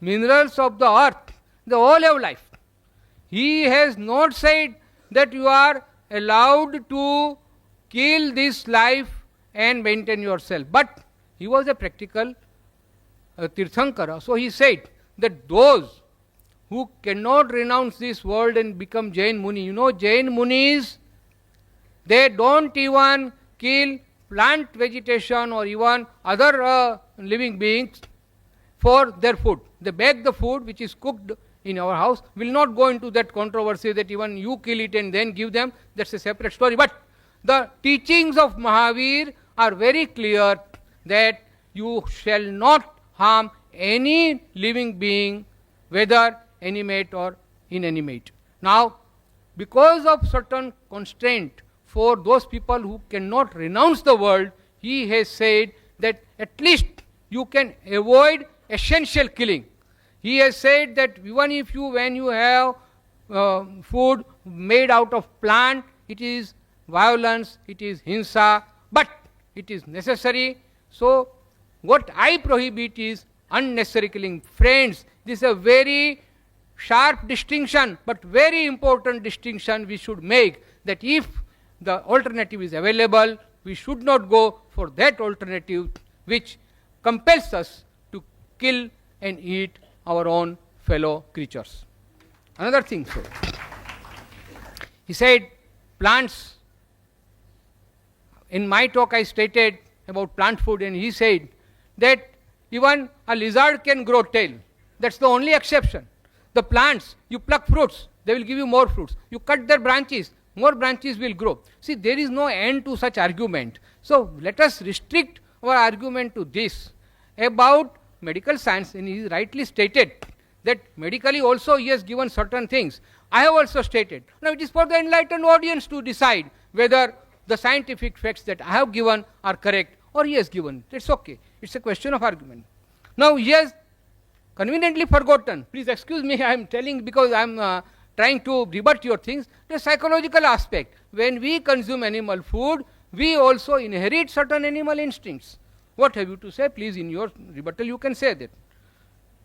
minerals of the earth, they all have life. He has not said that you are allowed to kill this life and maintain yourself. But he was a practical Tirthankara. So he said that those who cannot renounce this world and become Jain Muni, you know, Jain Munis, they don't even kill plant vegetation or even other living beings for their food. They bake the food which is cooked in our house. Will not go into that controversy that even you kill it and then give them. That's a separate story. But the teachings of Mahavir are very clear that you shall not harm any living being, whether animate or inanimate. Now, because of certain constraint for those people who cannot renounce the world, he has said that at least you can avoid essential killing. He has said that even if you, when you have food made out of plant, it is violence, it is hinsa, but it is necessary. So what I prohibit is unnecessary killing. Friends, this is a very sharp distinction, but very important distinction we should make, that if the alternative is available, we should not go for that alternative which compels us to kill and eat our own fellow creatures. Another thing, sir. He said plants. In my talk I stated about plant food, and he said that even a lizard can grow tail. That's the only exception. The plants, you pluck fruits, they will give you more fruits. You cut their branches, more branches will grow. See, there is no end to such argument. So let us restrict our argument to this. About medical science, and he rightly stated that medically also he has given certain things. I have also stated. Now it is for the enlightened audience to decide whether the scientific facts that I have given are correct or he has given. It's okay. It's a question of argument. Now he has conveniently forgotten. Please excuse me, I am telling because I am trying to rebut your things. The psychological aspect. When we consume animal food, we also inherit certain animal instincts. What have you to say? Please, in your rebuttal, you can say that.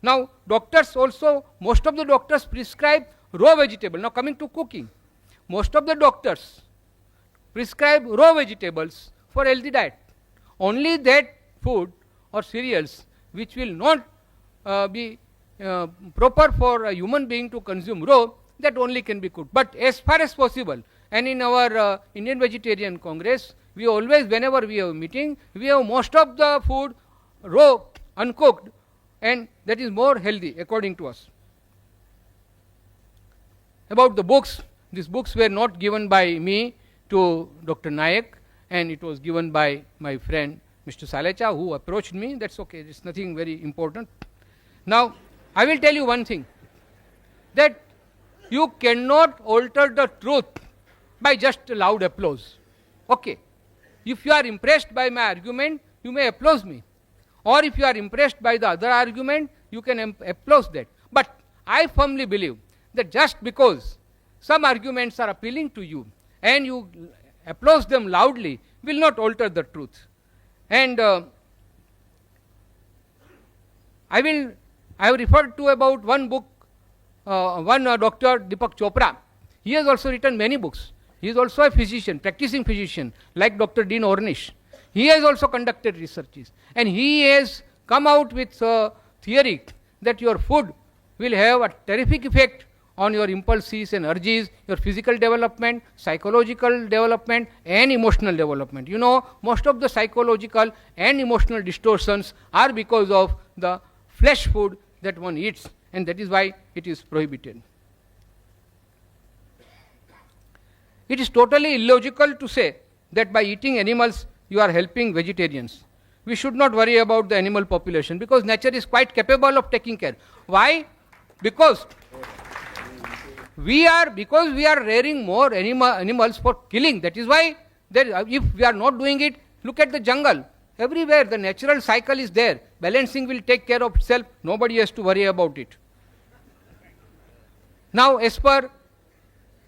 Now, doctors also, most of the doctors prescribe raw vegetable. Now, coming to cooking, most of the doctors prescribe raw vegetables for healthy diet. Only that food or cereals which will not be proper for a human being to consume raw, that only can be cooked. But as far as possible, and in our Indian Vegetarian Congress, we always, whenever we have a meeting, we have most of the food raw, uncooked, and that is more healthy according to us. About the books, these books were not given by me to Dr. Naik, and it was given by my friend Mr. Salecha, who approached me. That's okay, it's nothing very important. Now, I will tell you one thing, that you cannot alter the truth by just loud applause. Okay. If you are impressed by my argument, you may applause me. Or if you are impressed by the other argument, you can applause that. But I firmly believe that just because some arguments are appealing to you and you applause them loudly will not alter the truth. And I have referred to about one book, Dr. Deepak Chopra. He has also written many books. He is also a physician, practicing physician, like Dr. Dean Ornish. He has also conducted researches, and he has come out with a theory that your food will have a terrific effect on your impulses and urges, your physical development, psychological development, and emotional development. You know, most of the psychological and emotional distortions are because of the flesh food that one eats, and that is why it is prohibited. It is totally illogical to say that by eating animals you are helping vegetarians. We should not worry about the animal population because nature is quite capable of taking care. Why? Because we are rearing more animals for killing. That is why if we are not doing it, look at the jungle. Everywhere the natural cycle is there. Balancing will take care of itself. Nobody has to worry about it. Now, as per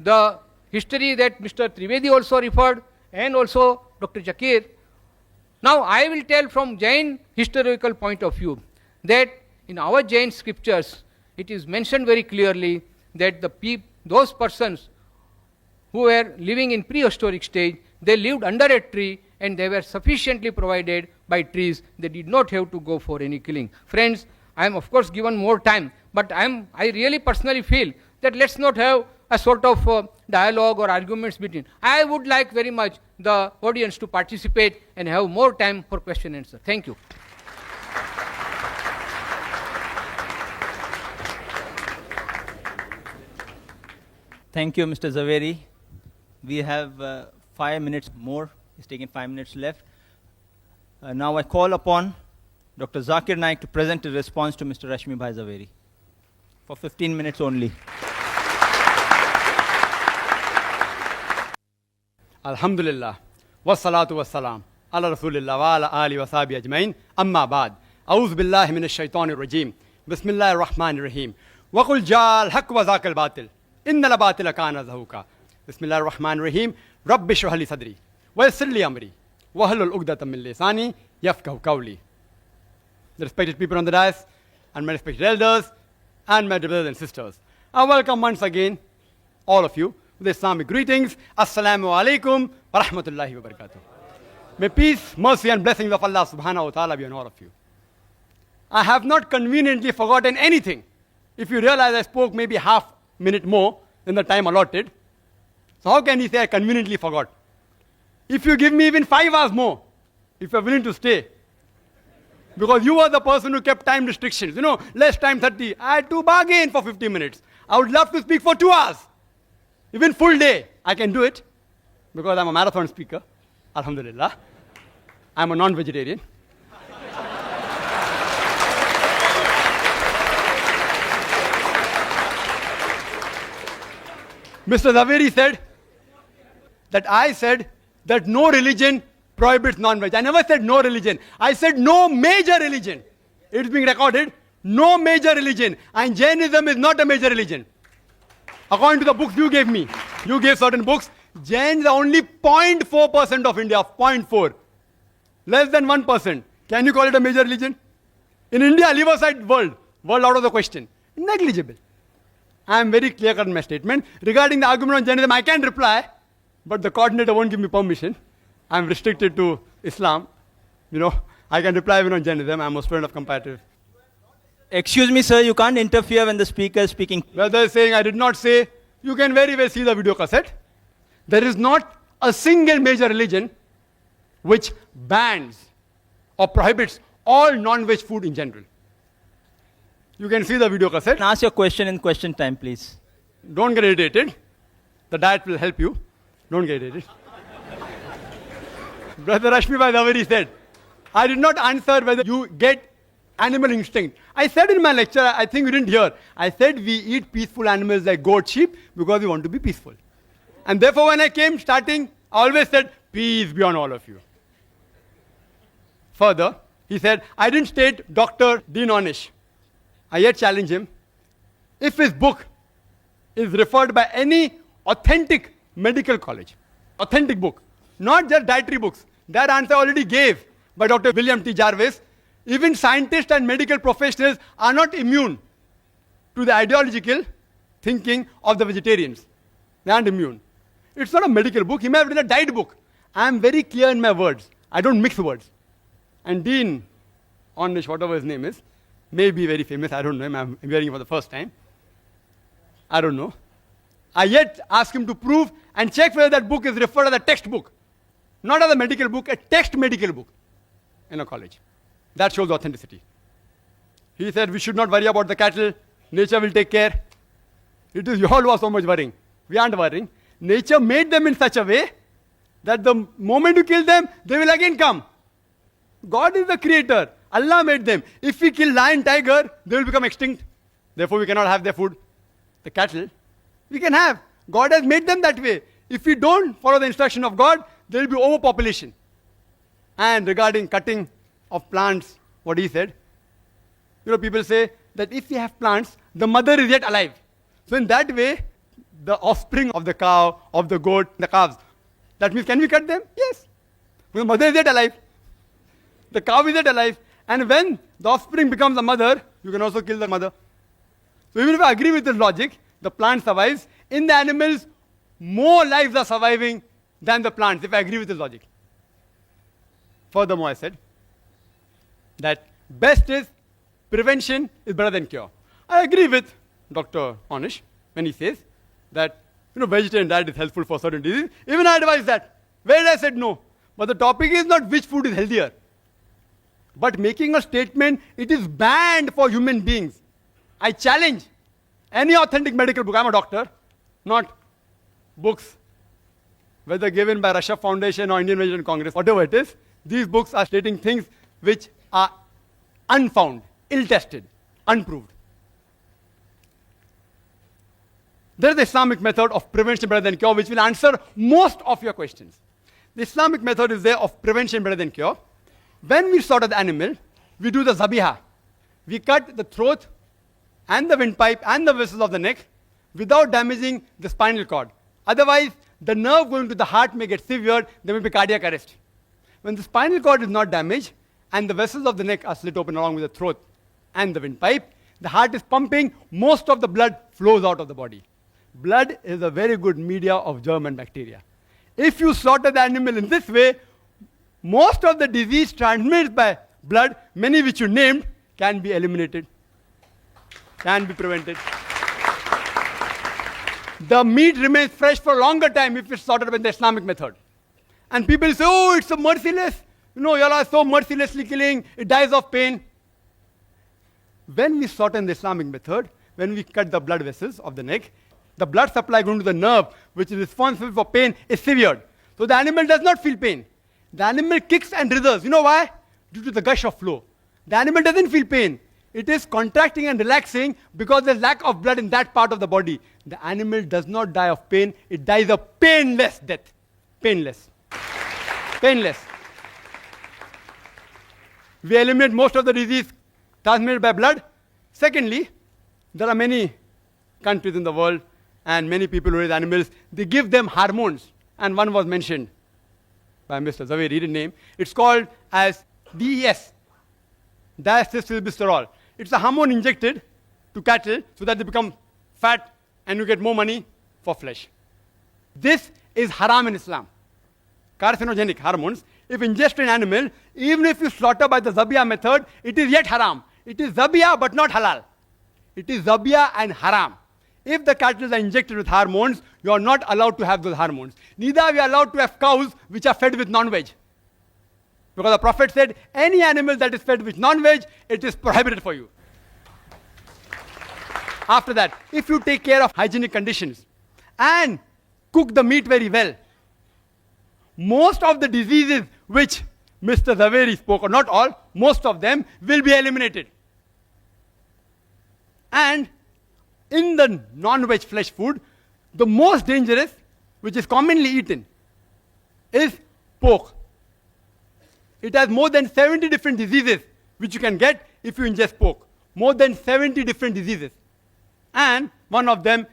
the history that Mr. Trivedi also referred, and also Dr. Zakir, now I will tell from Jain historical point of view that in our Jain scriptures it is mentioned very clearly that those persons who were living in prehistoric stage, they lived under a tree and they were sufficiently provided by trees. They did not have to go for any killing. Friends, I am of course given more time, but I really personally feel that let's not have a sort of dialogue or arguments between. I would like very much the audience to participate and have more time for question and answer. Thank you. Thank you, Mr. Zaveri. We have 5 minutes more. It's taken 5 minutes left. Now I call upon Dr. Zakir Naik to present a response to Mr. Rashmi Bhai Zaveri for 15 minutes only. Alhamdulillah. Wassalatu wassalam. ala Rasulillah wa ala ali wa sahbihi ajmain. Amma ba'd. A'udhu billahi minash shaitanir rajim. Bismillahir rahmanir rahim. Wa qul ja'al haqq wa zaqal batil. Innal batila kana zahuqa. Bismillahir rahmanir rahim. Rabbi shrah li sadri wa yassir li amri wa hlul 'uqdatam min lisani yafqahu qawli. The respected people on the dais and my respected elders and my brothers and sisters, I welcome once again all of you with Islamic greetings. Assalamu alaikum wa rahmatullahi wa barakatuh. May peace, mercy and blessings of Allah subhanahu wa ta'ala be on all of you. I have not conveniently forgotten anything. If you realize I spoke maybe half minute more than the time allotted, so how can you say I conveniently forgot? If you give me even 5 hours more, if you're willing to stay, because you were the person who kept time restrictions, less time 30. I had to bargain for 50 minutes. I would love to speak for 2 hours. Even full day, I can do it because I'm a marathon speaker. Alhamdulillah. I'm a non-vegetarian. Mr. Zaveri said that I said that no religion prohibits non-veg. I never said no religion. I said no major religion. It's being recorded. No major religion. And Jainism is not a major religion. According to the books you gave me, you gave certain books, Jains are only 0.4% of India, 0.4. Less than 1%. Can you call it a major religion? In India, leave aside world out of the question. Negligible. I am very clear cut in my statement. Regarding the argument on Jainism, I can reply, but the coordinator won't give me permission. I am restricted to Islam. I can reply even on Jainism. I am a student of comparative. Excuse me, sir, you can't interfere when the speaker is speaking. Whether saying I did not say, you can very well see the video cassette. There is not a single major religion which bans or prohibits all non-veg food in general. You can see the video cassette. Ask your question in question time, please. Don't get irritated. The diet will help you. Don't get irritated. Brother Rashmi Bhai Zaveri said, I did not answer whether you get animal instinct. I said in my lecture, I think you didn't hear. I said we eat peaceful animals like goat, sheep because we want to be peaceful. And therefore when I came starting, I always said, peace be on all of you. Further, he said, I didn't state Dr. Dean Ornish. I yet challenge him. If his book is referred by any authentic medical college, authentic book, not just dietary books, that answer I already gave by Dr. William T. Jarvis. Even scientists and medical professionals are not immune to the ideological thinking of the vegetarians. They aren't immune. It's not a medical book. He may have written a diet book. I am very clear in my words. I don't mix words. And Dean Ornish, whatever his name is, may be very famous. I don't know him. I'm hearing him for the first time. I don't know. I yet ask him to prove and check whether that book is referred as a textbook. Not as a medical book, a text medical book in a college. That shows authenticity. He said we should not worry about the cattle. Nature will take care. It is you all who are so much worrying. We aren't worrying. Nature made them in such a way that the moment you kill them, they will again come. God is the creator. Allah made them. If we kill lion, tiger, they will become extinct. Therefore, we cannot have their food. The cattle, we can have. God has made them that way. If we don't follow the instruction of God, there will be overpopulation. And regarding cutting of plants, what he said, people say that if we have plants, the mother is yet alive. So in that way, the offspring of the cow, of the goat, the calves, that means can we cut them? Yes. The mother is yet alive. The cow is yet alive. And when the offspring becomes a mother, you can also kill the mother. So even if I agree with this logic, the plant survives. In the animals, more lives are surviving than the plants, if I agree with this logic. Furthermore, I said that best is prevention is better than cure. I agree with Dr. Ornish when he says that vegetarian diet is helpful for certain diseases. Even I advise that. Where I said no. But the topic is not which food is healthier, but making a statement, it is banned for human beings. I challenge any authentic medical book. I'm a doctor, not books, whether given by Russia Foundation or Indian Vegetarian Congress, whatever it is. These books are stating things which are unfound, ill-tested, unproved. There is the Islamic method of prevention better than cure, which will answer most of your questions. The Islamic method is there of prevention better than cure. When we slaughter the animal, we do the zabiha. We cut the throat and the windpipe and the vessels of the neck without damaging the spinal cord. Otherwise, the nerve going to the heart may get severed, there may be cardiac arrest. When the spinal cord is not damaged and the vessels of the neck are slit open along with the throat and the windpipe, the heart is pumping, most of the blood flows out of the body. Blood is a very good media of germ and bacteria. If you slaughter the animal in this way, most of the disease transmitted by blood, many which you named, can be eliminated, can be prevented. The meat remains fresh for a longer time if it's slaughtered by the Islamic method. And people say, oh, it's so merciless. You know, y'all are so mercilessly killing, it dies of pain. When we slaughter in the Islamic method, when we cut the blood vessels of the neck, the blood supply going to the nerve, which is responsible for pain, is severed. So the animal does not feel pain. The animal kicks and writhers. You know why? Due to the gush of flow. The animal doesn't feel pain. It is contracting and relaxing because there's lack of blood in that part of the body. The animal does not die of pain. It dies a painless death. Painless. Painless. We eliminate most of the disease transmitted by blood. Secondly, there are many countries in the world and many people who raise animals, they give them hormones. And one was mentioned by Mr. Zakir, he didn't name. It's called as DES, diacylglycerol. It's a hormone injected to cattle so that they become fat and you get more money for flesh. This is haram in Islam. Carcinogenic hormones, if ingested in animal, even if you slaughter by the zabiyah method, it is yet haram. It is zabiyah but not halal. It is zabiyah and haram. If the cattle are injected with hormones, you are not allowed to have those hormones. Neither are we allowed to have cows which are fed with non-veg. Because the Prophet said, any animal that is fed with non-veg, it is prohibited for you. After that, if you take care of hygienic conditions and cook the meat very well, most of the diseases which Mr. Zaveri spoke, or not all, most of them will be eliminated. And in the non-veg flesh food, the most dangerous, which is commonly eaten, is pork. It has more than 70 different diseases which you can get if you ingest pork. More than 70 different diseases. And one of them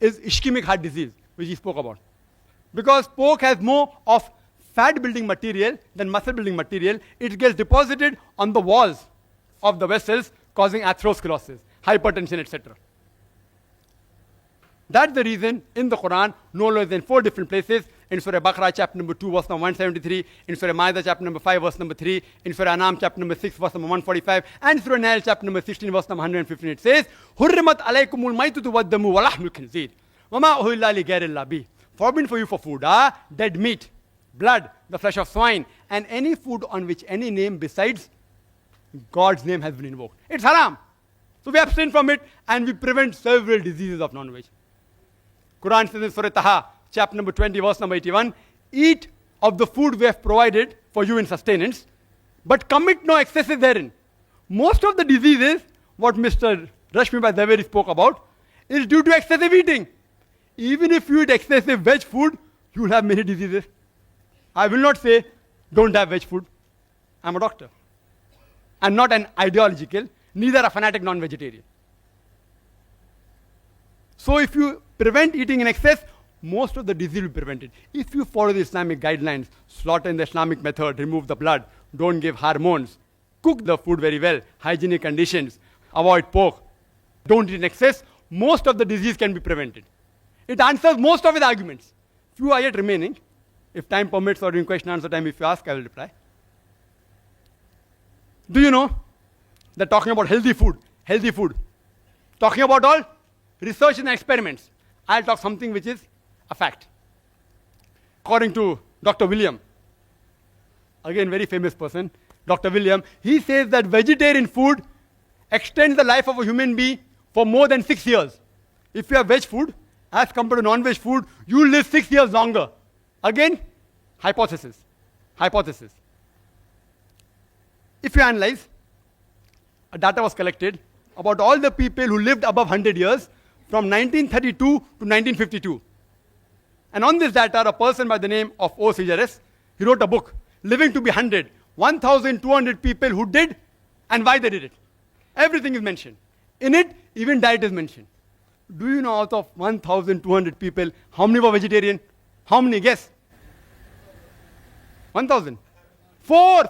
is ischemic heart disease, which he spoke about. Because pork has more of fat building material than muscle building material, it gets deposited on the walls of the vessels, causing atherosclerosis, hypertension, etc. That's the reason in the Quran, no less than 4 different places, in Surah Baqarah chapter number 2 verse number 173, in Surah Ma'idah chapter number 5 verse number 3, in Surah Anam chapter number 6 verse number 145, and Surah Nail chapter number 16 verse number 115, it says, Hurrimat alaykumul maitutu waddamu wa lahmul khinzir, wa ma uhilla li ghayrillah bih. Forbidden for you for food are dead meat, blood, the flesh of swine, and any food on which any name besides God's name has been invoked. It's haram. So we abstain from it and we prevent several diseases of non-veg. Quran says in Surah Taha, chapter number 20, verse number 81, eat of the food we have provided for you in sustenance, but commit no excesses therein. Most of the diseases, what Mr. Rashmi Bhai Zaveri spoke about, is due to excessive eating. Even if you eat excessive veg food, you will have many diseases. I will not say, don't have veg food. I'm a doctor. I'm not an ideological, neither a fanatic non-vegetarian. So if you prevent eating in excess, most of the disease will be prevented. If you follow the Islamic guidelines, slaughter in the Islamic method, remove the blood, don't give hormones, cook the food very well, hygienic conditions, avoid pork, don't eat in excess, most of the disease can be prevented. It answers most of his arguments. Few are yet remaining. If time permits or during question answer time, if you ask, I will reply. Do you know that talking about healthy food, talking about all research and experiments, I'll talk something which is a fact. According to Dr. William, again very famous person, Dr. William, he says that vegetarian food extends the life of a human being for more than 6 years. If you have veg food, as compared to non-veg food, you will live 6 years longer. Again, hypothesis. If you analyze, data was collected about all the people who lived above 100 years from 1932 to 1952. And on this data, a person by the name of O. Sejares, he wrote a book, Living to be 100, 1,200 people who did and why they did it. Everything is mentioned. In it, even diet is mentioned. Do you know out of 1,200 people, how many were vegetarian? How many? Guess. 1,000. Four.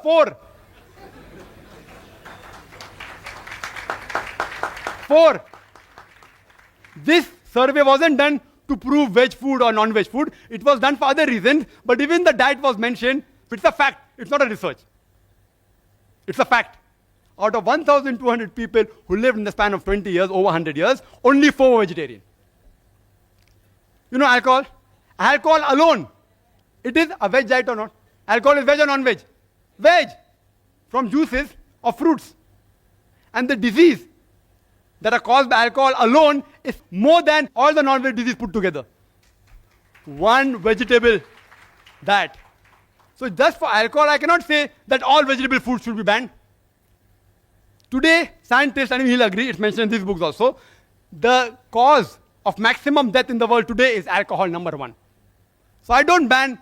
This survey wasn't done to prove veg food or non-veg food. It was done for other reasons, but even the diet was mentioned. It's a fact. It's not a research. It's a fact. Out of 1,200 people who lived in the span of 20 years, over 100 years, only 4 were vegetarian. You know alcohol? Alcohol alone, it is a veg diet or not? Alcohol is veg or non-veg? Veg. From juices or fruits. And the disease that are caused by alcohol alone is more than all the non-veg disease put together. One vegetable diet. So just for alcohol, I cannot say that all vegetable foods should be banned. Today, scientists, and he'll agree, it's mentioned in these books also, the cause of maximum death in the world today is alcohol, number 1. So I don't ban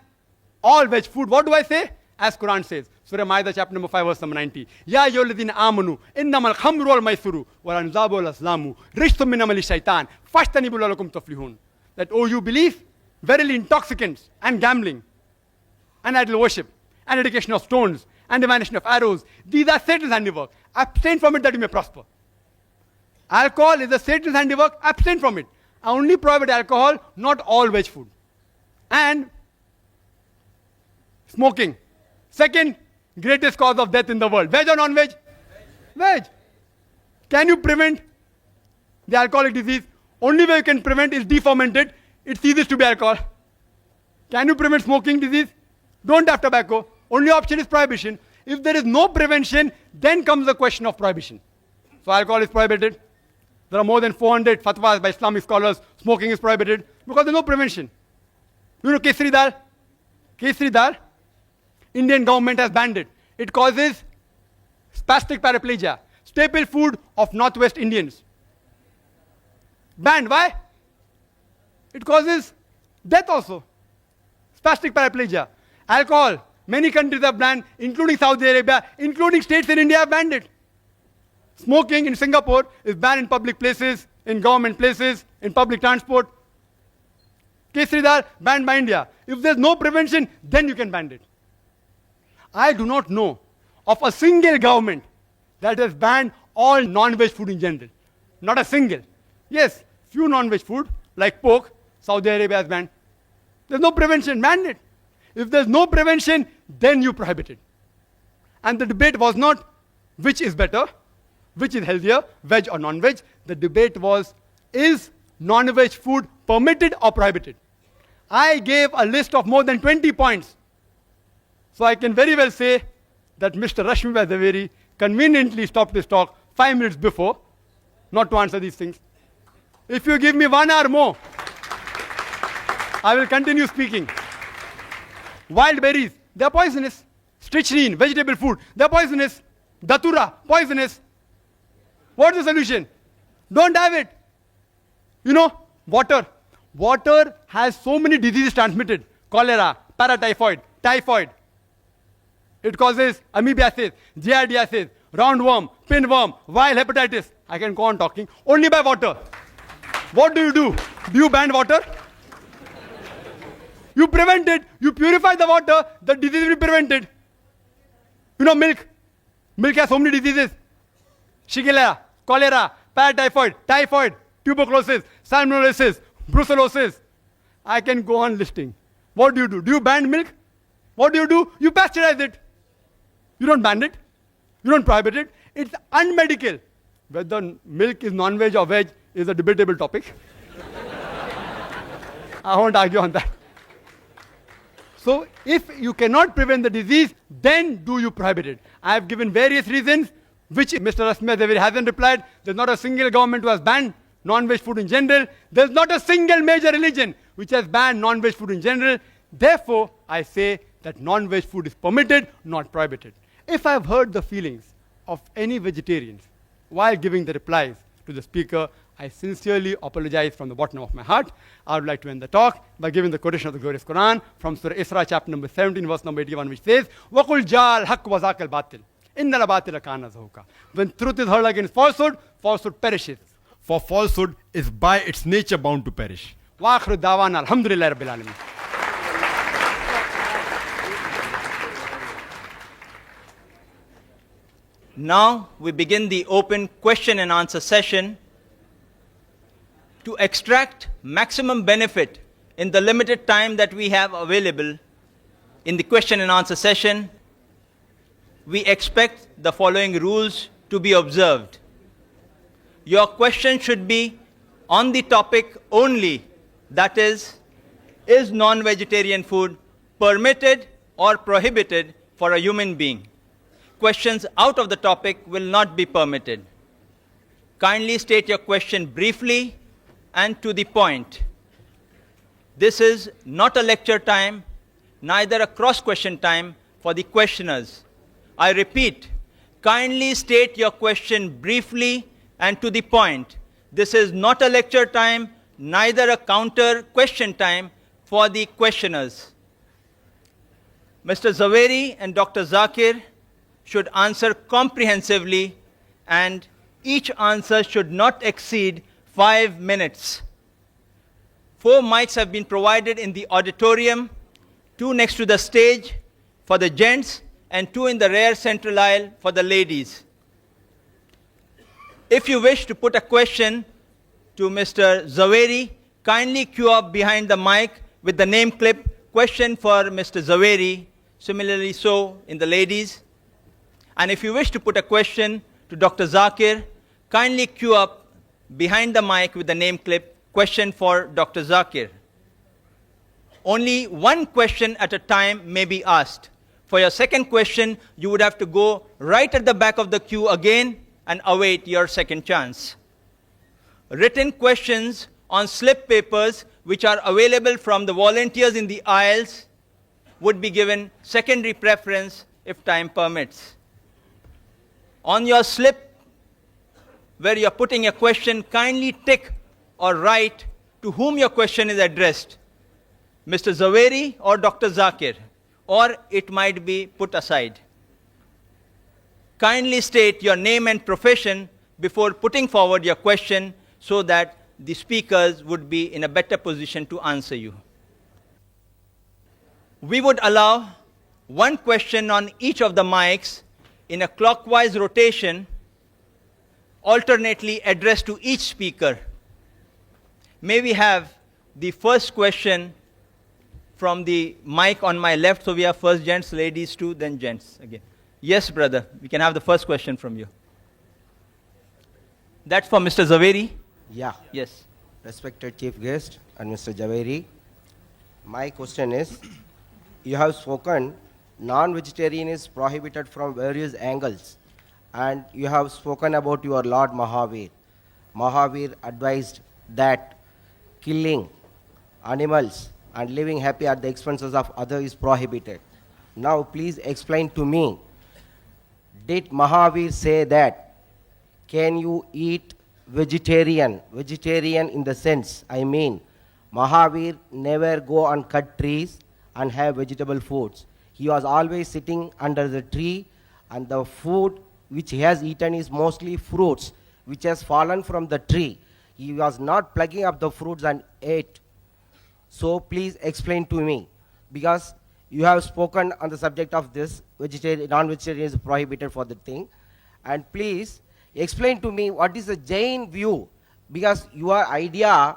all veg food. What do I say? As Quran says, Surah Ma'idah chapter number 5 verse number 90. Ya ayyuhalladhina amanu innamal khamru wal maisuru wal anzabu wal azlamu rijsun min amali shaitan fashtanibu la'allakum tuflihun. That, oh, you believe, verily intoxicants and gambling and idol worship and dedication of stones and divination of arrows, these are Satan's handiwork. Abstain from it that you may prosper. Alcohol is a Satan's handiwork. Abstain from it. I only prohibit alcohol, not all veg food. And smoking. Second greatest cause of death in the world. Veg or non-veg? Veg. Can you prevent the alcoholic disease? Only way you can prevent is deferment it. It ceases to be alcohol. Can you prevent smoking disease? Don't have tobacco. Only option is prohibition. If there is no prevention, then comes the question of prohibition. So alcohol is prohibited. There are more than 400 fatwas by Islamic scholars. Smoking is prohibited because there is no prevention. You know kesri dal? Kesri dal? Indian government has banned it. It causes spastic paraplegia. Staple food of Northwest Indians. Banned. Why? It causes death also. Spastic paraplegia. Alcohol. Many countries have banned, including Saudi Arabia, including states in India have banned it. Smoking in Singapore is banned in public places, in government places, in public transport. Kesri dal banned by India. If there's no prevention, then you can ban it. I do not know of a single government that has banned all non-veg food in general. Not a single. Yes, few non-veg food, like pork, Saudi Arabia has banned. There's no prevention, ban it. If there's no prevention, then you prohibit it. And the debate was not which is better, which is healthier, veg or non-veg. The debate was, is non-veg food permitted or prohibited? I gave a list of more than 20 points. So I can very well say that Mr. Rashmi Zaveri conveniently stopped his talk 5 minutes before, not to answer these things. If you give me 1 hour more, I will continue speaking. Wild berries, they are poisonous. Strychnine, vegetable food, they are poisonous. Datura, poisonous. What is the solution? Don't have it. You know, water. Water has so many diseases transmitted. Cholera, paratyphoid, typhoid. It causes amoebiasis, giardiasis, roundworm, pinworm, viral hepatitis. I can go on talking. Only by water. What do? Do you ban water? You prevent it. You purify the water. The disease will be prevented. You know, milk. Milk has so many diseases. Shigella, cholera, paratyphoid, typhoid, tuberculosis, salmonellosis, brucellosis. I can go on listing. What do? Do you ban milk? What do? You pasteurize it. You don't ban it. You don't prohibit it. It's unmedical. Whether milk is non-veg or veg is a debatable topic. I won't argue on that. So if you cannot prevent the disease, then do you prohibit it? I have given various reasons, which Mr. Rashmi Zaveri hasn't replied. There's not a single government who has banned non-veg food in general. There's not a single major religion which has banned non-veg food in general. Therefore, I say that non-veg food is permitted, not prohibited. If I have heard the feelings of any vegetarians while giving the replies to the speaker, I sincerely apologize from the bottom of my heart. I would like to end the talk by giving the quotation of the glorious Quran from Surah Isra, chapter number 17, verse number 81, which says, وَقُلْ جَاءَ الْحَقُّ وَزَاقَ الْبَاطِلُ إِنَّ الْبَاطِلَ كَانَ زَهُوقًا. When truth is hurled against falsehood, falsehood perishes. For falsehood is by its nature bound to perish. وَآخِرُ دَعْوَانَا الْحَمْدُ لِلَّهِ رَبِّ الْعَالَمِينَ. Now we begin the open question and answer session. To extract maximum benefit in the limited time that we have available in the question and answer session, we expect the following rules to be observed. Your question should be on the topic only, that is non-vegetarian food permitted or prohibited for a human being? Questions out of the topic will not be permitted. Kindly state your question briefly and to the point. This is not a lecture time, neither a cross-question time for the questioners. I repeat, kindly state your question briefly and to the point. This is not a lecture time, neither a counter question time for the questioners. Mr. Zaveri and Dr. Zakir should answer comprehensively, and each answer should not exceed 5 minutes. 4 mics have been provided in the auditorium, 2 next to the stage for the gents and 2 in the rear central aisle for the ladies. If you wish to put a question to Mr. Zaveri, kindly queue up behind the mic with the name clip, question for Mr. Zaveri, similarly so in the ladies. And if you wish to put a question to Dr. Zakir, kindly queue up behind the mic with the name clip, question for Dr. Zakir. Only one question at a time may be asked. For your second question, you would have to go right at the back of the queue again and await your second chance. Written questions on slip papers, which are available from the volunteers in the aisles, would be given secondary preference if time permits. On your slip where you're putting a question, kindly tick or write to whom your question is addressed, Mr. Zaveri or Dr. Zakir, or it might be put aside. Kindly state your name and profession before putting forward your question so that the speakers would be in a better position to answer you. We would allow one question on each of the mics in a clockwise rotation, alternately addressed to each speaker. May we have the first question from the mic on my left, so we have first gents, ladies too, then gents again. Yes, brother, we can have the first question from you. That's for Mr. Zaveri? Yeah. Yes. Respected Chief Guest and Mr. Javeri, my question is, you have spoken non-vegetarian is prohibited from various angles, and you have spoken about your Lord Mahavir. Mahavir advised that killing animals and living happy at the expenses of others is prohibited. Now please explain to me, did Mahavir say that can you eat vegetarian in the sense, I mean, Mahavir never go and cut trees and have vegetable foods. He was always sitting under the tree, and the food which he has eaten is mostly fruits which has fallen from the tree. He was not plucking up the fruits and ate. So please explain to me, because you have spoken on the subject of this, non-vegetarian is prohibited for the thing, and please explain to me what is the Jain view, because your idea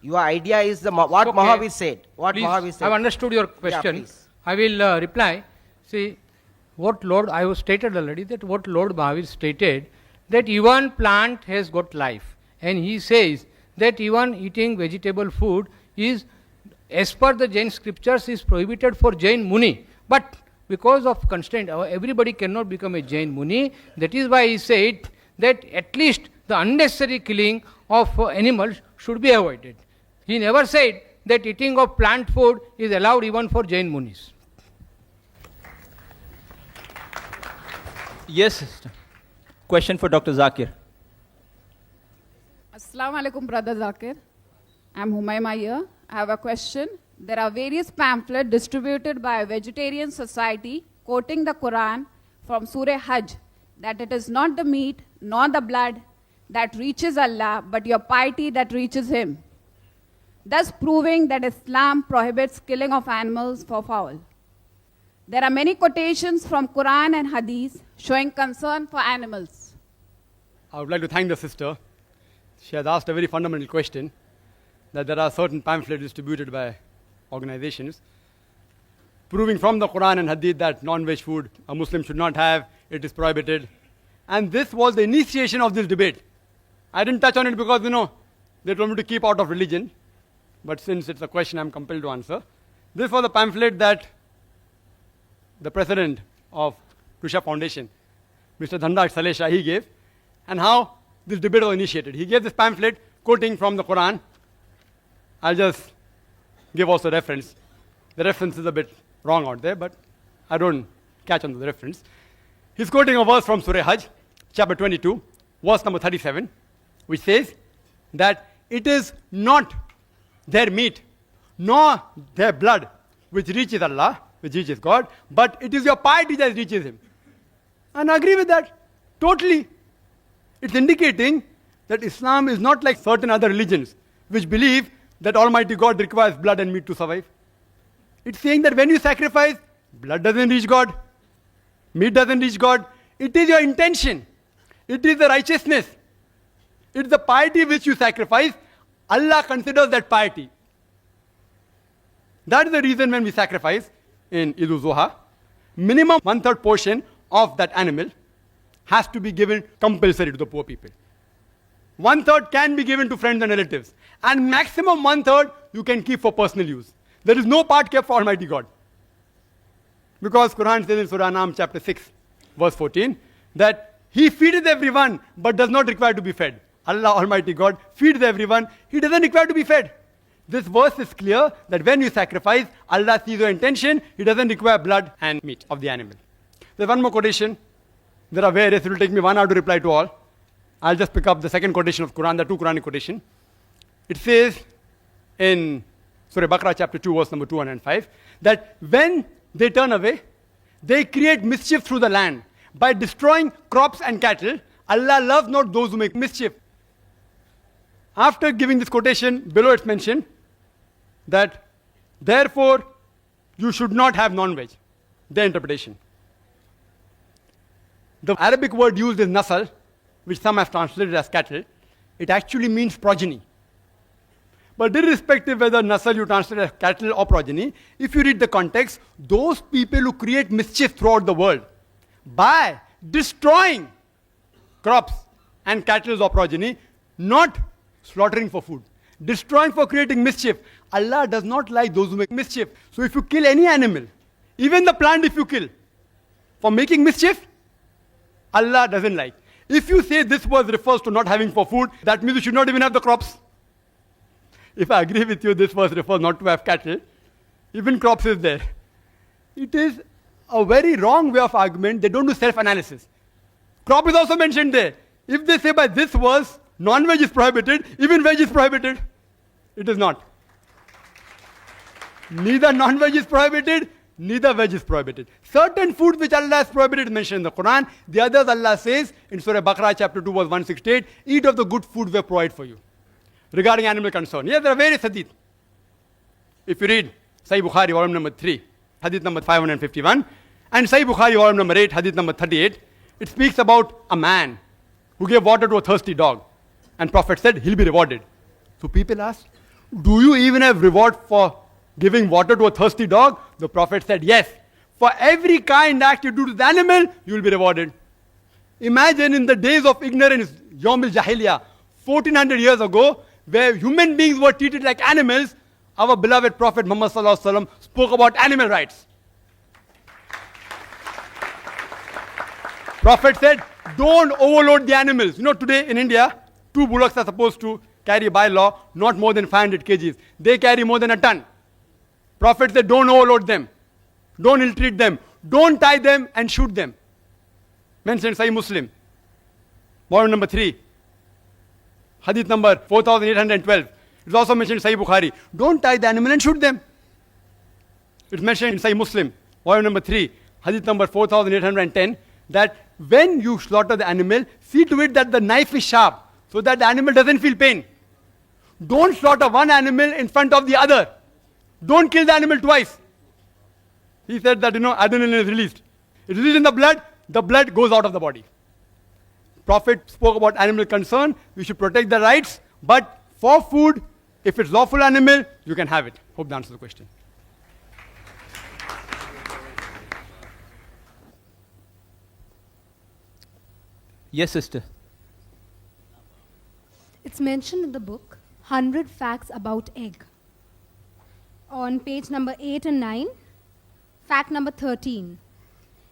is what Okay. Mahavir said. What Please, Mahavir said. I've understood your question. please. I will reply. See, what Lord, I have stated already that what Lord Mahavir stated, that even plant has got life. And he says that even eating vegetable food is, as per the Jain scriptures, is prohibited for Jain Muni. But because of constraint, everybody cannot become a Jain Muni. That is why he said that at least the unnecessary killing of animals should be avoided. He never said that eating of plant food is allowed even for Jain Munis. Yes, sister. Question for Dr. Zakir. Assalamu alaikum, Brother Zakir. I'm Humayma here. I have a question. There are various pamphlets distributed by a vegetarian society quoting the Quran from Surah Hajj that it is not the meat nor the blood that reaches Allah, but your piety that reaches Him, thus proving that Islam prohibits killing of animals for fowl. There are many quotations from Quran and Hadith showing concern for animals. I would like to thank the sister. She has asked a very fundamental question, that there are certain pamphlets distributed by organizations proving from the Quran and Hadith that non-veg food a Muslim should not have, it is prohibited. And this was the initiation of this debate. I didn't touch on it because, they told me to keep out of religion. But since it's a question I'm compelled to answer. This was a pamphlet that the president of Tusha Foundation, Mr. Dhanraj Salesha, he gave, and how this debate was initiated. He gave this pamphlet quoting from the Quran. I'll just give also reference. The reference is a bit wrong out there, but I don't catch on to the reference. He's quoting a verse from Surah Hajj, chapter 22, verse number 37, which says that it is not their meat, nor their blood, which reaches Allah, which reaches God, but it is your piety that reaches Him. And I agree with that, totally. It's indicating that Islam is not like certain other religions, which believe that Almighty God requires blood and meat to survive. It's saying that when you sacrifice, blood doesn't reach God, meat doesn't reach God. It is your intention. It is the righteousness. It's the piety which you sacrifice. Allah considers that piety. That is the reason when we sacrifice in Eid al-Zuha, minimum 1/3 portion of that animal has to be given compulsory to the poor people. 1/3 can be given to friends and relatives. And maximum 1/3 you can keep for personal use. There is no part kept for Almighty God. Because Quran says in Surah Anam chapter 6, verse 14, that He feedeth everyone, but does not require to be fed. Allah Almighty God feeds everyone, He doesn't require to be fed. This verse is clear that when you sacrifice, Allah sees your intention, He doesn't require blood and meat of the animal. There's one more quotation. There are various, it will take me 1 hour to reply to all. I'll just pick up the second quotation of Quran, the two Quranic quotation. It says in Surah Baqarah chapter 2, verse number 205, that when they turn away, they create mischief through the land. By destroying crops and cattle, Allah loves not those who make mischief. After giving this quotation, below it's mentioned that therefore you should not have non-veg. Their interpretation. The Arabic word used is nasal, which some have translated as cattle. It actually means progeny. But irrespective whether nasal you translate as cattle or progeny, if you read the context, those people who create mischief throughout the world by destroying crops and cattle or progeny, not slaughtering for food, destroying for creating mischief. Allah does not like those who make mischief. So if you kill any animal, even the plant if you kill, for making mischief, Allah doesn't like. If you say this verse refers to not having for food, that means you should not even have the crops. If I agree with you, this verse refers not to have cattle, even crops is there. It is a very wrong way of argument. They don't do self-analysis. Crop is also mentioned there. If they say by this verse, non-veg is prohibited, even veg is prohibited. It is not. Neither non-veg is prohibited, neither veg is prohibited. Certain foods which Allah has prohibited is mentioned in the Quran. The others Allah says in Surah Baqarah chapter 2 verse 168, eat of the good food we have provided for you. Regarding animal concern. Yes, there are various hadith. If you read Sahih Bukhari volume number 3, hadith number 551, and Sahih Bukhari volume number 8, hadith number 38, it speaks about a man who gave water to a thirsty dog. And Prophet said, he'll be rewarded. So people asked, do you even have reward for giving water to a thirsty dog? The Prophet said, yes. For every kind act you do to the animal, you will be rewarded. Imagine in the days of ignorance, Yawm al-Jahiliyyah, 1400 years ago, where human beings were treated like animals, our beloved Prophet Muhammad sallallahu alaihi wasallam spoke about animal rights. Prophet said, don't overload the animals. Today in India, 2 bullocks are supposed to carry by law not more than 500 kgs. They carry more than a ton. Prophet said, don't overload them. Don't ill-treat them. Don't tie them and shoot them. Mentioned Sahih Muslim. Volume number 3. Hadith number 4812. It's also mentioned in Sahih Bukhari. Don't tie the animal and shoot them. It's mentioned in Sahih Muslim, volume number 3, Hadith number 4810, that when you slaughter the animal, see to it that the knife is sharp, so that the animal doesn't feel pain. Don't slaughter one animal in front of the other. Don't kill the animal twice. He said that, adrenaline is released. It's released in the blood goes out of the body. Prophet spoke about animal concern. We should protect the rights, but for food, if it's lawful animal, you can have it. Hope that answers the question. Yes, sister. It's mentioned in the book, 100 Facts About Egg. On page number 8 and 9, fact number 13.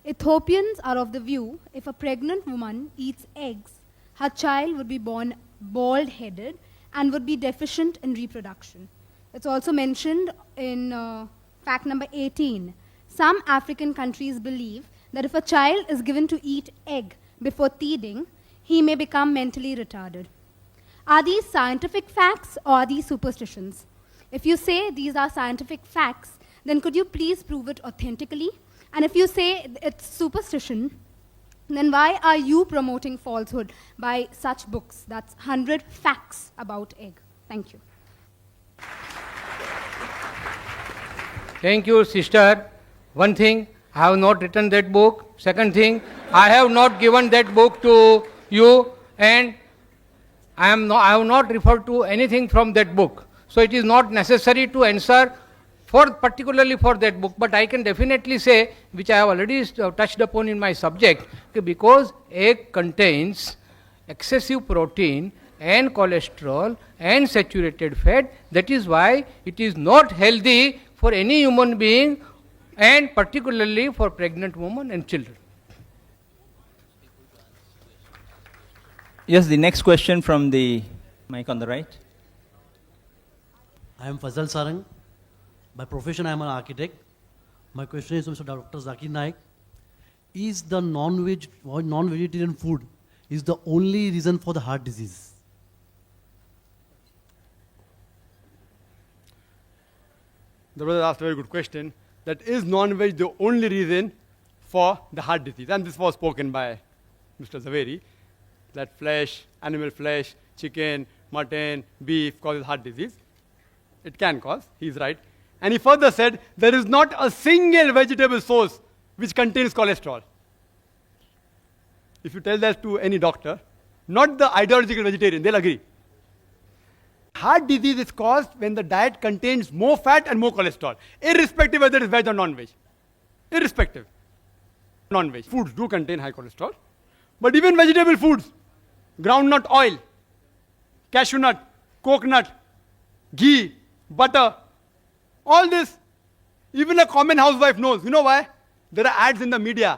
Ethiopians are of the view, if a pregnant woman eats eggs, her child would be born bald-headed and would be deficient in reproduction. It's also mentioned in fact number 18. Some African countries believe that if a child is given to eat egg before teething, he may become mentally retarded. Are these scientific facts or are these superstitions? If you say these are scientific facts, then could you please prove it authentically? And if you say it's superstition, then why are you promoting falsehood by such books? That's 100 Facts About Egg. Thank you. Thank you, sister. One thing, I have not written that book. Second thing, I have not given that book to you, and I have not referred to anything from that book. So it is not necessary to answer particularly for that book, but I can definitely say, which I have already touched upon in my subject, because egg contains excessive protein and cholesterol and saturated fat, that is why it is not healthy for any human being, and particularly for pregnant women and children. Yes, the next question from the mic on the right. I am Fazal Sarang. By profession, I am an architect. My question is to Mr. Dr. Zakir Naik. Is the non-vegetarian food is the only reason for the heart disease? The brother asked a very good question. That is non-veg the only reason for the heart disease? And this was spoken by Mr. Zaveri, that flesh, animal flesh, chicken, mutton, beef causes heart disease. It can cause, he's right. And he further said, there is not a single vegetable source which contains cholesterol. If you tell that to any doctor, not the ideological vegetarian, they'll agree. Heart disease is caused when the diet contains more fat and more cholesterol, irrespective whether it is veg or non-veg. Irrespective. Non-veg foods do contain high cholesterol, but even vegetable foods, groundnut oil, cashew nut, coconut, ghee, butter, all this, even a common housewife knows. You know why? There are ads in the media.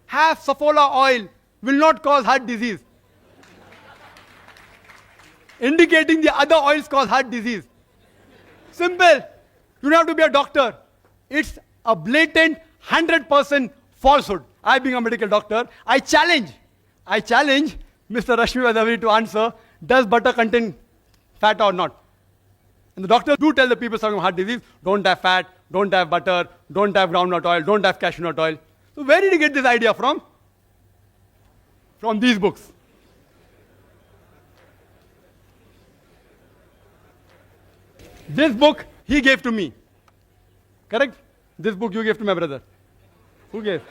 Have Saffola oil, will not cause heart disease. Indicating the other oils cause heart disease. Simple. You don't have to be a doctor. It's a blatant 100% falsehood. I, being a medical doctor, I challenge Mr. Rashmi Vadavri to answer, does butter contain fat or not? And the doctors do tell the people suffering from heart disease, don't have fat, don't have butter, don't have groundnut oil, don't have cashew nut oil. So where did he get this idea from? From these books. This book he gave to me. Correct? This book you gave to my brother. Who gave?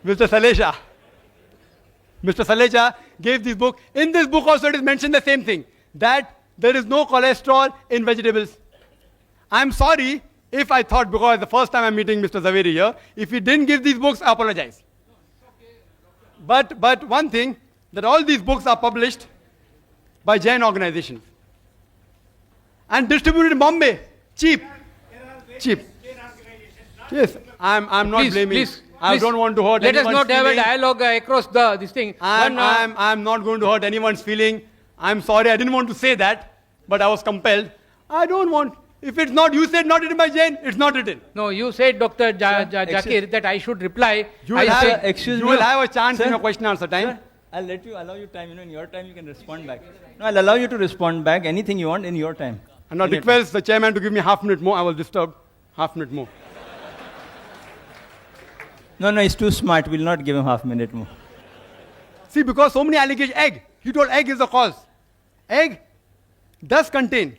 Mr. Salecha. Mr. Salecha gave this book. In this book also it is mentioned the same thing, that there is no cholesterol in vegetables. I'm sorry if I thought, because the first time I'm meeting Mr. Zaveri here, if he didn't give these books, I apologize. But one thing, that all these books are published by Jain organizations and distributed in Bombay, cheap. Yes, I'm not blaming. I don't want to hurt anyone's feeling. Let us not have a dialogue across this thing. I'm not going to hurt anyone's feeling. I'm sorry, I didn't want to say that, but I was compelled. I don't want. If it's not, you said not written by Jain, it's not written. No, you said, Dr. Zakir, that I should reply. You will have a chance in your question answer time. I'll allow you time. In your time you can respond back. No, I'll allow you to respond back. Anything you want in your time. And I request the chairman to give me half minute more. I was disturbed. Half minute more. No, he's too smart. We'll not give him half minute more. See, because so many allegations, egg. He told egg is the cause. Egg does contain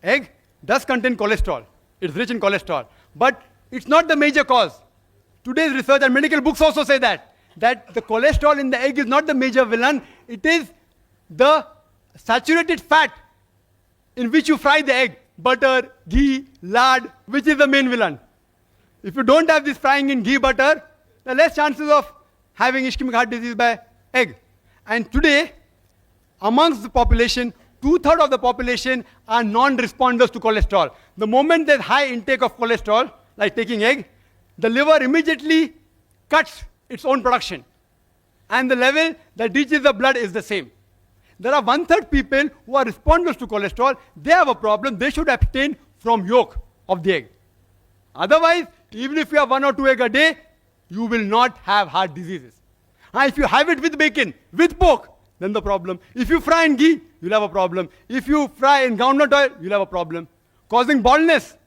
cholesterol. It's rich in cholesterol. But it's not the major cause. Today's research and medical books also say that the cholesterol in the egg is not the major villain. It is the saturated fat in which you fry the egg. Butter, ghee, lard, which is the main villain. If you don't have this frying in ghee, butter, there are less chances of having ischemic heart disease by egg. And today, amongst the population, 2/3 of the population are non-responders to cholesterol. The moment there's high intake of cholesterol, like taking egg, the liver immediately cuts its own production. And the level that reaches the blood is the same. There are 1/3 people who are responders to cholesterol. They have a problem. They should abstain from yolk of the egg. Otherwise, even if you have 1 or 2 eggs a day, you will not have heart diseases. And if you have it with bacon, with pork, then the problem. If you fry in ghee, you'll have a problem. If you fry in groundnut oil, you'll have a problem. Causing baldness.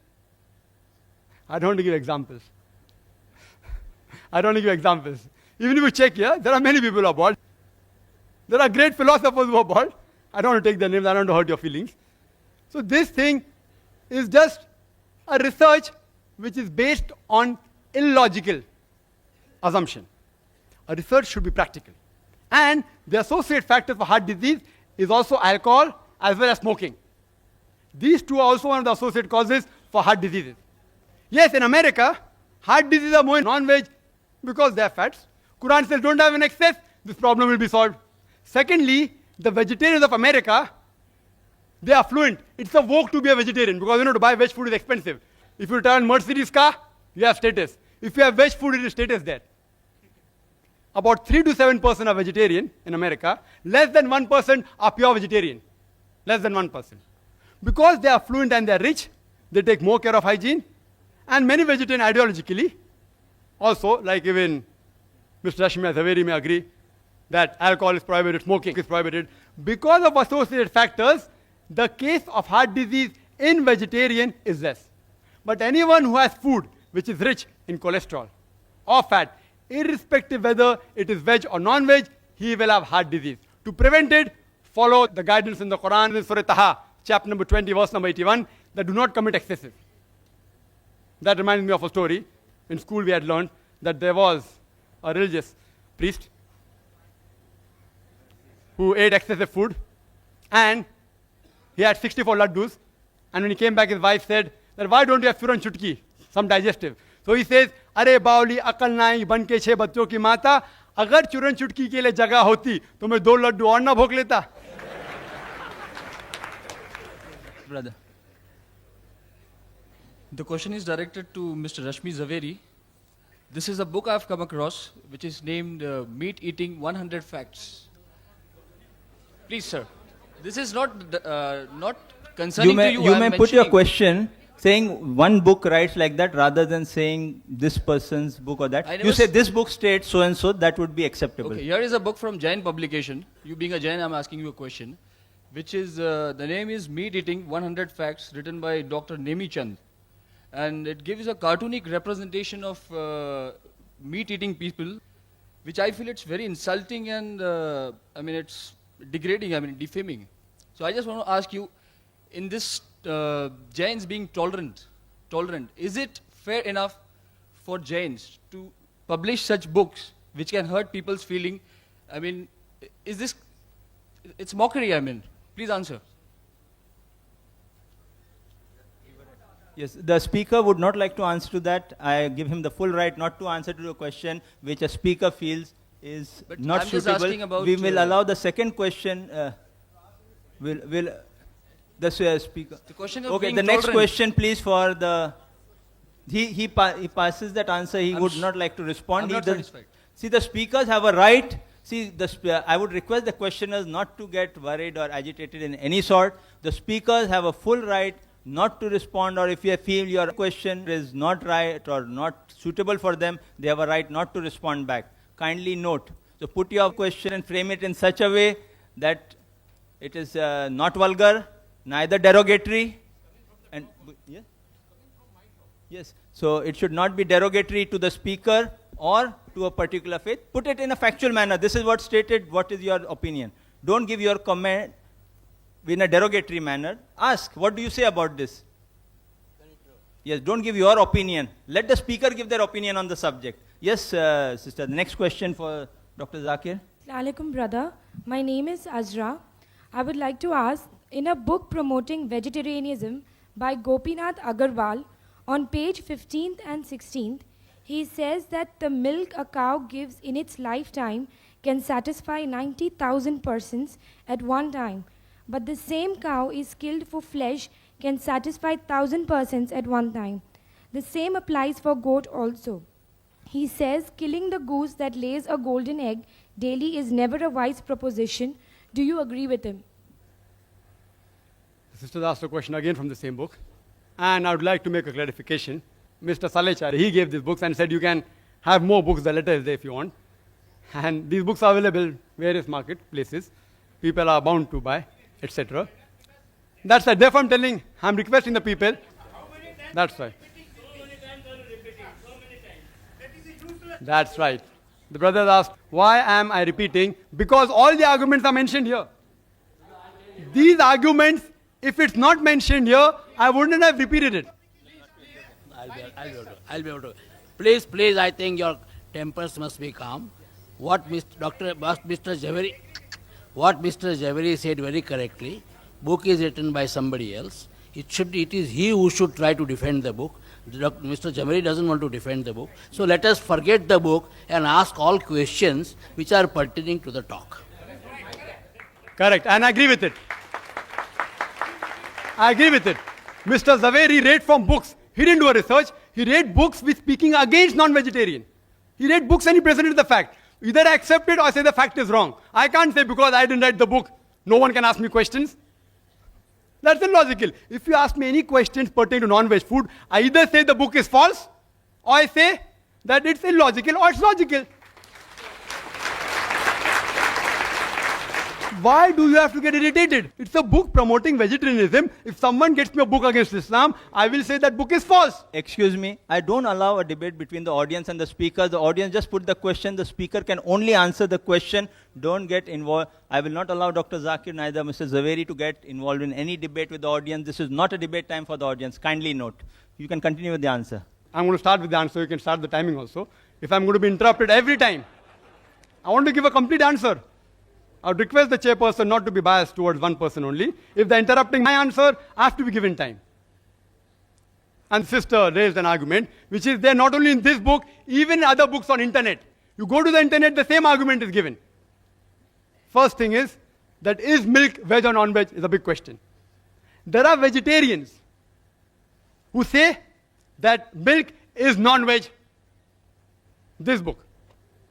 I don't want to give examples. Even if you check here, there are many people who are bald. There are great philosophers who are bald. I don't want to take their names. I don't want to hurt your feelings. So this thing is just a research which is based on illogical assumption. A research should be practical. And the associate factor for heart disease is also alcohol as well as smoking. These two are also one of the associate causes for heart diseases. Yes, in America, heart diseases are more in non-veg because they are fats. Quran says don't have an excess, this problem will be solved. Secondly, the vegetarians of America, they are fluent. It's a vogue to be a vegetarian because to buy veg food is expensive. If you turn Mercedes car, you have status. If you have veg food, it is status there. About 3 to 7% are vegetarian in America. Less than 1% are pure vegetarian. Less than 1%. Because they are fluent and they are rich, they take more care of hygiene. And many vegetarian ideologically, also, like even Mr. Rashmi Zaveri may agree, that alcohol is prohibited, smoking is prohibited. Because of associated factors, the case of heart disease in vegetarian is less. But anyone who has food which is rich in cholesterol or fat, irrespective whether it is veg or non-veg, he will have heart disease. To prevent it, follow the guidance in the Quran, in Surah Taha, chapter number 20, verse number 81, that do not commit excesses. That reminds me of a story. In school we had learned that there was a religious priest who ate excessive food, and he had 64 laddus, and when he came back, his wife said, that why don't you have Furan Chutki, some digestive? So he says, Are Bauli, Akal Nai, Banke Che Bachcho Ki Mata, Agar Churan Chutki ke liye jagah hoti, to main 2 laddu aur na bhok leta. Brother. The question is directed to Mr. Rashmi Zaveri. This is a book I've come across, which is named Meat Eating 100 Facts. Please, sir. This is not concerning to you. You may put your question saying one book writes like that rather than saying this person's book or that. You say this book states so and so, that would be acceptable. Okay, here is a book from Jain publication. You being a Jain, I'm asking you a question, which is, the name is Meat Eating 100 Facts, written by Dr. Nemi Chand. And it gives a cartoonic representation of meat-eating people, which I feel it's very insulting and, it's degrading, defaming. So I just want to ask you, in this Jains being tolerant, is it fair enough for Jains to publish such books which can hurt people's feeling? Is this, it's mockery, please answer. Yes, the speaker would not like to answer to that. I give him the full right not to answer to the question which a speaker feels is but not I'm suitable. Just asking about, we will allow the second question. The speaker. The question of okay, being the next tolerant. question, please, for the. He passes that answer. He would not like to respond. I'm not satisfied. See, the speakers have a right. See, I would request the questioners not to get worried or agitated in any sort. The speakers have a full right not to respond, or if you feel your question is not right or not suitable for them, they have a right not to respond back. Kindly note. So put your question and frame it in such a way that it is not vulgar, neither derogatory. And yes? Yes. So it should not be derogatory to the speaker or to a particular faith. Put it in a factual manner. This is what stated. What is your opinion? Don't give your comment in a derogatory manner. Ask, what do you say about this? Yes, don't give your opinion. Let the speaker give their opinion on the subject. Yes, sister, the next question for Dr. Zakir. Assalamualaikum, brother. My name is Azra. I would like to ask, in a book promoting vegetarianism by Gopinath Agarwal, on page 15th and 16th, he says that the milk a cow gives in its lifetime can satisfy 90,000 persons at one time. But the same cow is killed for flesh can satisfy 1,000 persons at one time. The same applies for goat also. He says killing the goose that lays a golden egg daily is never a wise proposition. Do you agree with him? The sister asked a question again from the same book. And I would like to make a clarification. Mr. Salechar, he gave these books and said you can have more books, the letter is there if you want. And these books are available in various marketplaces. People are bound to buy, etc. That's right. Therefore, I'm requesting the people. That's right. That's right. The brothers asked, why am I repeating? Because all the arguments are mentioned here. These arguments, if it's not mentioned here, I wouldn't have repeated it. I'll be able to. Please, I think your tempers must be calm. What Mr. Javeri said very correctly, book is written by somebody else. It is he who should try to defend the book. Mr. Javeri doesn't want to defend the book. So let us forget the book and ask all questions which are pertaining to the talk. Correct, and I agree with it. Mr. Zaveri read from books. He didn't do a research. He read books which speaking against non-vegetarian. He read books and he presented the fact. Either I accept it or I say the fact is wrong. I can't say because I didn't read the book, no one can ask me questions. That's illogical. If you ask me any questions pertaining to non-veg food, I either say the book is false or I say that it's illogical or it's logical. Why do you have to get irritated? It's a book promoting vegetarianism. If someone gets me a book against Islam, I will say that book is false. Excuse me, I don't allow a debate between the audience and the speaker. The audience just put the question, the speaker can only answer the question. Don't get involved. I will not allow Dr. Zakir, neither Mr. Zaveri to get involved in any debate with the audience. This is not a debate time for the audience. Kindly note. You can continue with the answer. I'm going to start with the answer. You can start the timing also. If I'm going to be interrupted every time, I want to give a complete answer. I would request the chairperson not to be biased towards one person only. If they're interrupting my answer, I have to be given time. And sister raised an argument, which is there not only in this book, even in other books on internet. You go to the internet, the same argument is given. First thing is, that is milk veg or non-veg is a big question. There are vegetarians who say that milk is non-veg. This book.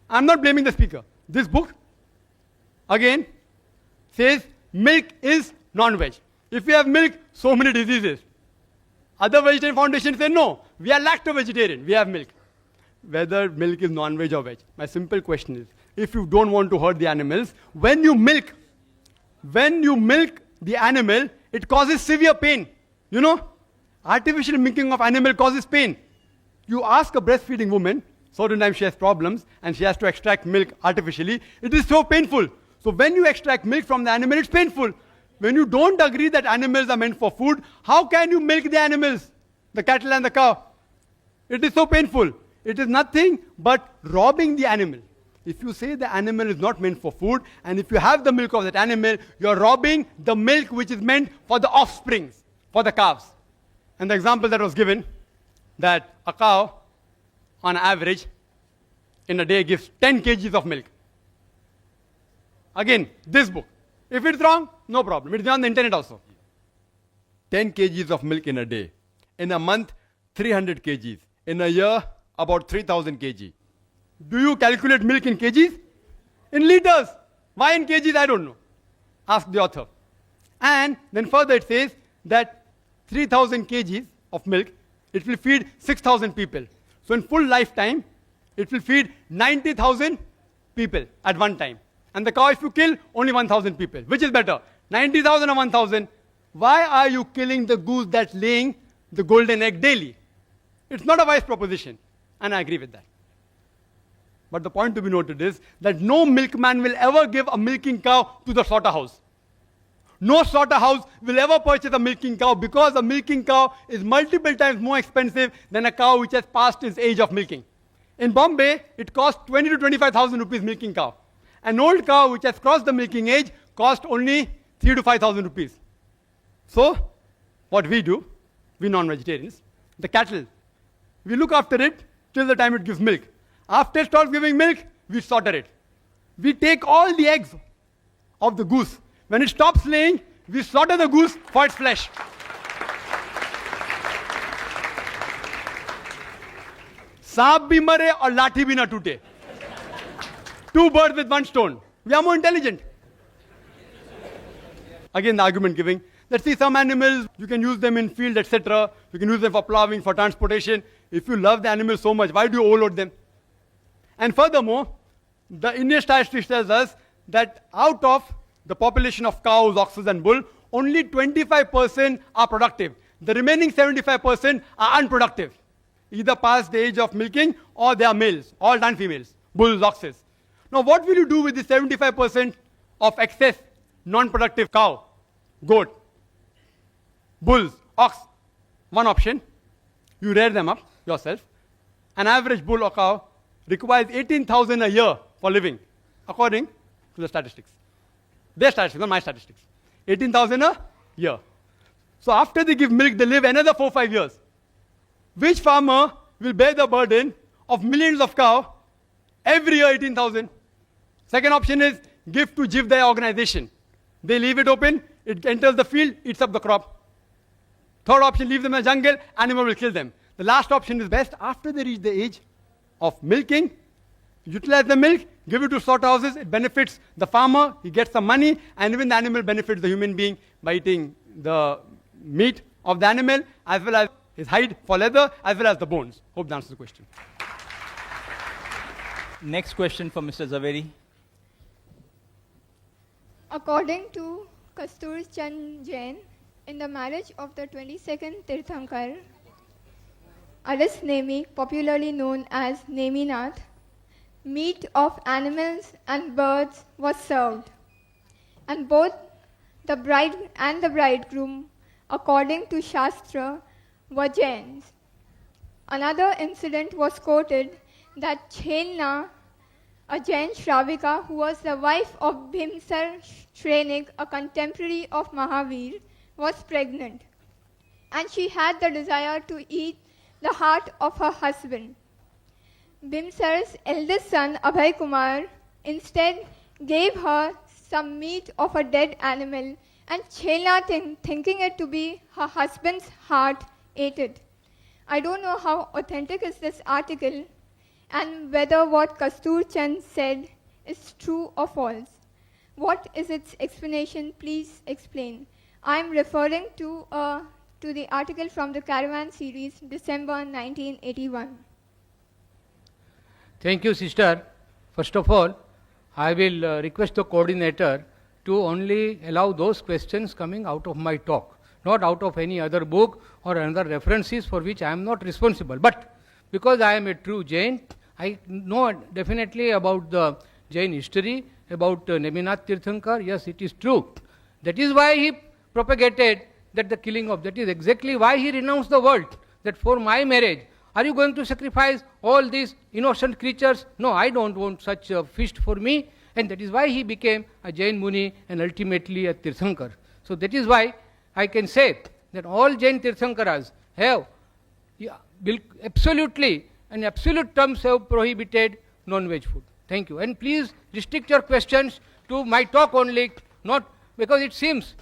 I'm not blaming the speaker. This book again says milk is non-veg. If we have milk, so many diseases. Other vegetarian foundations say no, we are lacto-vegetarian, we have milk. Whether milk is non-veg or veg. My simple question is, if you don't want to hurt the animals, when you milk the animal, it causes severe pain. You know, artificial milking of animal causes pain. You ask a breastfeeding woman, certain times she has problems and she has to extract milk artificially, it is so painful. So when you extract milk from the animal, it's painful. When you don't agree that animals are meant for food, how can you milk the animals, the cattle and the cow? It is so painful. It is nothing but robbing the animal. If you say the animal is not meant for food, and if you have the milk of that animal, you're robbing the milk which is meant for the offsprings, for the calves. And the example that was given, that a cow, on average, in a day gives 10 kgs of milk. Again, this book. If it's wrong, no problem. It's on the internet also. 10 kgs of milk in a day. In a month, 300 kgs. In a year, about 3,000 kg. Do you calculate milk in kgs? In liters. Why in kgs? I don't know. Ask the author. And then further it says that 3,000 kgs of milk, it will feed 6,000 people. So in full lifetime, it will feed 90,000 people at one time. And the cow, if you kill, only 1,000 people. Which is better, 90,000 or 1,000? Why are you killing the goose that's laying the golden egg daily? It's not a wise proposition, and I agree with that. But the point to be noted is that no milkman will ever give a milking cow to the slaughterhouse. No slaughterhouse will ever purchase a milking cow because a milking cow is multiple times more expensive than a cow which has passed its age of milking. In Bombay, it costs 20 to 25,000 rupees milking cow. An old cow which has crossed the milking age costs only 3 to 5,000 rupees. So, what we do, we non-vegetarians, the cattle, we look after it till the time it gives milk. After it starts giving milk, we slaughter it. We take all the eggs of the goose. When it stops laying, we slaughter the goose for its flesh. Saap bhi mare aur lathi bhi na toote. Two birds with one stone. We are more intelligent. Again, the argument giving that see some animals, you can use them in field, etc. You can use them for plowing, for transportation. If you love the animal so much, why do you overload them? And furthermore, the Indian statistics tells us that out of the population of cows, oxen and bull, only 25% are productive. The remaining 75% are unproductive. Either past the age of milking or they are males, all done females, bulls, oxes. Now what will you do with the 75% of excess non-productive cow, goat, bulls, ox? One option, you rear them up yourself. An average bull or cow requires 18,000 a year for living, according to the statistics. Their statistics, not my statistics. 18,000 a year. So after they give milk, they live another 4-5 years. Which farmer will bear the burden of millions of cows every year, 18,000? Second option is give to Jivdaya organization. They leave it open, it enters the field, eats up the crop. Third option, leave them in the jungle, animal will kill them. The last option is best. After they reach the age of milking, utilize the milk, give it to slaughterhouses, it benefits the farmer, he gets some money, and even the animal benefits the human being by eating the meat of the animal, as well as his hide for leather, as well as the bones. Hope that answers the question. Next question for Mr. Zaveri. According to Kastur Chand Jain, in the marriage of the 22nd Tirthankar, Aris Nemi, popularly known as Neminath, meat of animals and birds was served, and both the bride and the bridegroom, according to Shastra, were Jains. Another incident was quoted that Chelna, a Jain Shravika who was the wife of Bhimsar Shrenik, a contemporary of Mahavir, was pregnant, and she had the desire to eat the heart of her husband. Bhimsar's eldest son, Abhay Kumar, instead gave her some meat of a dead animal, and Chelna, thinking it to be her husband's heart, ate it. I don't know how authentic is this article and whether what Kastur Chand said is true or false. What is its explanation? Please explain. I am referring to the article from the Caravan series, December 1981. Thank you, sister. First of all, I will request the coordinator to only allow those questions coming out of my talk, not out of any other book or another references for which I am not responsible. But because I am a true Jain, I know definitely about the Jain history, about Neminath Tirthankar. Yes, it is true. That is why he propagated that the killing of, that is exactly why he renounced the world, that for my marriage, are you going to sacrifice all these innocent creatures? No, I don't want such a feast for me. And that is why he became a Jain Muni and ultimately a Tirthankar. So that is why I can say that all Jain Tirthankaras have absolutely, in absolute terms, have prohibited non-veg food. Thank you. And please restrict your questions to my talk only, not because it seems,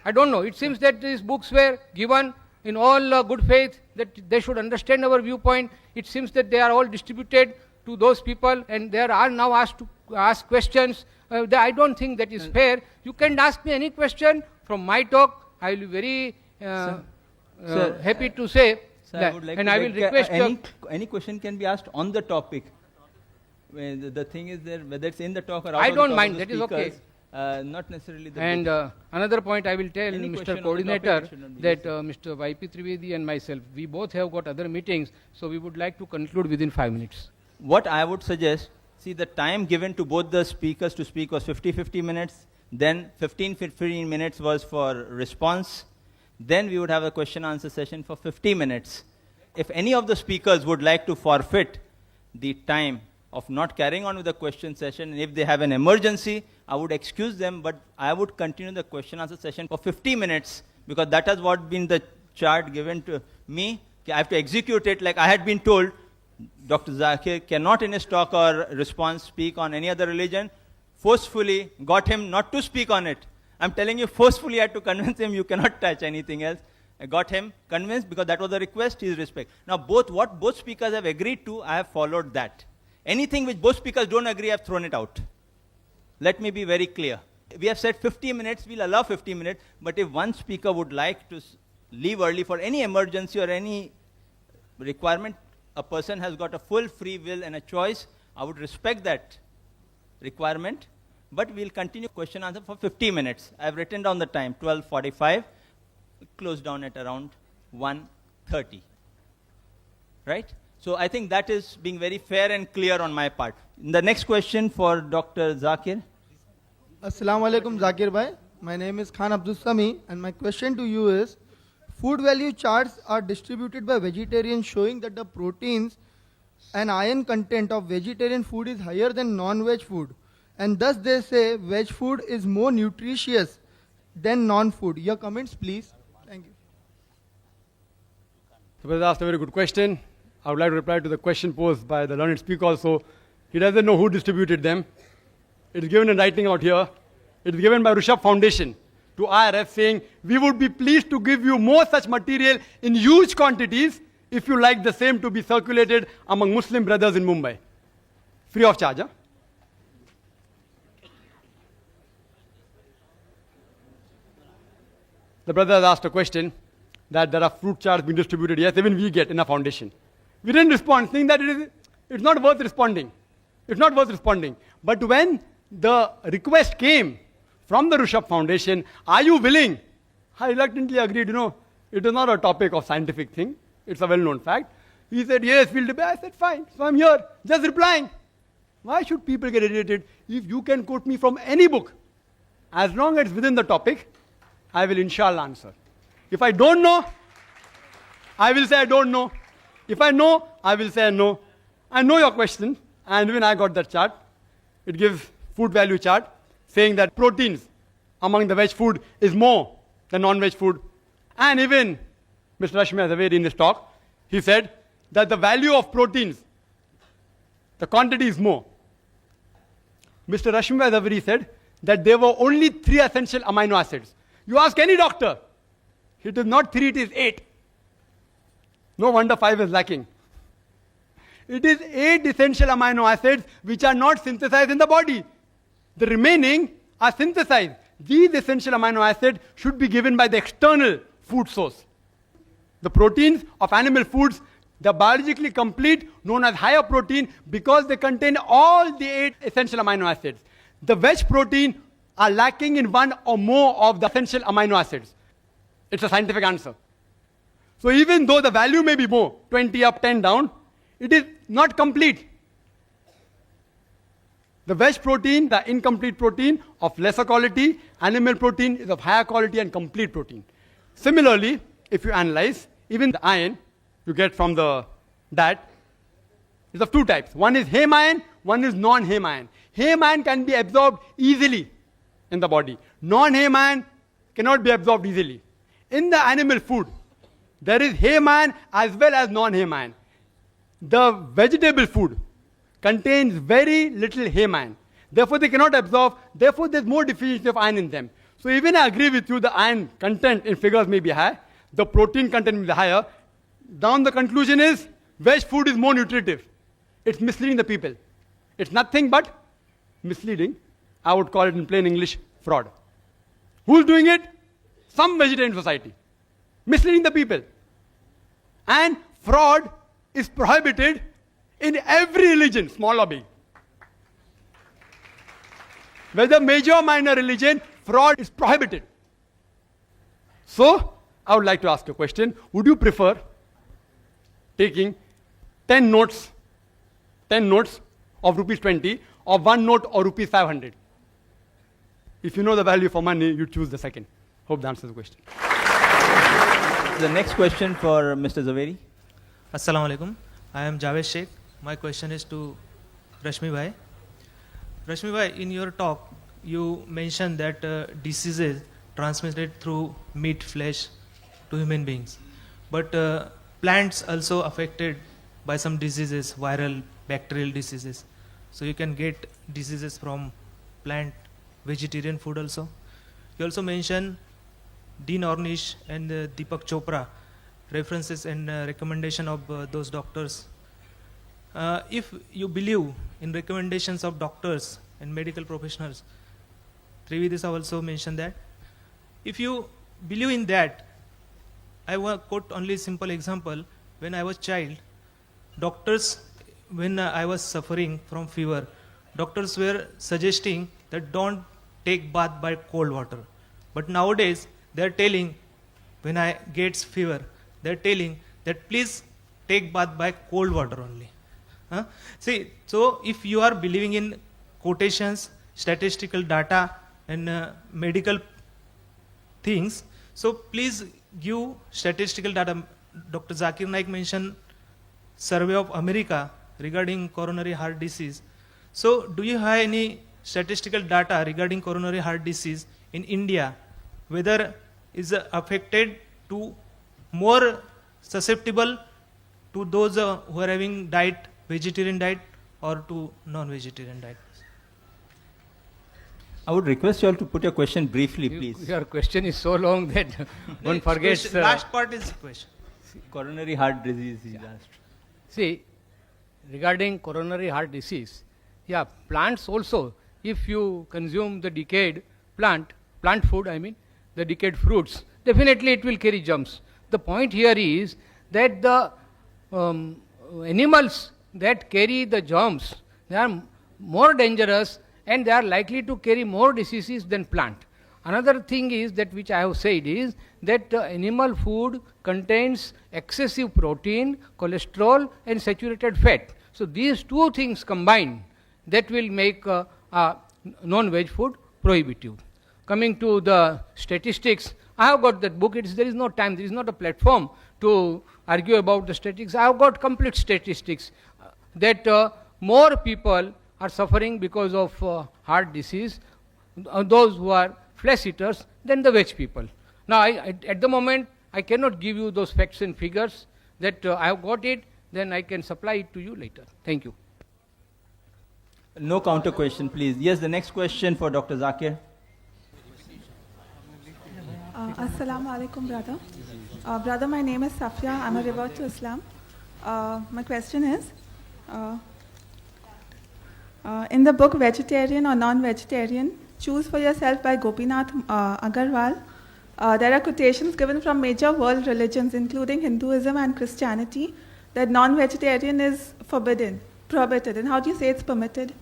I don't know, it seems that these books were given in all good faith, that they should understand our viewpoint. It seems that they are all distributed to those people and they are now asked to ask questions. I don't think that is fair. You can ask me any question from my talk. I will be very happy to say Sir, that. I would like and to I will request any question can be asked on the topic. The thing is that whether it's in the talk or out I of the don't talk mind, of the that is okay. speakers, not necessarily the And book. another point I will tell Any question Mr. on the Coordinator topic, it should not be that Mr. YP Trivedi and myself, we both have got other meetings, so we would like to conclude within 5 minutes. What I would suggest, see, the time given to both the speakers to speak was 50 minutes, then 15 minutes was for response, then we would have a question answer session for 50 minutes. If any of the speakers would like to forfeit the time of not carrying on with the question session, and if they have an emergency, I would excuse them, but I would continue the question answer session for 50 minutes, because that has what been the chart given to me. I have to execute it like I had been told. Dr. Zakir cannot in his talk or response speak on any other religion. Forcefully got him not to speak on it. I'm telling you, forcefully I had to convince him you cannot touch anything else. I got him convinced because that was the request, his respect. Now what both speakers have agreed to, I have followed that. Anything which both speakers don't agree, I have thrown it out. Let me be very clear. We have said 50 minutes, we'll allow 50 minutes, but if one speaker would like to leave early for any emergency or any requirement, a person has got a full free will and a choice. I would respect that requirement, but we'll continue question answer for 50 minutes. I've written down the time, 12:45, close down at around 1:30. Right? So I think that is being very fair and clear on my part. The next question for Dr. Zakir. Assalamu alaikum, Zakir bhai. My name is Khan Abdul Sami, and my question to you is, food value charts are distributed by vegetarians showing that the proteins and iron content of vegetarian food is higher than non-veg food. And thus they say veg food is more nutritious than non-food. Your comments, please. Thank you. The brother asked a very good question. I would like to reply to the question posed by the learned speaker also. He doesn't know who distributed them. It is given in writing out here. It is given by Rishabh Foundation to IRF saying, we would be pleased to give you more such material in huge quantities if you like the same to be circulated among Muslim brothers in Mumbai. Free of charge, huh? The brother has asked a question that there are fruit charts being distributed. Yes, even we get in our foundation. We didn't respond, saying that it's not worth responding. It's not worth responding. But when the request came from the Rishabh Foundation, are you willing? I reluctantly agreed, it is not a topic of scientific thing. It's a well-known fact. He said, yes, we'll debate. I said, fine. So I'm here, just replying. Why should people get irritated? If you can quote me from any book, as long as it's within the topic, I will inshallah answer. If I don't know, I will say I don't know. If I know, I will say no. I know your question, and when I got that chart, it gives food value chart, saying that proteins among the veg food is more than non-veg food. And even Mr. Rashmi Zaveri in his talk, he said that the value of proteins, the quantity is more. Mr. Rashmi Zaveri said that there were only 3 essential amino acids. You ask any doctor, it is not 3, it is 8. No wonder 5 is lacking. It is 8 essential amino acids which are not synthesized in the body. The remaining are synthesized. These essential amino acids should be given by the external food source. The proteins of animal foods, they are biologically complete, known as higher protein, because they contain all the 8 essential amino acids. The veg protein are lacking in 1 or more of the essential amino acids. It's a scientific answer. So even though the value may be more, 20 up, 10 down, it is not complete. The veg protein, the incomplete protein of lesser quality, animal protein is of higher quality and complete protein. Similarly, if you analyze, even the iron you get from the diet is of 2 types. One is heme iron, one is non-heme iron. Heme iron can be absorbed easily in the body. Non-heme iron cannot be absorbed easily. In the animal food, there is heme iron as well as non-heme iron. The vegetable food contains very little heme iron. Therefore, they cannot absorb. Therefore, there's more deficiency of iron in them. So even I agree with you, the iron content in figures may be high. The protein content may be higher. Down the conclusion is, veg food is more nutritive. It's misleading the people. It's nothing but misleading. I would call it in plain English, fraud. Who's doing it? Some vegetarian society. Misleading the people. And fraud is prohibited in every religion, small or big. whether major or minor religion, fraud is prohibited. So, I would like to ask a question. Would you prefer taking 10 notes of rupees 20 or 1 note or rupees 500? If you know the value for money, you choose the second. Hope that answers the question. The next question for Mr. Zaveri. Assalamu alaikum. I am Javed Sheikh. My question is to Rashmi Bhai. Rashmi Bhai, in your talk, you mentioned that diseases transmitted through meat, flesh to human beings. But plants also affected by some diseases, viral, bacterial diseases. So you can get diseases from plant, vegetarian food also. You also mentioned Dean Ornish and Deepak Chopra, references and recommendation of those doctors. If you believe in recommendations of doctors and medical professionals, Trivedis have also mentioned that. If you believe in that, I will quote only a simple example. When I was child, doctors, when I was suffering from fever, doctors were suggesting that don't take bath by cold water. But nowadays, they are telling, when I get fever, they are telling that please take bath by cold water only. See, so if you are believing in quotations, statistical data, and medical things, so please give statistical data. Dr. Zakir Naik mentioned survey of America regarding coronary heart disease. So do you have any statistical data regarding coronary heart disease in India, whether is affected to more susceptible to those who are having diet, vegetarian diet, or to non-vegetarian diet? I would request you all to put your question briefly, please. Your question is so long that one forgets. Last part is question. Coronary heart disease is asked. See, regarding coronary heart disease, yeah, plants also, if you consume the decayed plant food, the decayed fruits, definitely it will carry germs. The point here is that the animals that carry the germs, they are more dangerous and they are likely to carry more diseases than plant. Another thing is that which I have said is that animal food contains excessive protein, cholesterol and saturated fat. So these two things combined, that will make non-veg food prohibitive. Coming to the statistics, I have got that book. There is no time, there is not a platform to argue about the statistics. I have got complete statistics that more people are suffering because of heart disease, those who are flesh eaters, than the veg people. Now, at the moment, I cannot give you those facts and figures. That I have got it, then I can supply it to you later. Thank you. No counter question, please. Yes, the next question for Dr. Zakir. Assalamu alaikum, brother. Brother, my name is Safia. I'm a revert to Islam. My question is, in the book Vegetarian or Non-Vegetarian, Choose for Yourself by Gopinath Agarwal, there are quotations given from major world religions, including Hinduism and Christianity, that non-vegetarian is prohibited. And how do you say it's permitted?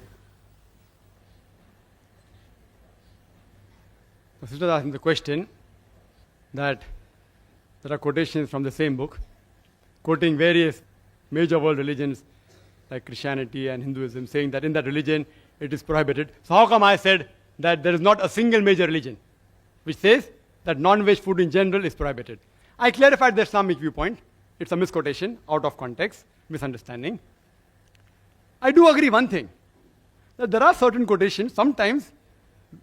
The sister asking the question that there are quotations from the same book, quoting various major world religions like Christianity and Hinduism, saying that in that religion it is prohibited. So how come I said that there is not a single major religion which says that non-veg food in general is prohibited? I clarified the Islamic viewpoint. It's a misquotation, out of context, misunderstanding. I do agree one thing, that there are certain quotations, sometimes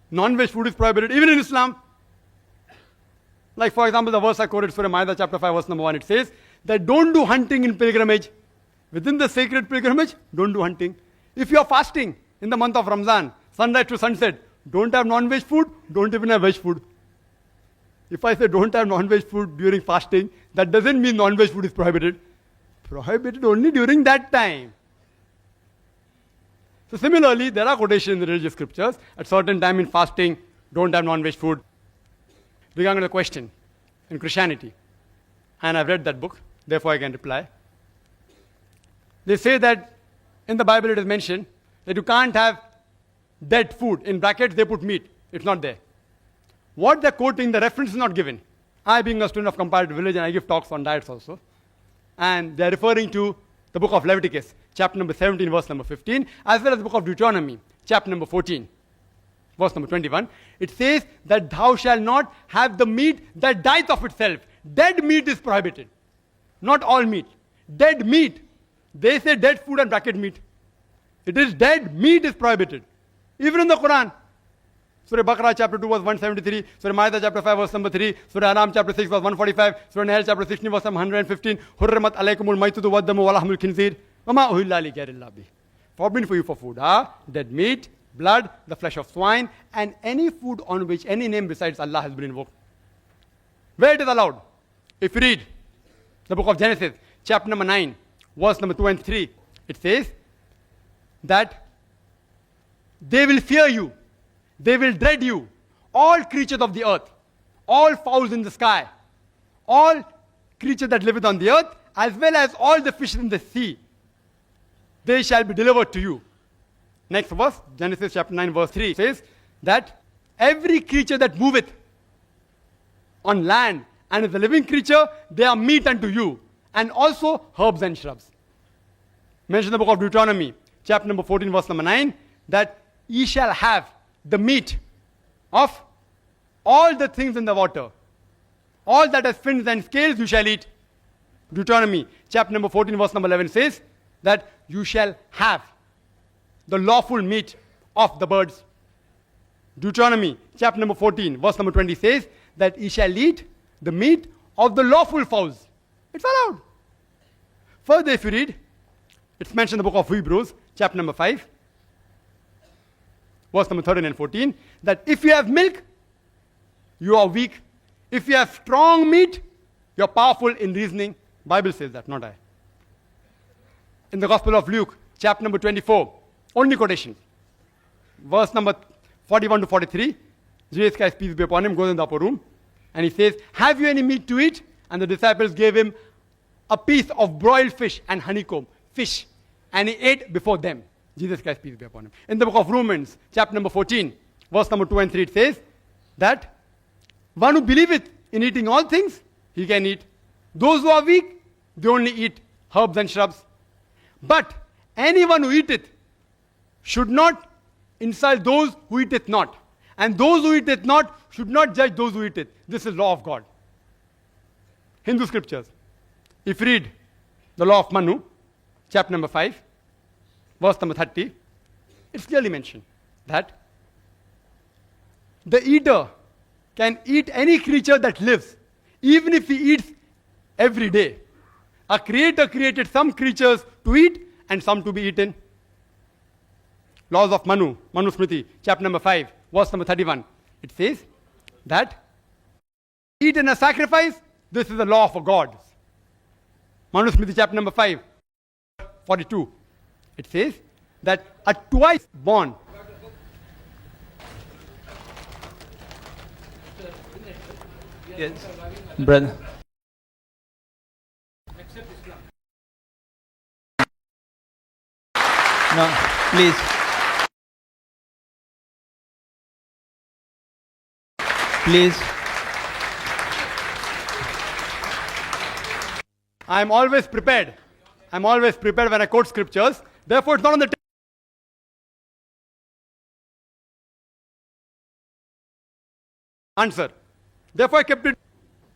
non-veg food is prohibited, even in Islam. Like for example, the verse I quoted, Surah Ma'idah chapter 5, verse number 1, it says that don't do hunting in pilgrimage. Within the sacred pilgrimage, don't do hunting. If you are fasting in the month of Ramzan, sunrise to sunset, don't have non-veg food, don't even have veg food. If I say don't have non-veg food during fasting, that doesn't mean non-veg food is prohibited. Prohibited only during that time. So similarly, there are quotations in the religious scriptures, at certain time in fasting, don't have non-veg food. Regarding the question in Christianity, and I've read that book, therefore I can reply. They say that in the Bible it is mentioned that you can't have dead food. In brackets, they put meat. It's not there. What they're quoting, the reference is not given. I, being a student of comparative religion, I give talks on diets also. And they're referring to the book of Leviticus, chapter number 17, verse number 15, as well as the book of Deuteronomy, chapter number 14, verse number 21. It says that thou shalt not have the meat that dieth of itself. Dead meat is prohibited. Not all meat. Dead meat. They say dead food and bracket meat. It is dead meat is prohibited. Even in the Quran. Surah Baqarah chapter 2 verse 173, Surah Ma'idah chapter 5 verse number 3, Surah Anam chapter 6 verse 145, Surah Nahl chapter 16 verse 115, Hurrimat alaykumul maitatu waddamu walahmul khinzir, wama uhilla li ghayrillah bih. Forbidden for you for food, dead meat, blood, the flesh of swine, and any food on which any name besides Allah has been invoked. Where it is allowed? If you read the book of Genesis, chapter number 9, verse number 2 and 3, it says that they will fear you. They will dread you, all creatures of the earth, all fowls in the sky, all creatures that liveth on the earth, as well as all the fish in the sea. They shall be delivered to you. Next verse, Genesis chapter 9 verse 3 says that every creature that moveth on land and is a living creature, they are meat unto you, and also herbs and shrubs. Mention the book of Deuteronomy, chapter number 14 verse number 9, that ye shall have the meat of all the things in the water. All that has fins and scales you shall eat. Deuteronomy chapter number 14 verse number 11 says that you shall have the lawful meat of the birds. Deuteronomy chapter number 14 verse number 20 says that ye shall eat the meat of the lawful fowls. It's allowed. Further, if you read, it's mentioned in the book of Hebrews chapter number 5 verse number 13 and 14, that if you have milk, you are weak. If you have strong meat, you are powerful in reasoning. Bible says that, not I. In the Gospel of Luke, chapter number 24, only quotation, verse number 41 to 43, Jesus Christ, peace be upon him, goes in the upper room, and he says, have you any meat to eat? And the disciples gave him a piece of broiled fish and honeycomb, fish, and he ate before them. Jesus Christ, peace be upon him. In the book of Romans, chapter number 14, verse number 2 and 3, it says that one who believeth in eating all things, he can eat. Those who are weak, they only eat herbs and shrubs. But anyone who eateth should not insult those who eateth not. And those who eateth not should not judge those who eateth. This is law of God. Hindu scriptures. If you read the law of Manu, chapter number 5, verse number 30, it's clearly mentioned that the eater can eat any creature that lives, even if he eats every day. A creator created some creatures to eat and some to be eaten. Laws of Manu, Manu Smriti, chapter number 5, verse number 31. It says that eat in a sacrifice, this is the law of a god. Manu Smriti, chapter number 5, 42. It says that a twice born yes, brother. No, please. Please. I am always prepared. I am always prepared when I quote scriptures. Therefore, it's not on the answer. Therefore, I kept it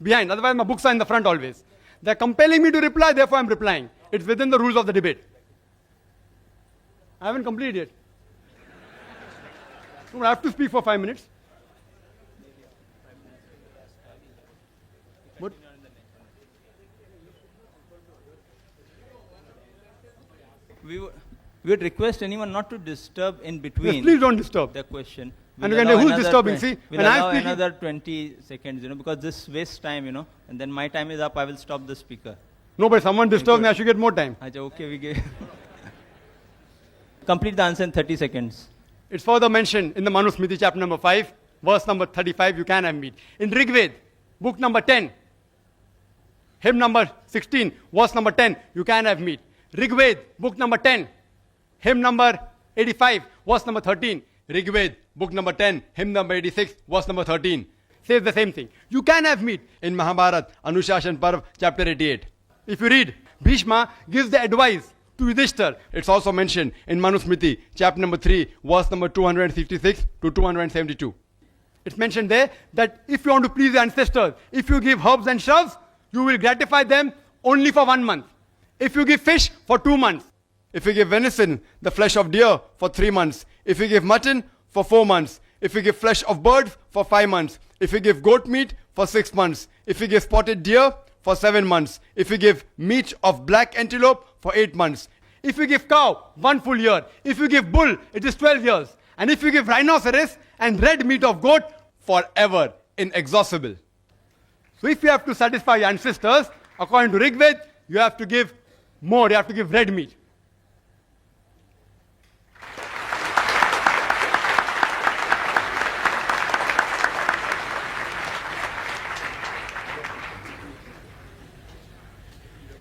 behind. Otherwise, my books are in the front always. They're compelling me to reply, therefore I'm replying. It's within the rules of the debate. I haven't completed yet. So I have to speak for 5 minutes. What? We would request anyone not to disturb in between. Yes, please don't disturb The question. And you can say, who's disturbing? See, we'll when I'm allow speaking, another 20 seconds, because this wastes time, and then my time is up, I will stop the speaker. no, but someone disturbs me, I should get more time. Okay, we give. Complete the answer in 30 seconds. It's further mentioned in the Manu Smriti, chapter number 5, verse number 35, you can have meat. In Rig Veda, book number 10, hymn number 16, verse number 10, you can have meat. Rig Veda, book number 10, hymn number 85, verse number 13, Rigved, book number 10, hymn number 86, verse number 13, says the same thing. You can have meat. In Mahabharat, Anushashan Parv, chapter 88. If you read, Bhishma gives the advice to Yudhishthir. It's also mentioned in Manusmriti, chapter number 3, verse number 266 to 272. It's mentioned there that if you want to please your ancestors, if you give herbs and shrubs, you will gratify them only for 1 month. If you give fish, for 2 months. If you give venison, the flesh of deer, for 3 months. If you give mutton, for 4 months. If you give flesh of birds, for 5 months. If you give goat meat, for 6 months. If you give spotted deer, for 7 months. If you give meat of black antelope, for 8 months. If you give cow, 1 full year. If you give bull, it is 12 years. And if you give rhinoceros and red meat of goat, forever, inexhaustible. So if you have to satisfy your ancestors, according to Rigved, you have to give more, you have to give red meat.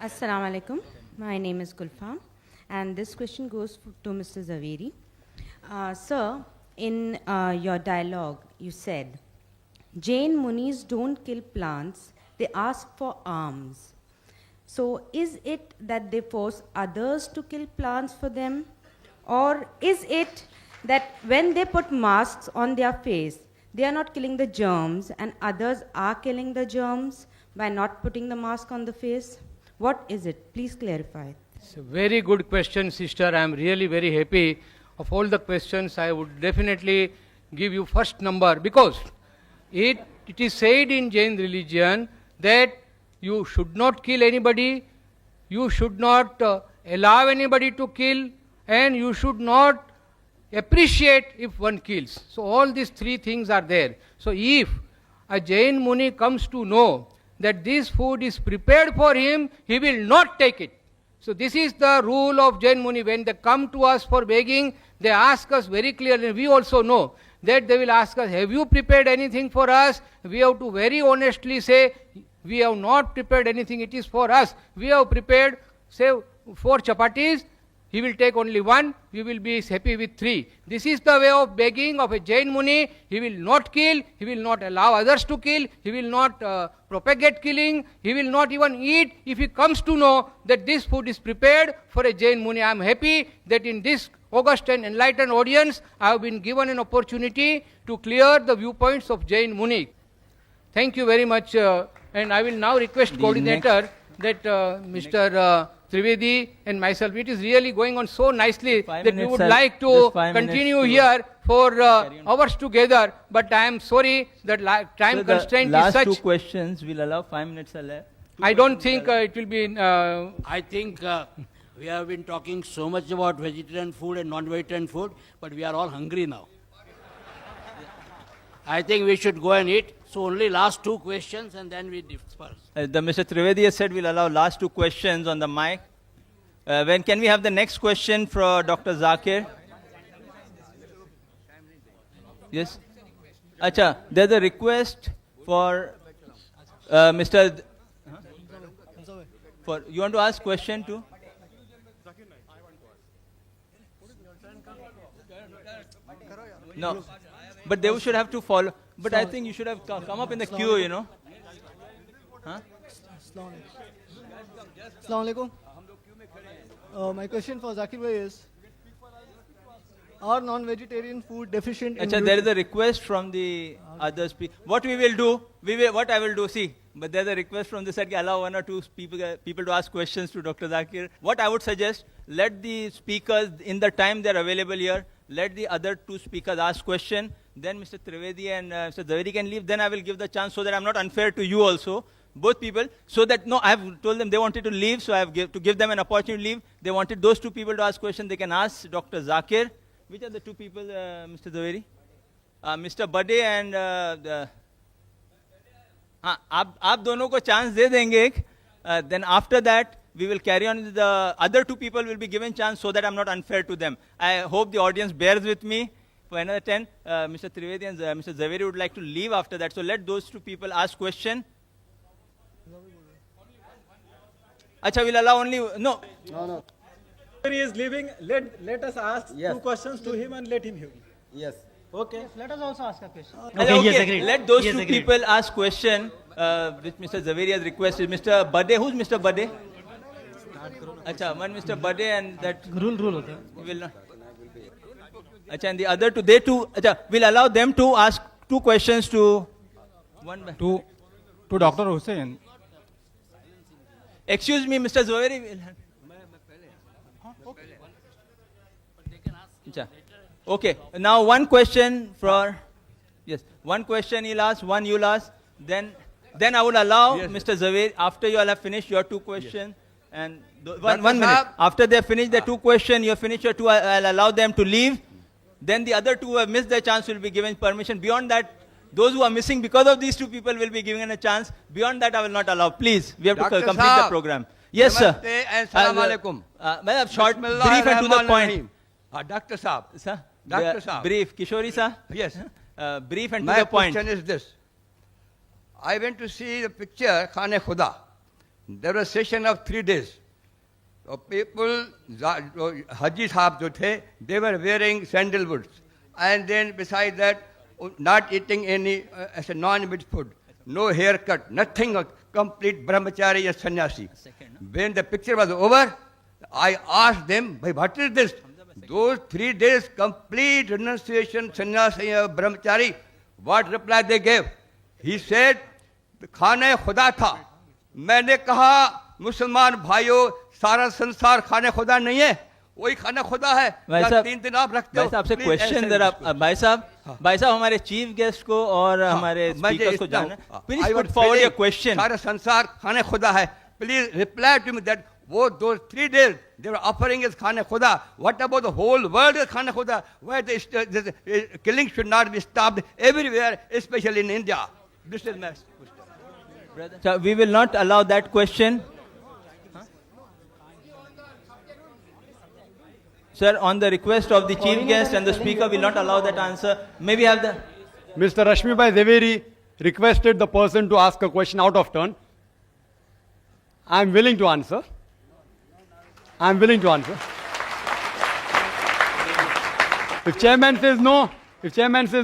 Assalamu alaikum. My name is Gulfam, and this question goes to Mr. Zaveri. Sir, in your dialogue, you said, Jain Munis don't kill plants, they ask for alms. So, is it that they force others to kill plants for them? Or is it that when they put masks on their face, they are not killing the germs and others are killing the germs by not putting the mask on the face? What is it? Please clarify. It's a very good question, sister. I am really very happy. Of all the questions, I would definitely give you first number, because it is said in Jain religion that you should not kill anybody, you should not allow anybody to kill, and you should not appreciate if one kills. So all these 3 things are there. So if a Jain Muni comes to know that this food is prepared for him, he will not take it. So this is the rule of Jain Muni. When they come to us for begging, they ask us very clearly. We also know that they will ask us, have you prepared anything for us? We have to very honestly say, we have not prepared anything, it is for us. We have prepared, say, 4 chapatis. He will take only 1, we will be happy with 3. This is the way of begging of a Jain Muni. He will not kill, he will not allow others to kill, he will not propagate killing, he will not even eat if he comes to know that this food is prepared for a Jain Muni. I am happy that in this august and enlightened audience, I have been given an opportunity to clear the viewpoints of Jain Muni. Thank you very much, and I will now request coordinator that Mr. Trivedi and myself, it is really going on so nicely that we would like to continue here for hours together, but I am sorry that time constraint is such. Last 2 questions, we'll allow 5 minutes are left. I don't think it will be... I think we have been talking so much about vegetarian food and non-vegetarian food, but we are all hungry now. I think we should go and eat. So only last 2 questions and then we disperse. The Mr. Trivedi has said we'll allow last 2 questions on the mic. When can we have the next question for Dr. Zakir? Yes? Acha, there's a request for Mr. For you want to ask question too? No, but they should have to follow. But I think you should have come up in the queue, you know. Huh? Assalamu alaikum. My question for Zakir bhai is, are non-vegetarian food deficient in there is a request from the others. What we will do, what I will do, see, but there's a request from the side, allow 1 or 2 people to ask questions to Dr. Zakir. What I would suggest, let the speakers, in the time they're available here, let the other 2 speakers ask question. Then Mr. Trivedi and Mr. Zaveri can leave. Then I will give the chance so that I'm not unfair to you also, both people. So that, no, I have told them they wanted to leave, so I have to give them an opportunity to leave. They wanted those 2 people to ask questions. They can ask Dr. Zakir. Which are the 2 people, Mr. Zaveri? Mr. Bade and... आप दोनों को chance दे देंगे. Then after that, we will carry on. The other 2 people will be given chance so that I'm not unfair to them. I hope the audience bears with me. For another 10, Mr. Trivedi and Mr. Zaveri would like to leave after that. So let those 2 people ask question. Acha, we'll allow only... No. He is leaving. Let us ask 2 questions to him and let him hear. Yes. Okay. Yes, let us also ask a question. Okay, let those two people ask question, which Mr. Zaveri has requested. Mr. Bade, who's Mr. Bade? Acha, one Mr. Bade and that. Rule hota hai. Will not. Acha, and the other two, they two, acha, we'll allow them to ask two questions to one. To Dr. Hussain. Excuse me, Mr. Zaveri. Okay, now one question for, yes, one question he'll ask, one you'll ask, then I will allow Mr. Zaveri, after you all have finished your two questions, and one minute, after they finish their two questions, you have finished your two, I'll allow them to leave, then the other two who have missed their chance will be given permission. Beyond that, those who are missing because of these two people will be given a chance. Beyond that, I will not allow. Please, we have to complete the program. Yes, sir. Namaste and salam alaikum. Short, brief and to the point. Dr. Saab. Sir? Dr. Saab. Brief. Kishori sir? Yes. Brief and to My the point. question is this. I went to see the picture Khane Khuda. There was a session of 3 days. So people, Haji Saab jo the, they were wearing sandalwoods. And then beside that, not eating any as a non-veg food. No haircut, nothing, a complete brahmachari or sannyasi. When the picture was over, I asked them, what is this? Those 3 days complete renunciation, sannyasi or brahmachari, what reply they gave? He said, खाने खुदा था. मैंने कहा मुसलमान भाइयों सारा संसार खाने खुदा नहीं है, वही खाना खुदा है. या 3 दिन आप रखते हो. भाई साहब से क्वेश्चन जरा, भाई साहब हमारे चीफ गेस्ट को और हमारे स्पीकर्स को जानना. Please put forward your question. सारा संसार खाने खुदा है. Please reply to me that those 3 days they were offering as Khane Khuda. What about the whole world is Khane Khuda? Where the killing should not be stopped everywhere, especially in India. This is my question. So we will not allow that question. Sir, on the request of the chief guest and the speaker, will not allow that answer. Maybe have the... Mr. Rashmi Zaveri requested the person to ask a question out of turn. I am willing to answer. I am willing to answer. If chairman says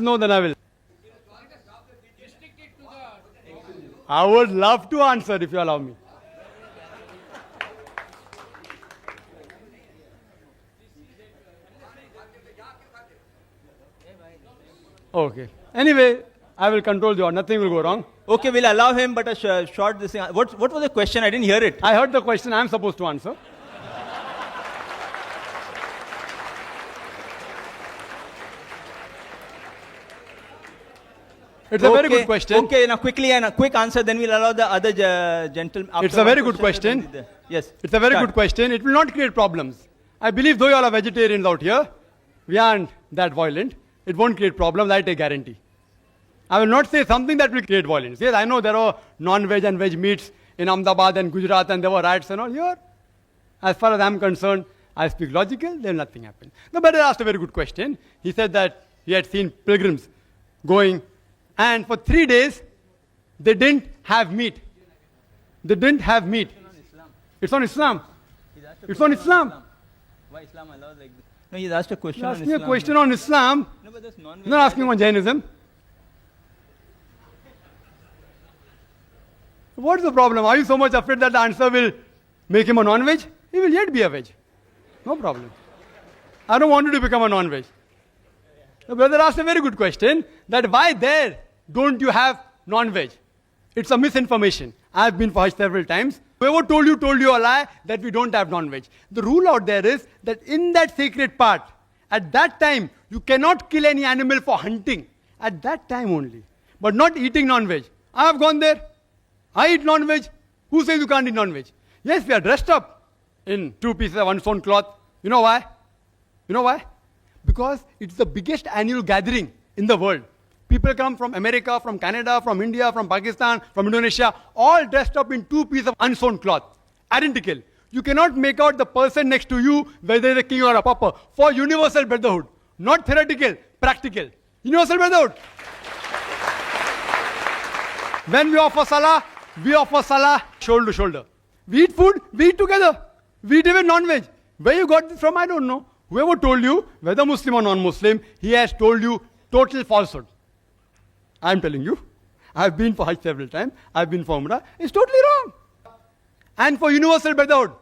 no, then I will. I would love to answer if you allow me. Okay. Anyway, I will control the order. Nothing will go wrong. Okay, we'll allow him, but a short this thing. What was the question? I didn't hear it. I heard the question. I am supposed to answer. It's a very good question. Okay, now quickly and a quick answer, then we'll allow the other gentleman. It's a very good question. Yes. It's a very good question. It will not create problems. I believe though you all are vegetarians out here, we aren't that violent. It won't create problems, I take guarantee. I will not say something that will create violence. Yes, I know there are non-veg and veg meats in Ahmedabad and Gujarat and there were riots and all. Here, as far as I am concerned, I speak logical, then nothing happened. The brother asked a very good question. He said that he had seen pilgrims going and for 3 days, they didn't have meat. They didn't have meat. It's on Islam. It's on Islam. Why Islam allows like this? No, he's asked a question on Islam. He's asking a question on Islam. No, but that's non-veg. He's not asking on Jainism. What is the problem? Are you so much afraid that the answer will make him a non-veg? He will yet be a veg. No problem. I don't want you to become a non-veg. The brother asked a very good question, that why there don't you have non-veg? It's a misinformation. I have been for Hajj several times. Whoever told you a lie that we don't have non-veg. The rule out there is that in that sacred part, at that time, you cannot kill any animal for hunting. At that time only. But not eating non-veg. I have gone there. I eat non-veg. Who says you can't eat non-veg? Yes, we are dressed up in 2 pieces of unsewn cloth. You know why? You know why? Because it's the biggest annual gathering in the world. People come from America, from Canada, from India, from Pakistan, from Indonesia, all dressed up in 2 pieces of unsewn cloth. Identical. You cannot make out the person next to you, whether he's a king or a pauper, for universal brotherhood. Not theoretical, practical. Universal brotherhood. When we offer salah shoulder to shoulder. We eat food, we eat together. We eat even non-veg. Where you got this from, I don't know. Whoever told you, whether Muslim or non-Muslim, he has told you total falsehood. I'm telling you. I've been for Hajj several times. I've been for Umrah. It's totally wrong. And for universal brotherhood,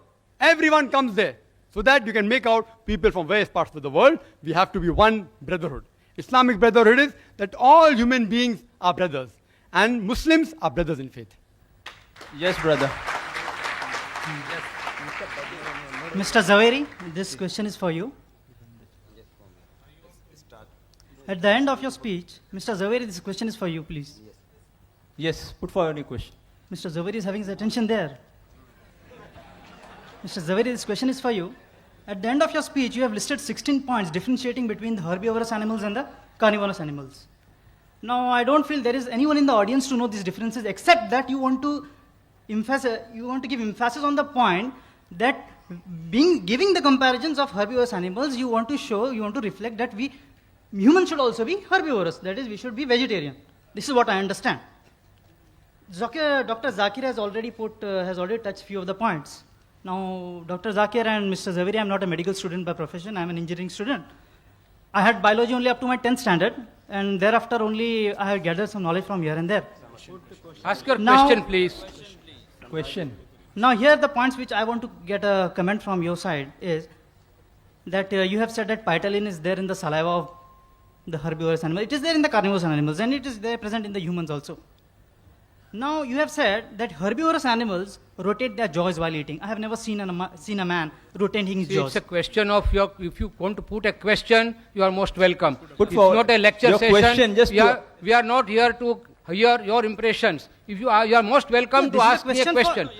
everyone comes there. So that you can make out people from various parts of the world. We have to be one brotherhood. Islamic brotherhood is that all human beings are brothers. And Muslims are brothers in faith. Yes, brother. Mr. Zaveri, this question is for you. At the end of your speech, Mr. Zaveri, this question is for you, please. Yes, put forward your question. Mr. Zaveri is having his attention there. Mr. Zaveri, this question is for you. At the end of your speech, you have listed 16 points differentiating between the herbivorous animals and the carnivorous animals. Now, I don't feel there is anyone in the audience to know these differences, except that you want to give emphasis on the point that giving the comparisons of herbivorous animals, you want to reflect that humans should also be herbivorous. That is, we should be vegetarian. This is what I understand. Dr. Zakir has already touched few of the points. Now, Dr. Zakir and Mr. Zaveri, I'm not a medical student by profession, I'm an engineering student. I had biology only up to my 10th standard, and thereafter only I have gathered some knowledge from here and there. Ask your question, please. Question. Now, here the points which I want to get a comment from your side is that you have said that pitalin is there in the saliva of the herbivorous animal. It is there in the carnivorous animals, and it is there present in the humans also. Now, you have said that herbivorous animals rotate their jaws while eating. I have never seen a man rotating his jaws. It's a question of if you want to put a question, you are most welcome. It's not a lecture your session. Question, we are not here to hear your impressions. If you are most welcome to ask me a question.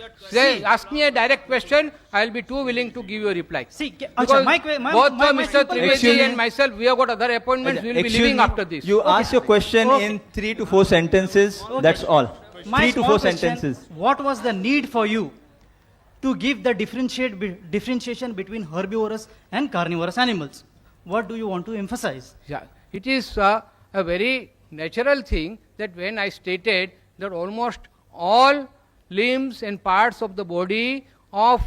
Ask me a direct question, I will be too willing to give you a reply. Because both Mr. Trivedi and myself, we have got other appointments, we will be leaving after this. You ask your question in 3 to 4 sentences, that's all. My 3 to 4 question, sentences. What was the need for you to give the differentiation between herbivorous and carnivorous animals? What do you want to emphasize? Yeah, it is a very natural thing that when I stated that almost all limbs and parts of the body of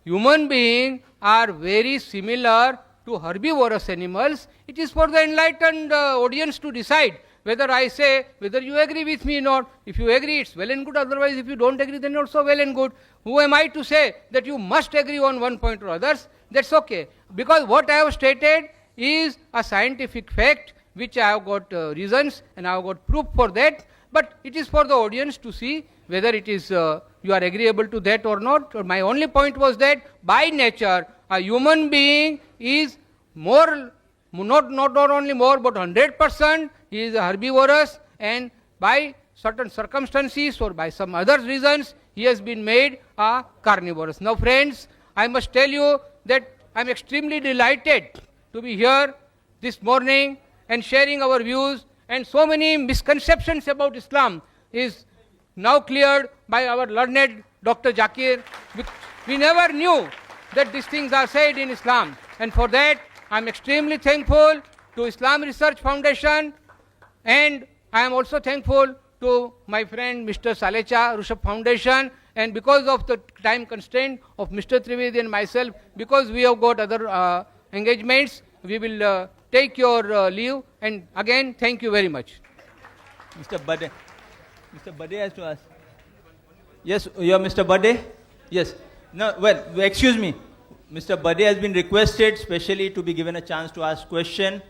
human being are very similar to herbivorous animals, it is for the enlightened audience to decide whether I say, whether you agree with me or not. If you agree, it's well and good. Otherwise, if you don't agree, then also well and good. Who am I to say that you must agree on one point or others? That's okay. Because what I have stated is a scientific fact, which I have got reasons and I have got proof for that. But it is for the audience to see whether it is you are agreeable to that or not. My only point was that by nature, a human being is more, not only more, but 100%. He is herbivorous, and by certain circumstances or by some other reasons, he has been made a carnivorous. Now, friends, I must tell you that I am extremely delighted to be here this morning and sharing our views, and so many misconceptions about Islam is now cleared by our learned Dr. Zakir. We never knew that these things are said in Islam, and for that I am extremely thankful to Islam Research Foundation, and I am also thankful to my friend Mr. Salecha Rushabh Foundation, and because of the time constraint of Mr. Trivedi and myself, because we have got other engagements, we will take your leave, and again thank you very much. Mr. Bade has to ask. Yes, you are Mr. Bade? Yes. No, well, excuse me. Mr. Bade has been requested specially to be given a chance to ask question.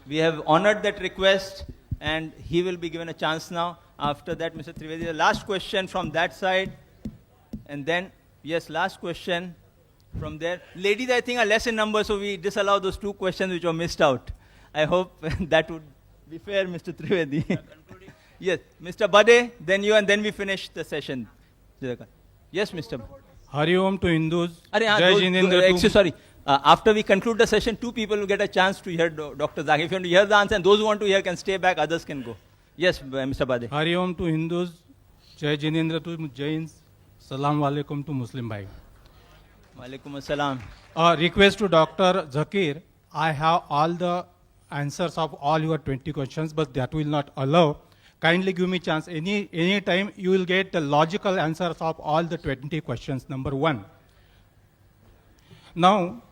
We have honored that request, and he will be given a chance now. After that, Mr. Trivedi, the last question from that side. And then, yes, last question from there. Ladies, I think, are less in number, so we disallow those 2 questions which were missed out. I hope that would be fair, Mr. Trivedi. Yes, Mr. Bade, then you, and then we finish the session. Yes, Mr. Hari Om to Hindus. Sorry. After we conclude the session, 2 people will get a chance to hear Dr. Zakir. If you want to hear the answer, and those who want to hear can stay back, others can go. Yes, Mr. Bade. Hari Om to Hindus. Jai Jinendra to Jains. Salam Alaikum to Muslim Bhai. Walaikum Assalam. Request to Dr. Zakir. I have all the answers of all your 20 questions, but that will not allow. Kindly give me chance. Any time you will get the logical answers of all the 20 questions. Number 1. Now,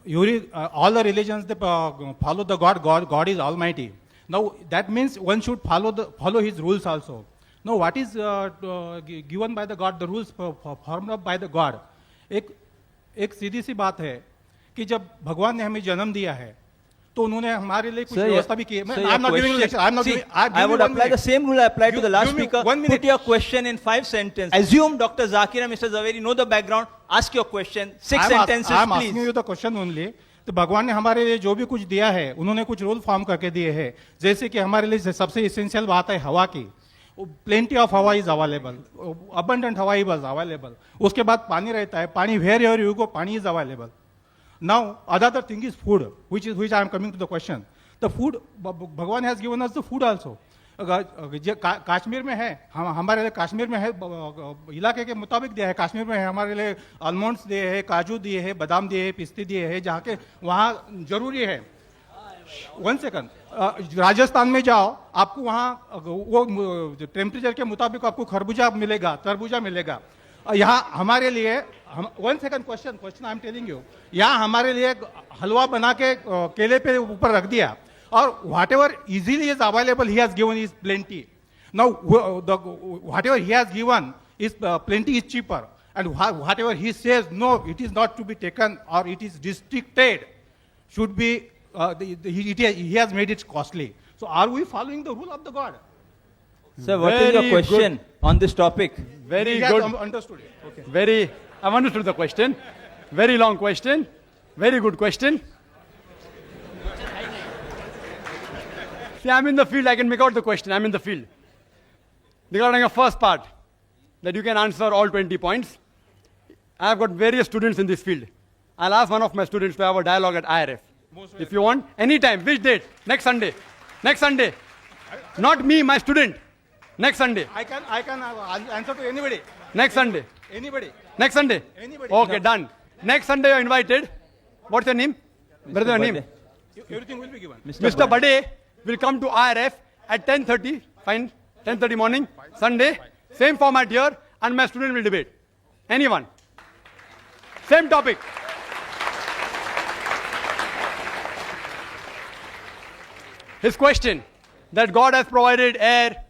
all the religions, they follow the God. God is Almighty. Now, that means one should follow His rules also. Now, what is given by the God, the rules formed up by the God? एक सीधी सी बात है कि जब भगवान ने हमें जन्म दिया है तो उन्होंने हमारे लिए कुछ व्यवस्था भी की है. I'm not giving you lecture. I would apply the same rule I applied to the last speaker. Put your question in 5 sentences. Assume Dr. Zakir and Mr. Zaveri know the background. Ask your question. 6 sentences, I'm please. asking you the question only. तो भगवान ने हमारे लिए जो भी कुछ दिया है उन्होंने कुछ रूल फॉर्म करके दिए हैं. जैसे कि हमारे लिए सबसे इसेंशियल बात है हवा की. Plenty of hawa is available. Abundant hawa is available. उसके बाद पानी रहता है. पानी wherever you go, पानी is available. Now, other thing is food, which I am coming to the question. The food, Bhagwan has given us the food also. Kashmir में है, हमारे लिए कश्मीर में है, इलाके के मुताबिक दिया है. कश्मीर में है हमारे लिए आलमंड्स दिए हैं, काजू दिए हैं, बादाम दिए हैं, पिस्ते दिए हैं, जहाँ के वहाँ जरूरी है. 1 second. राजस्थान में जाओ, आपको वहाँ वो टेम्परेचर के मुताबिक आपको खरबूजा मिलेगा, तरबूजा मिलेगा. यहाँ हमारे लिए 1 second question I am telling you. यहाँ हमारे लिए हलवा बना के केले पे ऊपर रख दिया और whatever easily is available he has given is plenty. Now whatever he has given is plenty is cheaper, and whatever he says no, it is not to be taken or it is restricted, should be he has made it costly. So are we following the rule of the God? Sir, what is your question on this topic? Very He good. has understood it. Okay. I've understood the question. Very long question. Very good question. See, I'm in the field. I can make out the question. I'm in the field. Regarding the first part, that you can answer all 20 points. I've got various students in this field. I'll ask one of my students to have a dialogue at IRF. If you want, anytime. Which date? Next Sunday. Next Sunday. Not me, my student. Next Sunday. I can answer to anybody. Next Sunday. Anybody. Next Sunday. Anybody. Okay, done. Next Sunday you're invited. What's your name? Brother, your name? Everything will be given. Mr. Bade will come to IRF at 10:30. Fine. 10:30 morning. Sunday. Same format here, and my student will debate. Anyone. Same topic. His question, that God has provided air,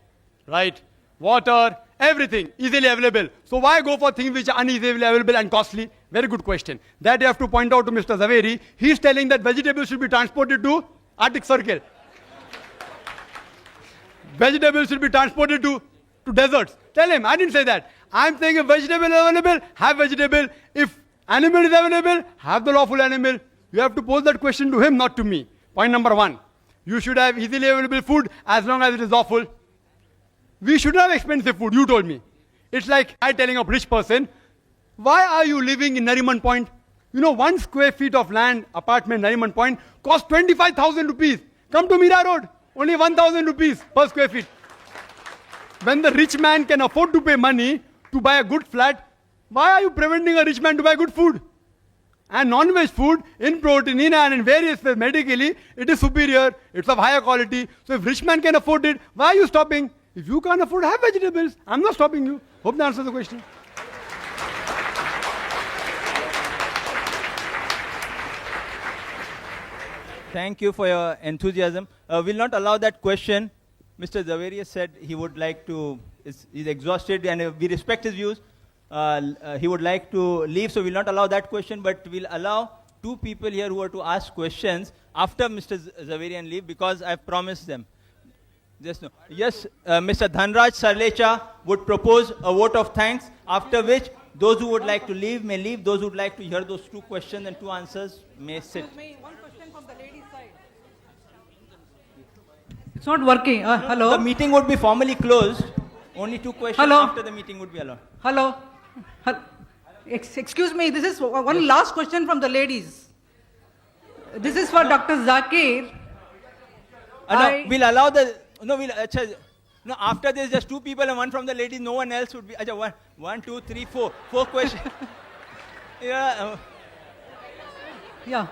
right, water, everything easily available. So why go for things which are uneasily available and costly? Very good question. That you have to point out to Mr. Zaveri. He is telling that vegetables should be transported to Arctic Circle. Vegetables should be transported to deserts. Tell him, I didn't say that. I'm saying if vegetable is available, have vegetable. If animal is available, have the lawful animal. You have to pose that question to him, not to me. Point number 1. You should have easily available food as long as it is lawful. We should have expensive food, you told me. It's like I telling a rich person, why are you living in Nariman Point? You know, 1 square feet of land, apartment, Nariman Point, costs 25,000 rupees. Come to Mira Road, only 1,000 rupees per square feet. When the rich man can afford to pay money to buy a good flat, why are you preventing a rich man to buy good food? And non-veg food, in protein, in iron, in various ways, medically, it is superior, it's of higher quality. So if rich man can afford it, why are you stopping? If you can't afford, have vegetables. I'm not stopping you. Hope that answers the question. Thank you for your enthusiasm. We'll not allow that question. Mr. Zaveri said he would like to, he's exhausted and we respect his views. He would like to leave, so we'll not allow that question, but we'll allow 2 people here who are to ask questions after Mr. Zaverian leave because I've promised them. Yes, Mr. Dhanraj Sarlecha would propose a vote of thanks, after which those who would like to leave may leave, those who would like to hear those 2 questions and 2 answers may sit. One question from the ladies' side. It's not working. Hello? The meeting would be formally closed. Only 2 questions after the meeting would be allowed. Hello? Excuse me, this is one last question from the ladies. This is for Dr. Zakir. No, we'll allow the... No, no, after this, just 2 people and 1 from the ladies. No one else would be... One, 2, 3, 4. 4 questions. Yeah. Yeah.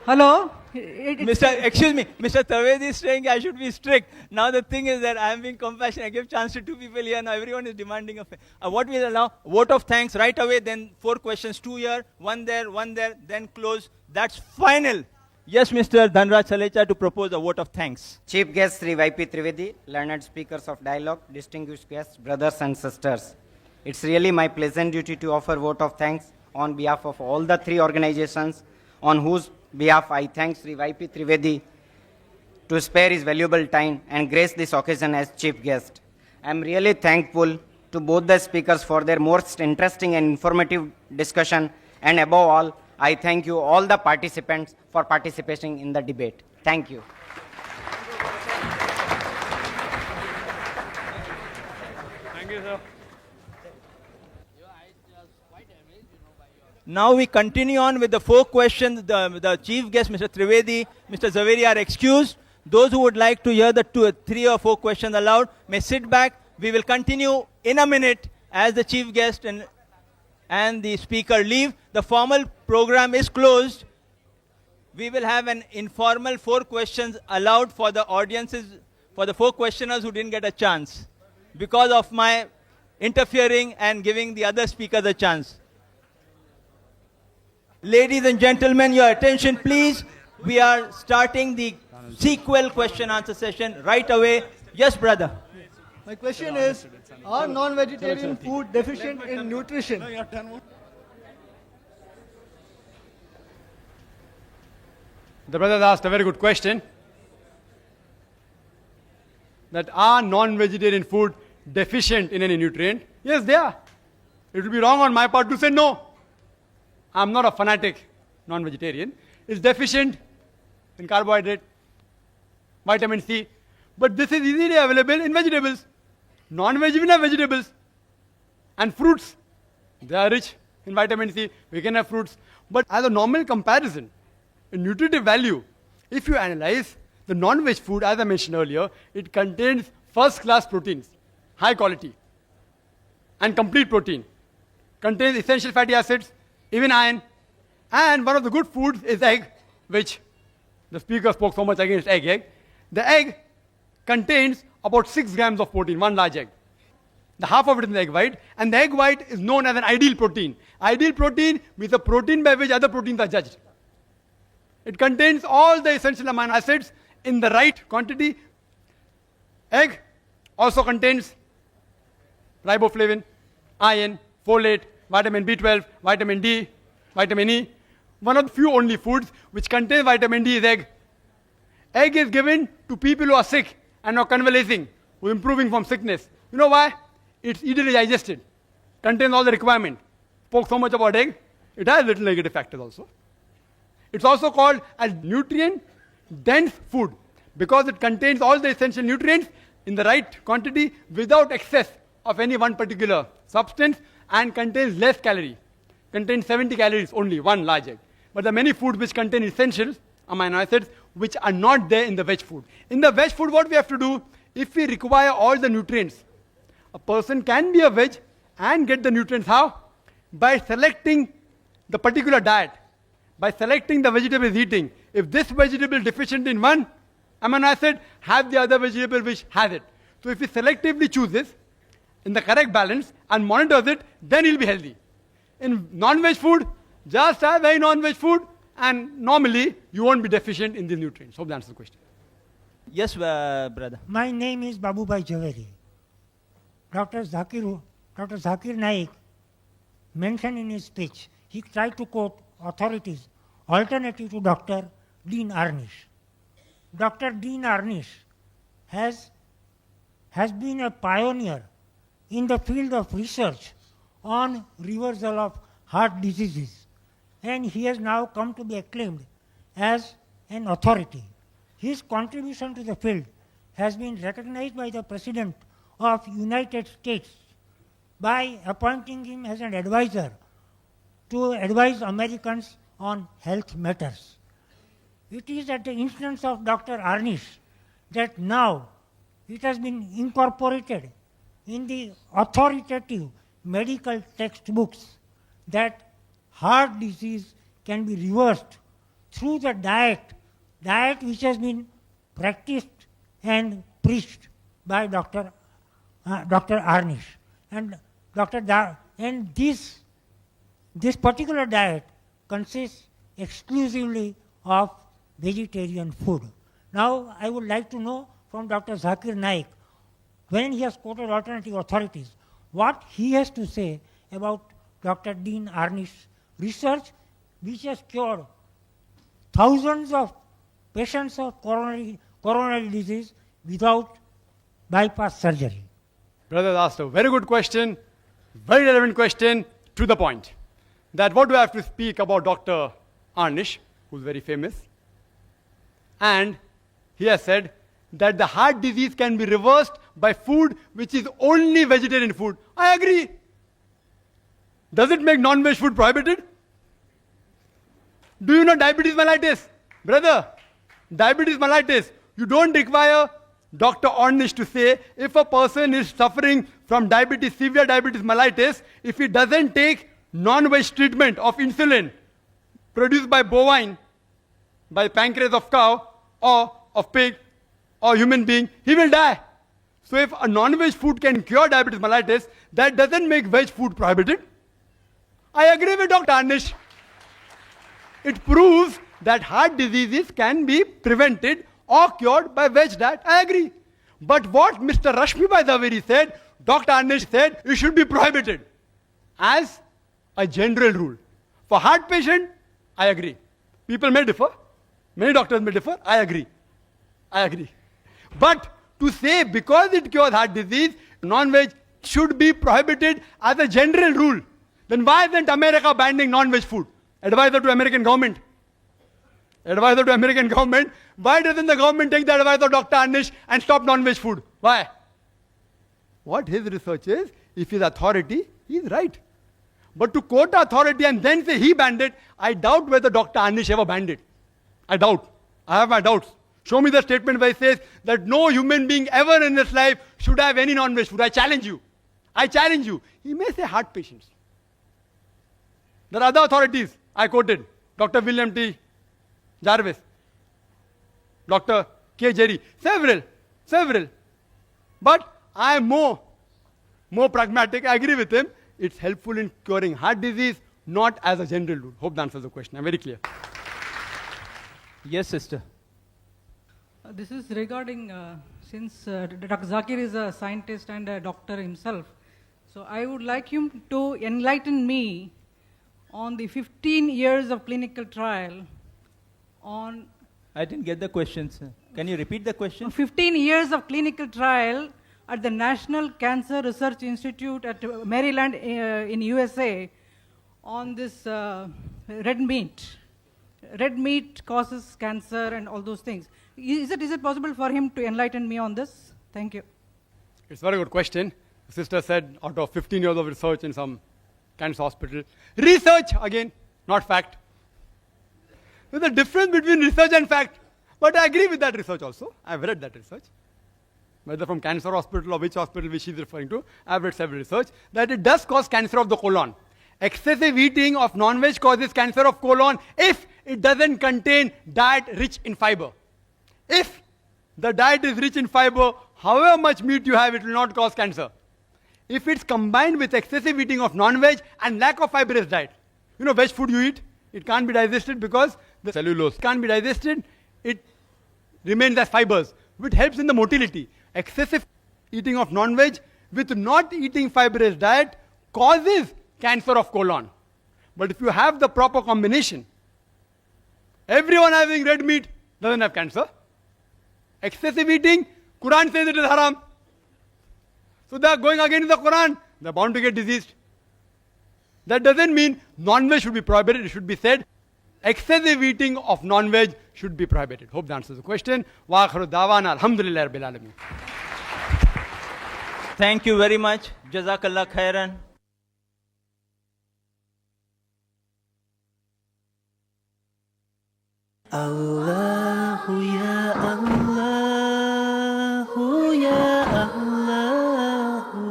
Hello? Excuse me, Mr. Tavedi is saying I should be strict. Now the thing is that I am being compassionate. I give chance to 2 people here. Now everyone is demanding what we'll allow, vote of thanks right away, then 4 questions, 2 here, 1 there, 1 there, then close That's final. Yes, Mr. Dhanraj Salecha to propose a vote of thanks. Chief guest Sri YP Trivedi, learned speakers of dialogue, distinguished guests, brothers and sisters. It's really my pleasant duty to offer vote of thanks on behalf of all the three organizations on whose behalf I thank Sri YP Trivedi to spare his valuable time and grace this occasion as chief guest. I'm really thankful to both the speakers for their most interesting and informative discussion, and above all, I thank you all the participants for participating in the debate. Thank you. Thank you, sir. Now we continue on with the 4 questions. The chief guest, Mr. Trivedi, Mr. Zaveri are excused. Those who would like to hear the 3 or 4 questions aloud may sit back. We will continue in a minute as the chief guest and the speaker leave. The formal program is closed. We will have an informal 4 questions allowed for the audiences, for the 4 questioners who didn't get a chance because of my interfering and giving the other speakers a chance. Ladies and gentlemen, your attention please. We are starting the sequel question answer session right away. Yes, brother. My question is, are non-vegetarian food deficient in nutrition? The brother asked a very good question. That are non-vegetarian food deficient in any nutrient? Yes, they are. It would be wrong on my part to say no. I'm not a fanatic non-vegetarian. It's deficient in carbohydrate, vitamin C. But this is easily available in vegetables. Non-vegetarian vegetables and fruits. They are rich in vitamin C. We can have fruits. But as a normal comparison, in nutritive value, if you analyze the non-veg food, as I mentioned earlier, it contains first-class proteins, high quality, and complete protein. Contains essential fatty acids, even iron. And one of the good foods is egg, which the speaker spoke so much against egg. The egg contains about 6 grams of protein, one large egg. The half of it is the egg white, and the egg white is known as an ideal protein. Ideal protein means a protein by which other proteins are judged. It contains all the essential amino acids in the right quantity. Egg also contains riboflavin, iron, folate, vitamin B12, vitamin D, vitamin E. One of the few only foods which contains vitamin D is egg. Egg is given to people who are sick and are convalescing, who are improving from sickness. You know why? It's easily digested, contains all the requirement. Spoke so much about egg. It has little negative factors also. It's also called a nutrient-dense food because it contains all the essential nutrients in the right quantity without excess of any one particular substance and contains less calorie. Contains 70 calories only, one large egg. But there are many foods which contain essential amino acids which are not there in the veg food. In the veg food, what we have to do, if we require all the nutrients, a person can be a veg and get the nutrients. How? By selecting the particular diet. By selecting the vegetable is eating. If this vegetable is deficient in one amino acid, have the other vegetable which has it. So if he selectively chooses in the correct balance and monitors it, then he'll be healthy. In non-veg food, just have very non-veg food and normally you won't be deficient in these nutrients. Hope that answers the question. Yes, brother. My name is Babubhai Javeri. Dr. Zakir Naik mentioned in his speech, he tried to quote authorities alternative to Dr. Dean Arnish. Dr. Dean Arnish has been a pioneer in the field of research on reversal of heart diseases, and he has now come to be acclaimed as an authority. His contribution to the field has been recognized by the President of United States by appointing him as an advisor to advise Americans on health matters. It is at the instance of Dr. Arnish that now it has been incorporated in the authoritative medical textbooks that heart disease can be reversed through the diet which has been practiced and preached by Dr. Arnish. And this particular diet consists exclusively of vegetarian food. Now, I would like to know from Dr. Zakir Naik, when he has quoted alternative authorities, what he has to say about Dr. Dean Arnish's research, which has cured thousands of patients of coronary disease without bypass surgery. Brother asked a very good question, very relevant question, to the point. That what do I have to speak about Dr. Arnish, who's very famous? And he has said that the heart disease can be reversed by food which is only vegetarian food. I agree. Does it make non-veg food prohibited? Do you know diabetes mellitus? Brother, diabetes mellitus, you don't require Dr. Ornish to say if a person is suffering from diabetes, severe diabetes mellitus, if he doesn't take non-veg treatment of insulin produced by bovine, by pancreas of cow or of pig or human being, he will die. So if a non-veg food can cure diabetes mellitus, that doesn't make veg food prohibited. I agree with Dr. Arnish. It proves that heart diseases can be prevented or cured by veg diet. I agree. But what Mr. Rashmibai Zaveri said, Dr. Arnish said, it should be prohibited as a general rule. For heart patient, I agree. People may differ. Many doctors may differ. I agree. I agree. But to say because it cures heart disease, non-veg should be prohibited as a general rule, then why isn't America banning non-veg food? Advisor to American government. Advisor to American government. Why doesn't the government take the advice of Dr. Arnish and stop non-veg food? Why? What his research is, if he's authority, he's right. But to quote authority and then say he banned it, I doubt whether Dr. Arnish ever banned it. I doubt. I have my doubts. Show me the statement where it says that no human being ever in this life should have any non-veg food. I challenge you. I challenge you. He may say heart patients. There are other authorities I quoted. Dr. William T. Jarvis, Dr. K. Jerry, several. But I am more pragmatic. I agree with him. It's helpful in curing heart disease, not as a general rule. Hope that answers the question. I'm very clear. Yes, sister. This is regarding, since Dr. Zakir is a scientist and a doctor himself, so I would like him to enlighten me on the 15 years of clinical trial on... I didn't get the question, sir. Can you repeat the question? 15 years of clinical trial at the National Cancer Research Institute at Maryland in USA on this red meat. Red meat causes cancer and all those things. Is it possible for him to enlighten me on this? Thank you. It's a very good question. The sister said out of 15 years of research in some cancer hospital. Research, again, not fact. There's a difference between research and fact. But I agree with that research also. I've read that research. Whether from cancer hospital or which hospital which she's referring to, I've read several research, that it does cause cancer of the colon. Excessive eating of non-veg causes cancer of colon if it doesn't contain diet rich in fiber. If the diet is rich in fiber, however much meat you have, it will not cause cancer. If it's combined with excessive eating of non-veg and lack of fibrous diet. You know, veg food you eat, it can't be digested because the cellulose can't be digested, it remains as fibers, which helps in the motility. Excessive eating of non-veg with not eating fibrous diet causes cancer of colon. But if you have the proper combination, everyone having red meat doesn't have cancer. Excessive eating, Quran says it is haram. So they are going against the Quran, they are bound to get diseased. That doesn't mean non-veg should be prohibited, it should be said excessive eating of non-veg should be prohibited. Hope that answers the question. Wa akhiru dawana alhamdulillah rabbil alamin. Thank you very much. Jazakallah khairan. Allahu ya Allahu ya Allahu,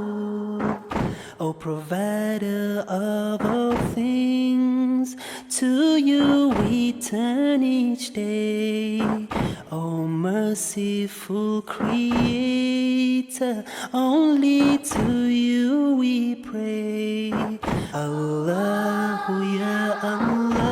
O provider of all things, to you we turn each day. O merciful creator, only to you we pray. Allahu ya Allah.